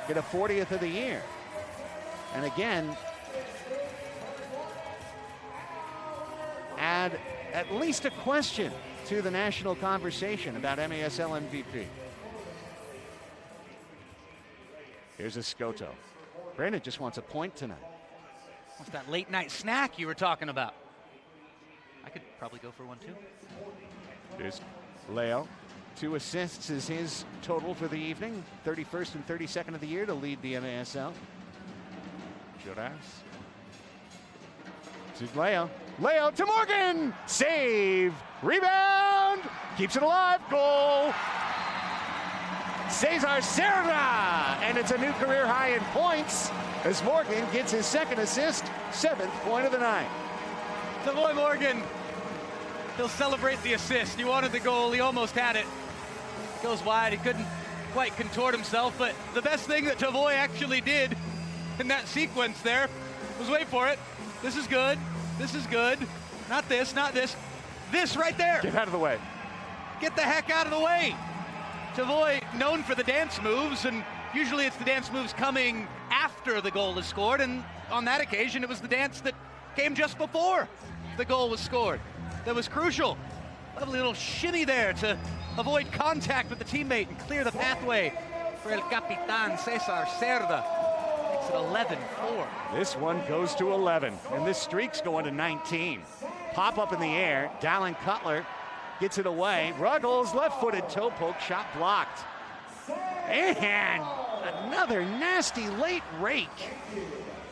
get a 40th of the year. And again, add at least a question to the national conversation about MASL MVP. Here's Escoto. Brandon just wants a point tonight. What's that late night snack you were talking about? I could probably go for one too. Here's Leo. 2 assists is his total for the evening. 31st and 32nd of the year to lead the MASL. Juras. To Leo. Leo to Morgan. Save. Rebound. Keeps it alive. Goal. Cesar Serra. And it's a new career high in points as Morgan gets his 2nd assist. 7th point of the night. Tavoy Morgan. He'll celebrate the assist. He wanted the goal. He almost had it. Goes wide. He couldn't quite contort himself. But the best thing that Tavoy actually did in that sequence there was, wait for it. This is good. This is good. Not this, not this. This right there. Get out of the way. Get the heck out of the way. Tavoy known for the dance moves, and usually it's the dance moves coming after the goal is scored. And on that occasion, it was the dance that came just before the goal was scored. That was crucial. Lovely little shimmy there to avoid contact with the teammate and clear the pathway for El Capitan Cesar Cerda. Makes it 11-4. This one goes to 11, and this streak's going to 19. Pop up in the air. Dallin Cutler gets it away. Ruggles, left-footed toe poke, shot blocked. And another nasty late rake.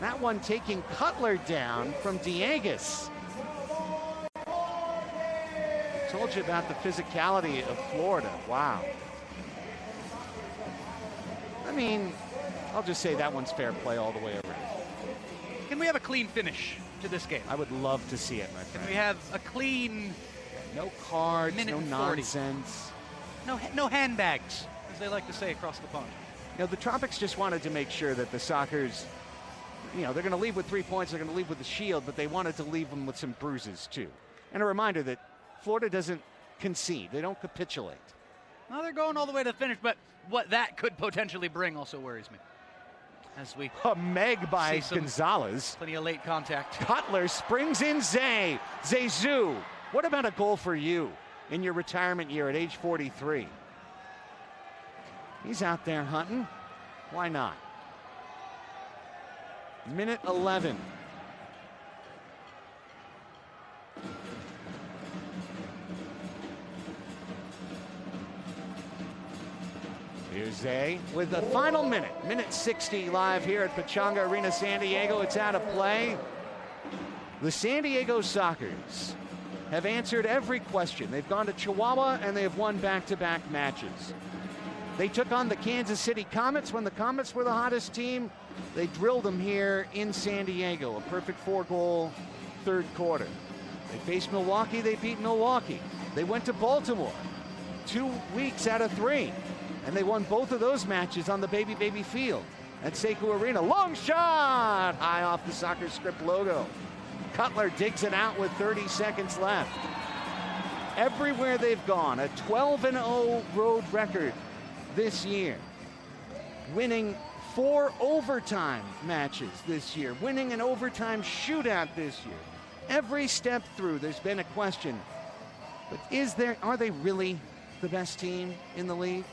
That one taking Cutler down from Dieguez. Told you about the physicality of Florida. Wow. I mean, I'll just say that one's fair play all the way around. Can we have a clean finish to this game? I would love to see it, my friend. Can we have a clean... No cards, minute no 40. nonsense. No handbags, as they like to say across the pond. You know, the Tropics just wanted to make sure that the Sockers, you know, they're going to leave with 3 points, they're going to leave with the shield, but they wanted to leave them with some bruises, too. And a reminder that Florida doesn't concede. They don't capitulate. No, they're going all the way to the finish, but what that could potentially bring also worries me. As we a meg by Gonzalez. Plenty of late contact. Cutler springs in Zay. Zayzou, what about a goal for you in your retirement year at age 43? He's out there hunting. Why not? Minute 11. Here's Zay with the final minute. Minute 60 live here at Pechanga Arena, San Diego. It's out of play. The San Diego Sockers have answered every question. They've gone to Chihuahua and they have won back-to-back matches. They took on the Kansas City Comets when the Comets were the hottest team. They drilled them here in San Diego. A perfect 4-goal third quarter. They faced Milwaukee. They beat Milwaukee. They went to Baltimore 2 weeks out of 3. And they won both of those matches on the Baby field at Sekou Arena. Long shot! High off the Soccer Script logo. Cutler digs it out with 30 seconds left. Everywhere they've gone, a 12-0 road record this year. Winning 4 overtime matches this year. Winning an overtime shootout this year. Every step through, there's been a question. But are they really the best team in the league?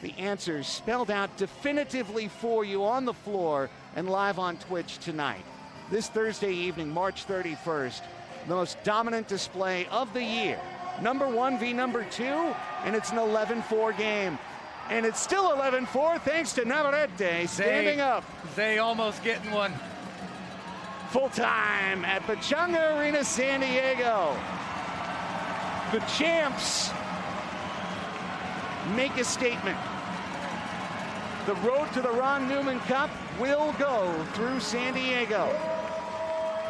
The answers spelled out definitively for you on the floor and live on Twitch tonight. This Thursday evening, March 31st, the most dominant display of the year. Number 1 v. number 2, and it's an 11-4 game. And it's still 11-4 thanks to Navarrete standing up. They almost getting one. Full time at Pechanga Arena, San Diego. The champs make a statement. The road to the Ron Newman Cup will go through San Diego,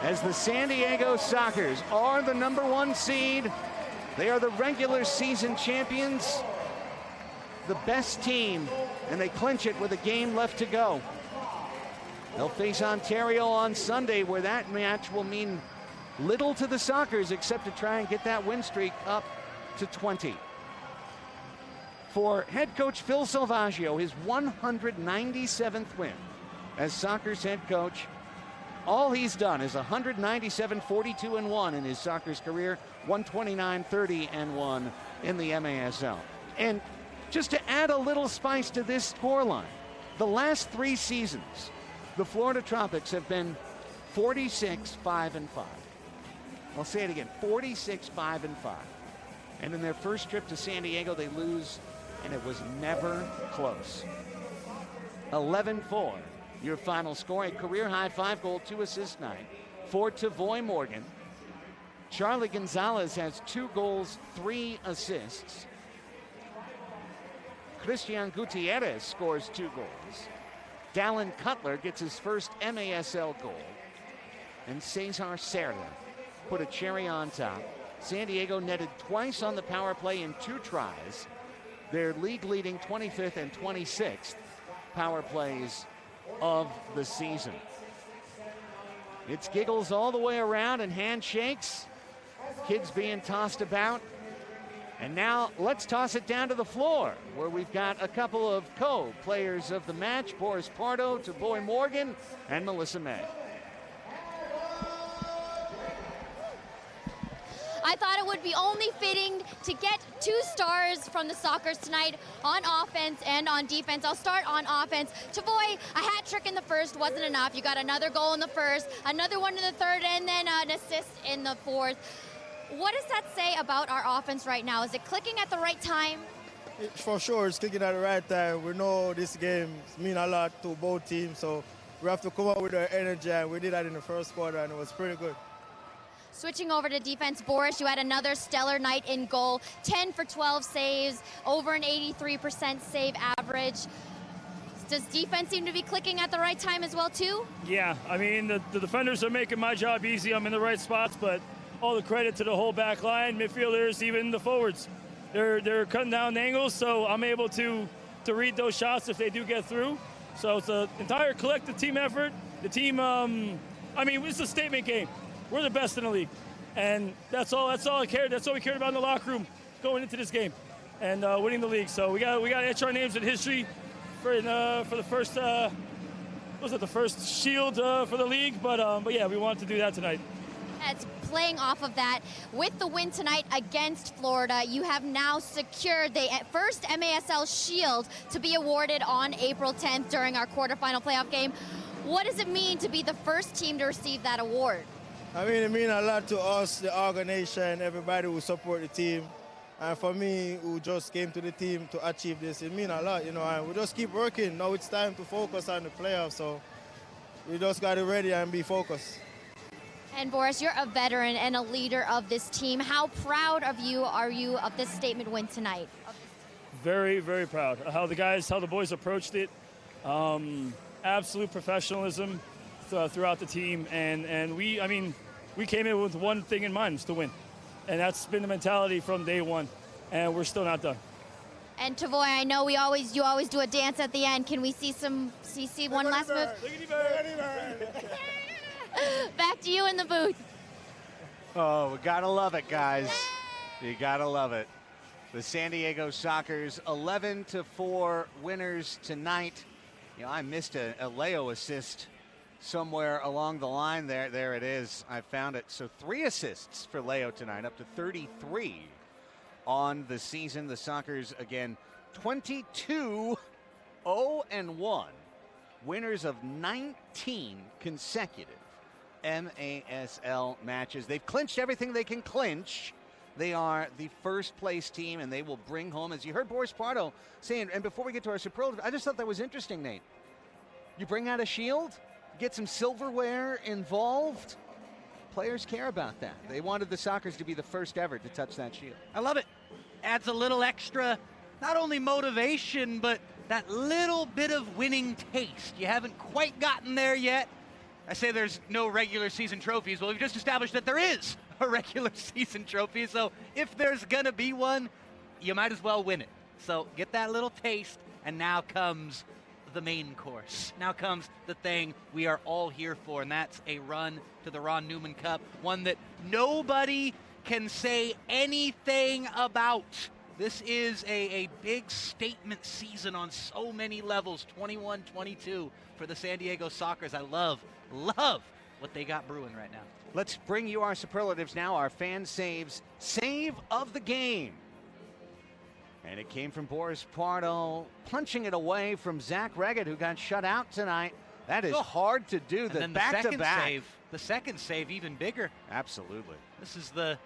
as the San Diego Sockers are the number 1 seed. They are the regular season champions, the best team, and they clinch it with a game left to go. They'll face Ontario on Sunday, where that match will mean little to the Sockers except to try and get that win streak up to 20. For head coach Phil Salvaggio, his 197th win as Sockers head coach. All he's done is 197, 42-1 in his Sockers career, 129, 30-1 in the MASL. And just to add a little spice to this scoreline, the last 3 seasons, the Florida Tropics have been 46-5-5. I'll say it again, 46-5-5. And in their first trip to San Diego, they lose, and it was never close. 11-4, your final score. A career-high 5-goal, 2-assist night for Tavoy Morgan. Charlie Gonzalez has 2 goals, 3 assists. Christian Gutierrez scores 2 goals. Dallin Cutler gets his first MASL goal. And Cesar Cerda put a cherry on top. San Diego netted twice on the power play in 2 tries. Their league-leading 25th and 26th power plays of the season. It's giggles all the way around and handshakes. Kids being tossed about. And now let's toss it down to the floor, where we've got a couple of co-players of the match, Boris Pardo, Tavoy Morgan, and Melissa May. I thought it would be only fitting to get 2 stars from the Sockers tonight on offense and on defense. I'll start on offense. Tavoy, a hat trick in the first wasn't enough. You got another goal in the first, another one in the third, and then an assist in the fourth. What does that say about our offense right now? Is it clicking at the right time? For sure, it's clicking at the right time. We know this game means a lot to both teams, so we have to come up with our energy, and we did that in the first quarter, and it was pretty good. Switching over to defense, Boris, you had another stellar night in goal. 10 for 12 saves, over an 83% save average. Does defense seem to be clicking at the right time as well, too? Yeah, I mean, the defenders are making my job easy. I'm in the right spots, but all the credit to the whole back line, midfielders, even the forwards. They're cutting down angles, so I'm able to read those shots if they do get through. So it's an entire collective team effort. The team, I mean, it's a statement game. We're the best in the league, and that's all I cared. That's all we cared about in the locker room going into this game, and winning the league. So we got to etch our names in history for the first the first shield for the league. But yeah, we wanted to do that tonight. It's playing off of that. With the win tonight against Florida, you have now secured the first MASL Shield to be awarded on April 10th during our quarterfinal playoff game. What does it mean to be the first team to receive that award? I mean, it means a lot to us, the organization, everybody who support the team. And for me, who just came to the team to achieve this, it means a lot, and we just keep working. Now it's time to focus on the playoffs, so we just got it ready and be focused. And Boris, you're a veteran and a leader of this team. How proud are you of this statement win tonight? Very, very proud. How the boys approached it. Absolute professionalism throughout the team, and we came in with one thing in mind, is to win, and that's been the mentality from day one, and we're still not done. And Tavoy, I know you always do a dance at the end. Can we see one last move? Back to you in the booth. Oh, we gotta love it, guys. You gotta love it. The San Diego Sockers 11-4 winners tonight. I missed a Leo assist somewhere along the line there. There it is. I found it. So 3 assists for Leo tonight, up to 33 on the season. The Sockers, again, 22-0-1. Winners of 19 consecutive MASL matches. They've clinched everything they can clinch. They are the first place team, and they will bring home, as you heard Boris Pardo saying, and before we get to our superlative, I just thought that was interesting, Nate. You bring out a shield, get some silverware involved. Players care about that. They wanted the Sockers to be the first ever to touch that shield. I love it. Adds a little extra, not only motivation, but that little bit of winning taste. You haven't quite gotten there yet. I say there's no regular season trophies. Well, we've just established that there is a regular season trophy. So if there's going to be one, you might as well win it. So get that little taste, and now comes the main course. Now comes the thing we are all here for, and that's a run to the Ron Newman Cup, one that nobody can say anything about. This is a big statement season on so many levels, 21-22 for the San Diego Sockers. I love what they got brewing right now. Let's bring you our superlatives now, our fan saves. Save of the game. And it came from Boris Pardo, punching it away from Zach Reggett, who got shut out tonight. That is hard to do. The back-to-back. The second save even bigger. Absolutely. This is the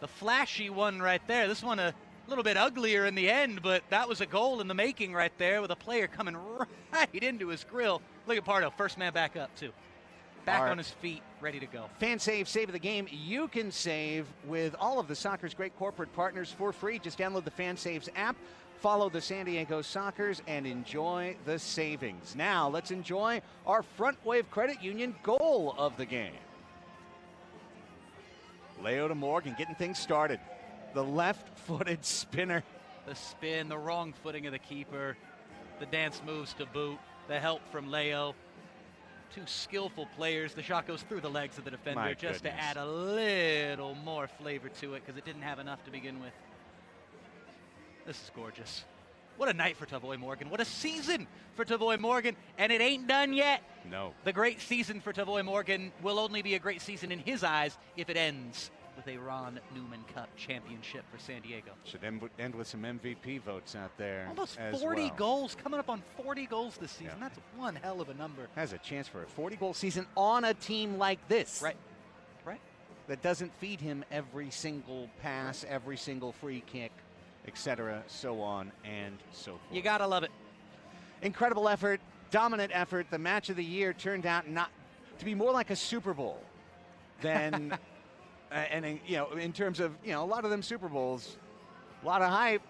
flashy one right there. This one a little bit uglier in the end, but that was a goal in the making right there with a player coming right into his grill. Look at Pardo, first man back up too. Back on his feet, ready to go. Fan save of the game. You can save with all of the Sockers' great corporate partners for free. Just download the Fan Saves app, follow the San Diego Sockers, and enjoy the savings. Now, let's enjoy our Front Wave Credit Union goal of the game. Leo to Morgan, getting things started. The left-footed spinner. The spin, the wrong footing of the keeper, the dance moves to boot, the help from Leo. Two skillful players. The shot goes through the legs of the defender just to add a little more flavor to it because it didn't have enough to begin with. This is gorgeous. What a night for Tavoy Morgan. What a season for Tavoy Morgan. And it ain't done yet. No. The great season for Tavoy Morgan will only be a great season in his eyes if it ends with a Ron Newman Cup championship for San Diego. Should end with some MVP votes out there. Almost 40 goals, coming up on 40 goals this season. Yeah. That's one hell of a number. Has a chance for a 40-goal season on a team like this. Right. That doesn't feed him every single pass, every single free kick, etc., so on and so forth. You gotta love it. Incredible effort, dominant effort. The match of the year turned out not to be more like a Super Bowl than And in terms of, a lot of them Super Bowls, a lot of hype,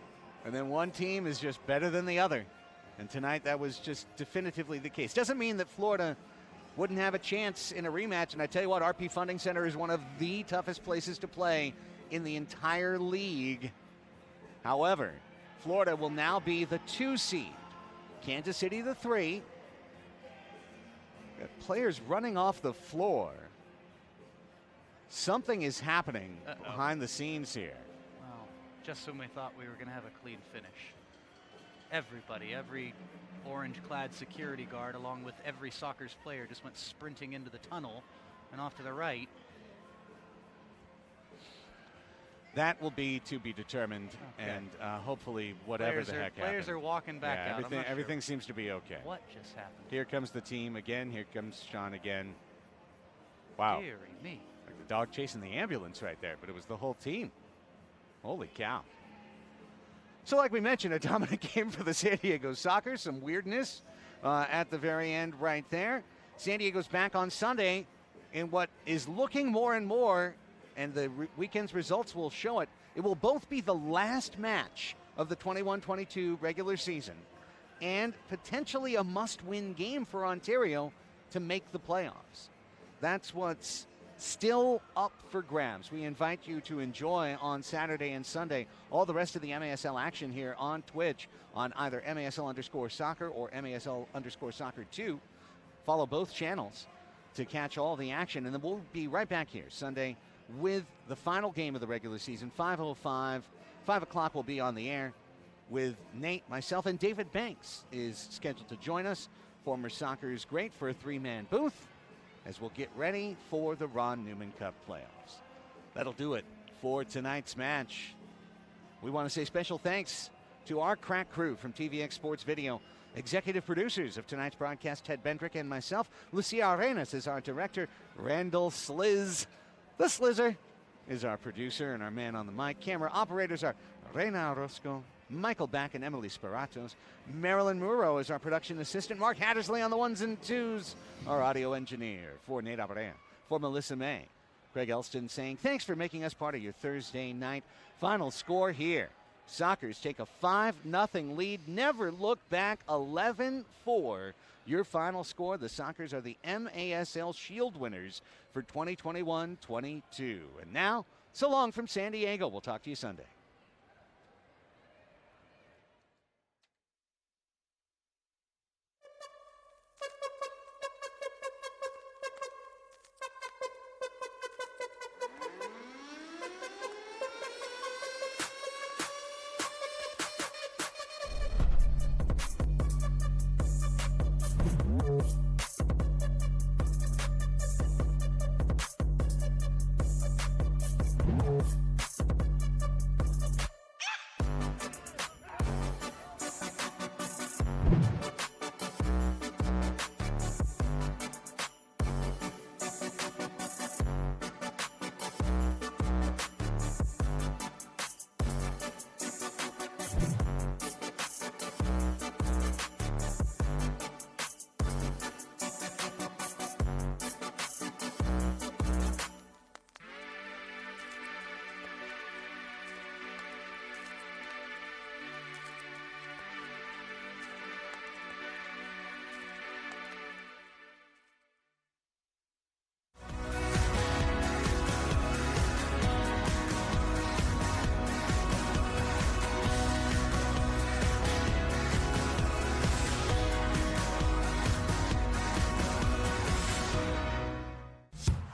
and then one team is just better than the other. And tonight that was just definitively the case. Doesn't mean that Florida wouldn't have a chance in a rematch. And I tell you what, RP Funding Center is one of the toughest places to play in the entire league. However, Florida will now be the 2 seed. Kansas City the 3. Got players running off the floor. Something is happening behind the scenes here. Well, just when we thought we were going to have a clean finish. Everybody, every orange-clad security guard, along with every Sockers player, just went sprinting into the tunnel and off to the right. That will be to be determined, and hopefully whatever the heck happened. Players are walking back out. Everything seemed to be okay. What just happened? Here comes the team again. Here comes Sean again. Wow. Deary me. Like the dog chasing the ambulance right there, but it was the whole team. Holy cow. So like we mentioned, a dominant game for the San Diego Sockers. Some weirdness at the very end right there. San Diego's back on Sunday in what is looking more and more, and the weekend's results will show it. It will both be the last match of the 21-22 regular season and potentially a must-win game for Ontario to make the playoffs. That's what's still up for grabs. We invite you to enjoy on Saturday and Sunday all the rest of the MASL action here on Twitch on either MASL_soccer or MASL_soccer2. Follow both channels to catch all the action, and then we'll be right back here Sunday with the final game of the regular season, 5:05. 5 o'clock we'll be on the air with Nate, myself, and David Banks is scheduled to join us, former Sockers great, for a 3-man booth as we'll get ready for the Ron Newman Cup playoffs. That'll do it for tonight's match. We want to say special thanks to our crack crew from TVX Sports Video. Executive producers of tonight's broadcast, Ted Bendrick and myself. Lucia Arenas is our director. Randall Sliz, the Slizzer, is our producer and our man on the mic. Camera operators are Reina Orozco, Michael Back, and Emily Speratos. Marilyn Muro is our production assistant. Mark Hattersley on the 1s and 2s, our audio engineer. For Nate Abrea, for Melissa May, Craig Elston saying thanks for making us part of your Thursday night. Final score here. Sockers take a 5-0 lead. Never look back, 11-4. Your final score. The Sockers are the MASL Shield winners for 2021-22. And now, so long from San Diego. We'll talk to you Sunday.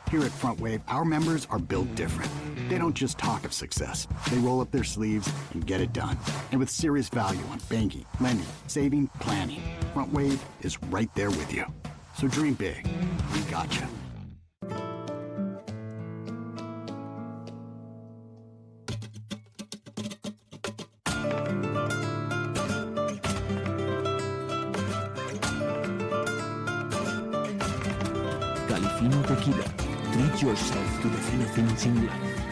Here at Front Wave, our members are built different. They don't just talk of success. They roll up their sleeves and get it done. And with serious value on banking, lending, saving, planning, Front Wave is right there with you. So dream big. We got you. Califino Tequila. Treat yourself to the fino things in life.